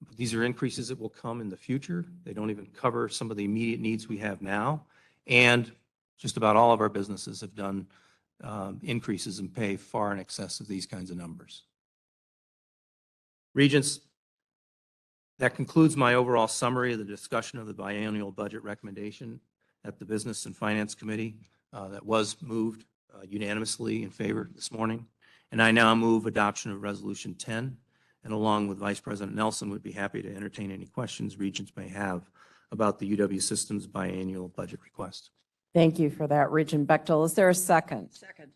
But these are increases that will come in the future. They don't even cover some of the immediate needs we have now. And just about all of our businesses have done increases in pay far in excess of these kinds of numbers. Regents, that concludes my overall summary of the discussion of the biennial budget recommendation at the Business and Finance Committee that was moved unanimously in favor this morning. And I now move adoption of Resolution 10, and along with Vice President Nelson, would be happy to entertain any questions Regents may have about the UW System's biennial budget request. Thank you for that, Regent Bechtel. Is there a second? Second.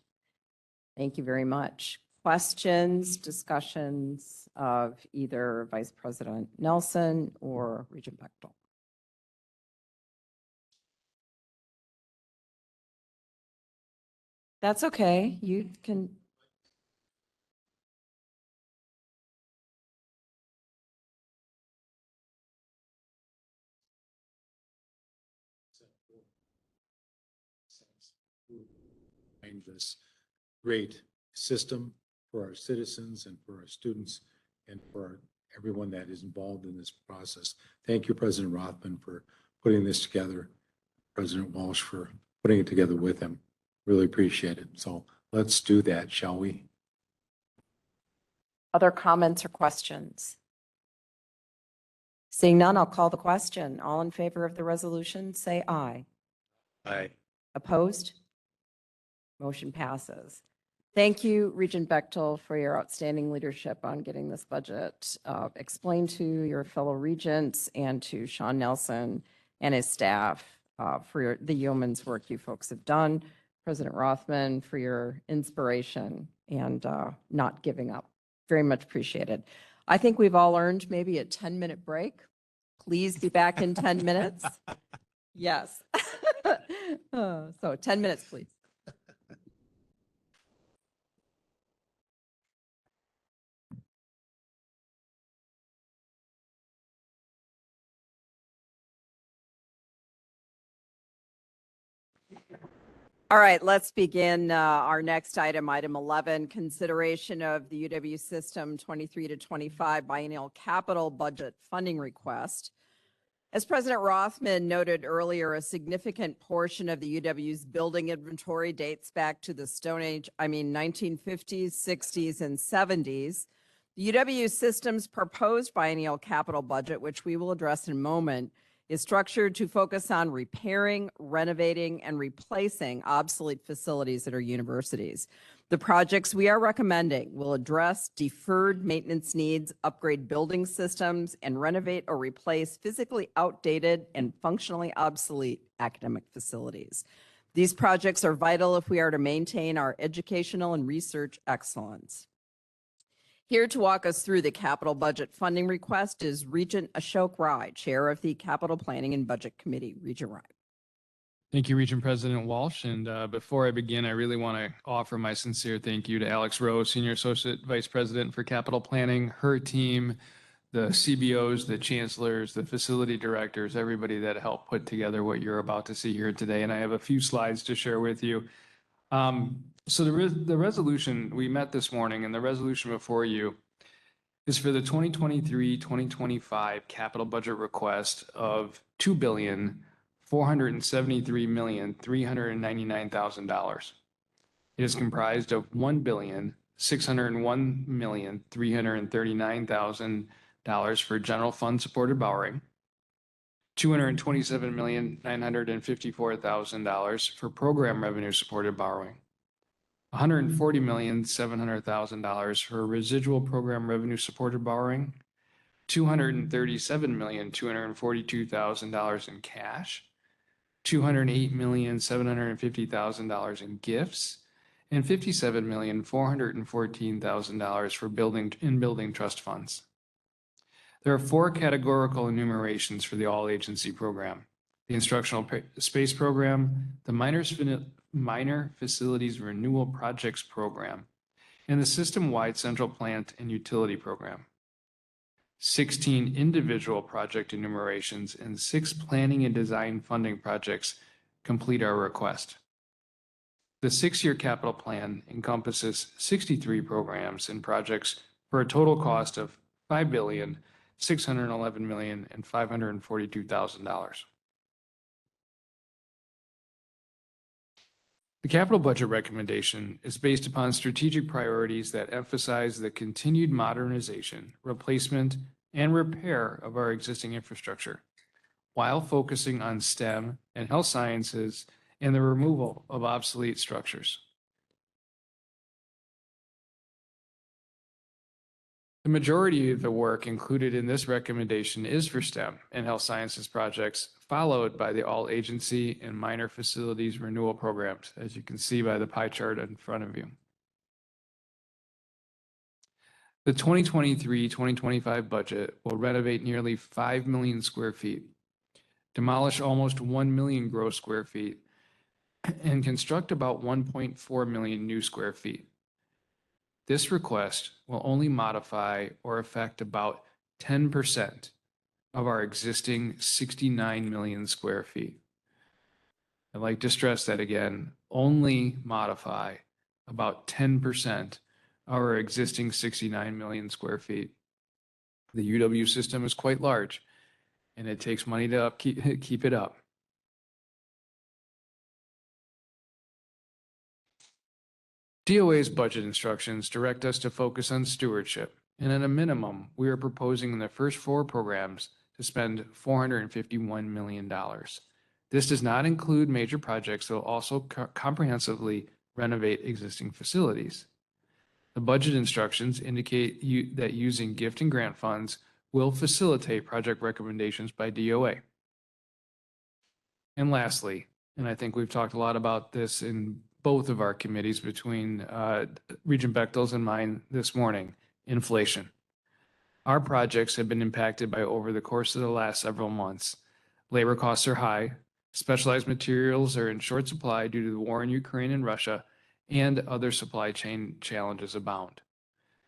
Thank you very much. Questions, discussions of either Vice President Nelson or Regent Bechtel? That's okay. You can. This great system for our citizens and for our students and for everyone that is involved in this process. Thank you, President Rothman, for putting this together. President Walsh for putting it together with him. Really appreciate it. So let's do that, shall we? Other comments or questions? Seeing none, I'll call the question. All in favor of the resolution, say aye. Aye. Opposed? Motion passes. Thank you, Regent Bechtel, for your outstanding leadership on getting this budget explained to your fellow regents and to Sean Nelson and his staff for the yeoman's work you folks have done. President Rothman, for your inspiration and not giving up. Very much appreciated. I think we've all earned maybe a 10-minute break. Please be back in 10 minutes. Yes. So 10 minutes, please. All right, let's begin our next item, item 11, consideration of the UW System 23 to 25 Biennial Capital Budget funding request. As President Rothman noted earlier, a significant portion of the UW's building inventory dates back to the Stone Age, 1950s, 60s, and 70s. The UW System's proposed biennial capital budget, which we will address in a moment, is structured to focus on repairing, renovating, and replacing obsolete facilities at our universities. The projects we are recommending will address deferred maintenance needs, upgrade building systems, and renovate or replace physically outdated and functionally obsolete academic facilities. These projects are vital if we are to maintain our educational and research excellence. Here to walk us through the capital budget funding request is Regent Ashok Rai, Chair of the Capital Planning and Budget Committee. Regent Rai. Thank you, Regent President Walsh. And before I begin, I really want to offer my sincere thank you to Alex Rowe, Senior Associate Vice President for Capital Planning, her team, the CBOs, the chancellors, the facility directors, everybody that helped put together what you're about to see here today. And I have a few slides to share with you. So the resolution we met this morning, and the resolution before you is for the 2023-2025 capital budget request of $2,473,399,000. It is comprised of $1,601,339,000 for general fund supported borrowing, $227,954,000 for program revenue supported borrowing, $140,700,000 for residual program revenue supported borrowing, $237,242,000 in cash, $208,750,000 in gifts, and $57,414,000 for building trust funds. There are four categorical enumerations for the all-agency program: the instructional space program, the minor facilities renewal projects program, and the system-wide central plant and utility program. 16 individual project enumerations and 6 planning and design funding projects complete our request. The 6-year capital plan encompasses 63 programs and projects for a total cost of $5,611,542,000. The capital budget recommendation is based upon strategic priorities that emphasize the continued modernization, replacement, and repair of our existing infrastructure, while focusing on STEM and health sciences and the removal of obsolete structures. The majority of the work included in this recommendation is for STEM and health sciences projects, followed by the all-agency and minor facilities renewal programs, as you can see by the pie chart in front of you. The 2023-2025 budget will renovate nearly 5 million square feet, demolish almost 1 million gross square feet, and construct about 1.4 million new square feet. This request will only modify or affect about 10% of our existing 69 million square feet. I'd like to stress that again, only modify about 10% of our existing 69 million square feet. The UW system is quite large, and it takes money to keep it up. DOA's budget instructions direct us to focus on stewardship, and at a minimum, we are proposing in the first 4 programs to spend $451 million. This does not include major projects that will also comprehensively renovate existing facilities. The budget instructions indicate that using gift and grant funds will facilitate project recommendations by DOA. And lastly, and I think we've talked a lot about this in both of our committees between Regent Bechtel's and mine this morning, inflation. Our projects have been impacted by over the course of the last several months. Labor costs are high, specialized materials are in short supply due to the war in Ukraine and Russia, and other supply chain challenges abound.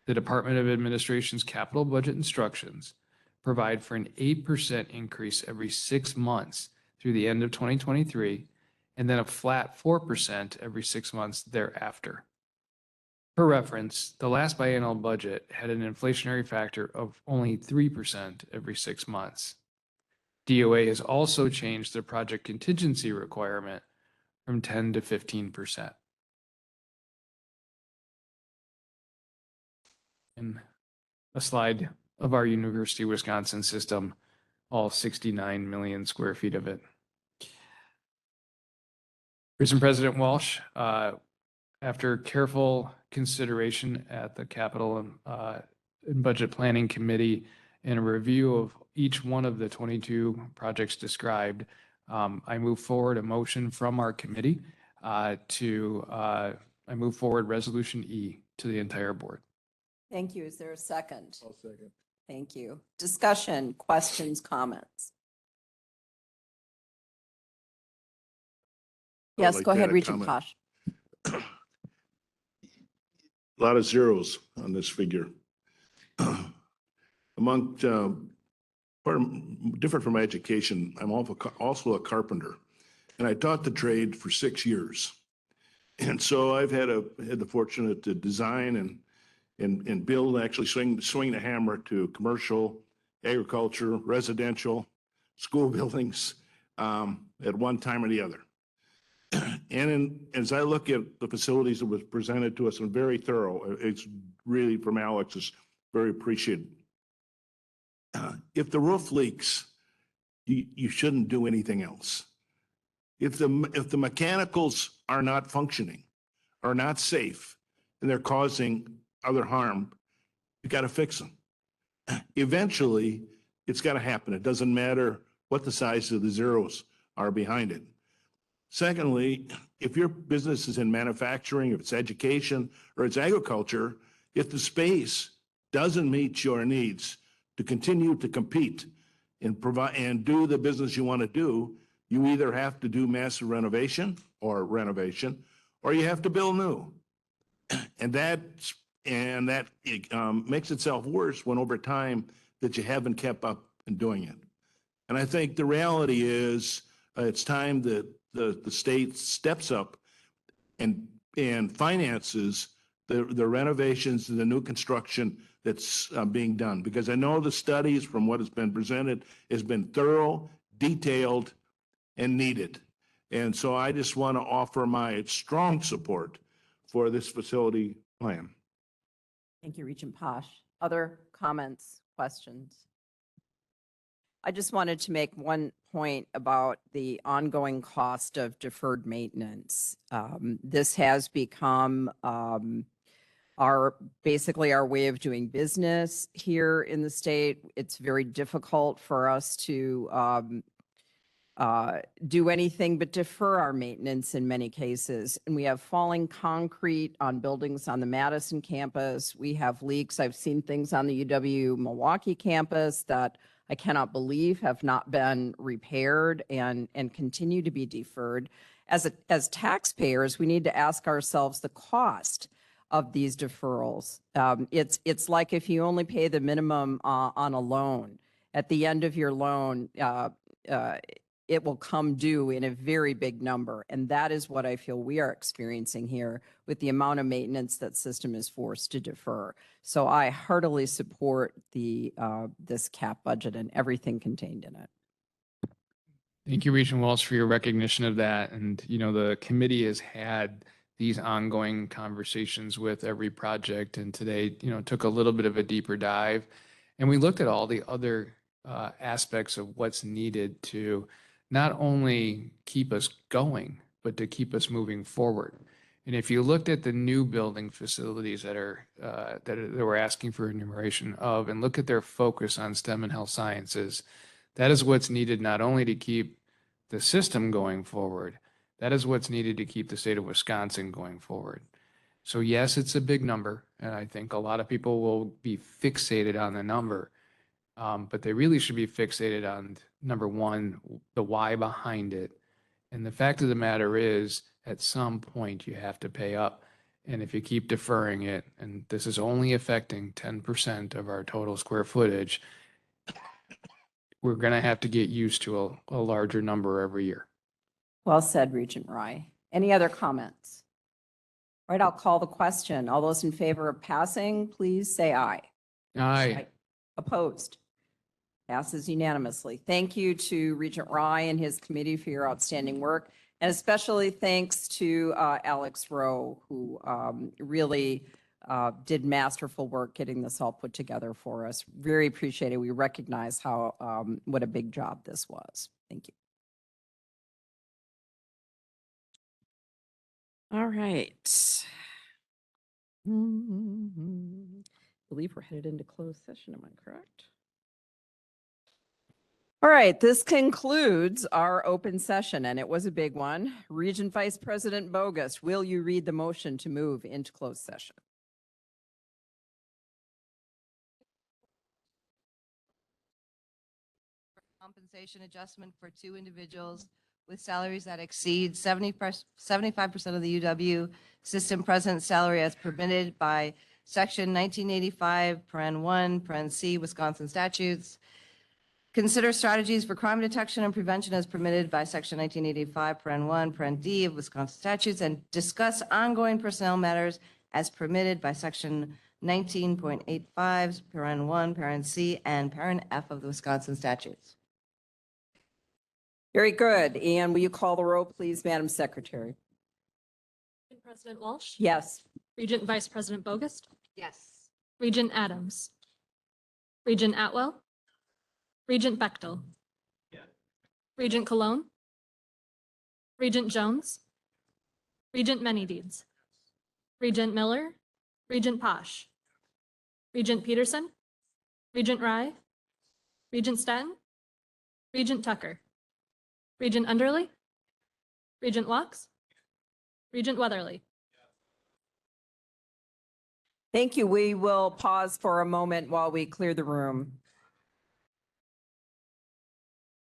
The Department of Administration's capital budget instructions provide for an 8% increase every 6 months through the end of 2023, and then a flat 4% every 6 months thereafter. For reference, the last biennial budget had an inflationary factor of only 3% every 6 months. DOA has also changed the project contingency requirement from 10 to 15%. And a slide of our University of Wisconsin system, all 69 million square feet of it. Regent President Walsh, after careful consideration at the Capital and Budget Planning Committee and a review of each one of the 22 projects described, I move forward a motion from our committee I move forward Resolution E to the entire board. Thank you. Is there a second? I'll second. Thank you. Discussion, questions, comments? I would Yes, like go to ahead, add a Regent comment. Posh. A lot of zeros on this figure. Among, different from my education, I'm also a carpenter, and I taught the trade for 6 years. And so I've had the fortunate to design and build, actually swing the hammer to commercial, agriculture, residential, school buildings at one time or the other. And as I look at the facilities that was presented to us and very thorough, it's really from Alex is very appreciated. If the roof leaks, you shouldn't do anything else. If the mechanicals are not functioning, are not safe, and they're causing other harm, you got to fix them. Eventually, it's got to happen. It doesn't matter what the size of the zeros are behind it. Secondly, if your business is in manufacturing, if it's education, or it's agriculture, if the space doesn't meet your needs to continue to compete and provide and do the business you want to do, you either have to do massive renovation, or you have to build new. And that makes itself worse when over time that you haven't kept up in doing it. And I think the reality is it's time that the state steps up and finances the renovations and the new construction that's being done. Because I know the studies from what has been presented has been thorough, detailed, and needed. And so I just want to offer my strong support for this facility plan. Thank you, Regent Posh. Other comments, questions? I just wanted to make one point about the ongoing cost of deferred maintenance. This has become basically our way of doing business here in the state. It's very difficult for us to do anything but defer our maintenance in many cases. And we have falling concrete on buildings on the Madison campus. We have leaks. I've seen things on the UW Milwaukee campus that I cannot believe have not been repaired and continue to be deferred. As taxpayers, we need to ask ourselves the cost of these deferrals. It's like if you only pay the minimum on a loan. At the end of your loan, it will come due in a very big number. And that is what I feel we are experiencing here with the amount of maintenance that system is forced to defer. So I heartily support this cap budget and everything contained in it. Thank you, Regent Walsh, for your recognition of that. And, the committee has had these ongoing conversations with every project. And today, took a little bit of a deeper dive. And we looked at all the other aspects of what's needed to not only keep us going, but to keep us moving forward. And if you looked at the new building facilities that we're asking for enumeration of, and look at their focus on STEM and health sciences, that is what's needed not only to keep the system going forward, that is what's needed to keep the state of Wisconsin going forward. So yes, it's a big number, and I think a lot of people will be fixated on the number, but they really should be fixated on, number one, the why behind it. And the fact of the matter is, at some point, you have to pay up. And if you keep deferring it, and this is only affecting 10% of our total square footage, we're going to have to get used to a larger number every year. Well said, Regent Rye. Any other comments? All right, I'll call the question. All those in favor of passing, please say aye. Aye. Opposed? Passes unanimously. Thank you to Regent Rye and his committee for your outstanding work. And especially thanks to Alex Rowe, who really did masterful work getting this all put together for us. Very appreciated. We recognize how what a big job this was. Thank you. All right. I believe we're headed into closed session. Am I correct? All right, this concludes our open session, and it was a big one. Regent Vice President Bogus, will you read the motion to move into closed session? compensation adjustment for two individuals with salaries that exceed 75% of the UW system present salary as permitted by Section 1985, paren 1, paren C, Wisconsin statutes. Consider strategies for crime detection and prevention as permitted by Section 1985, paren 1, paren D of Wisconsin statutes, and discuss ongoing personnel matters as permitted by Section 19.85, paren 1, paren C, and paren F of the Wisconsin statutes. Very good. And will you call the roll, please, Madam Secretary? Regent President Walsh? Yes. Regent Vice President Bogus? Yes. Regent Adams? Regent Atwell? Regent Bechtel? Regent Cologne? Regent Jones? Regent Manydeeds? Regent Miller? Regent Posh? Regent Peterson? Regent Rye? Regent Staton? Regent Tucker? Regent Underly? Regent Walks? Regent Weatherly? Thank you. We will pause for a moment while we clear the room.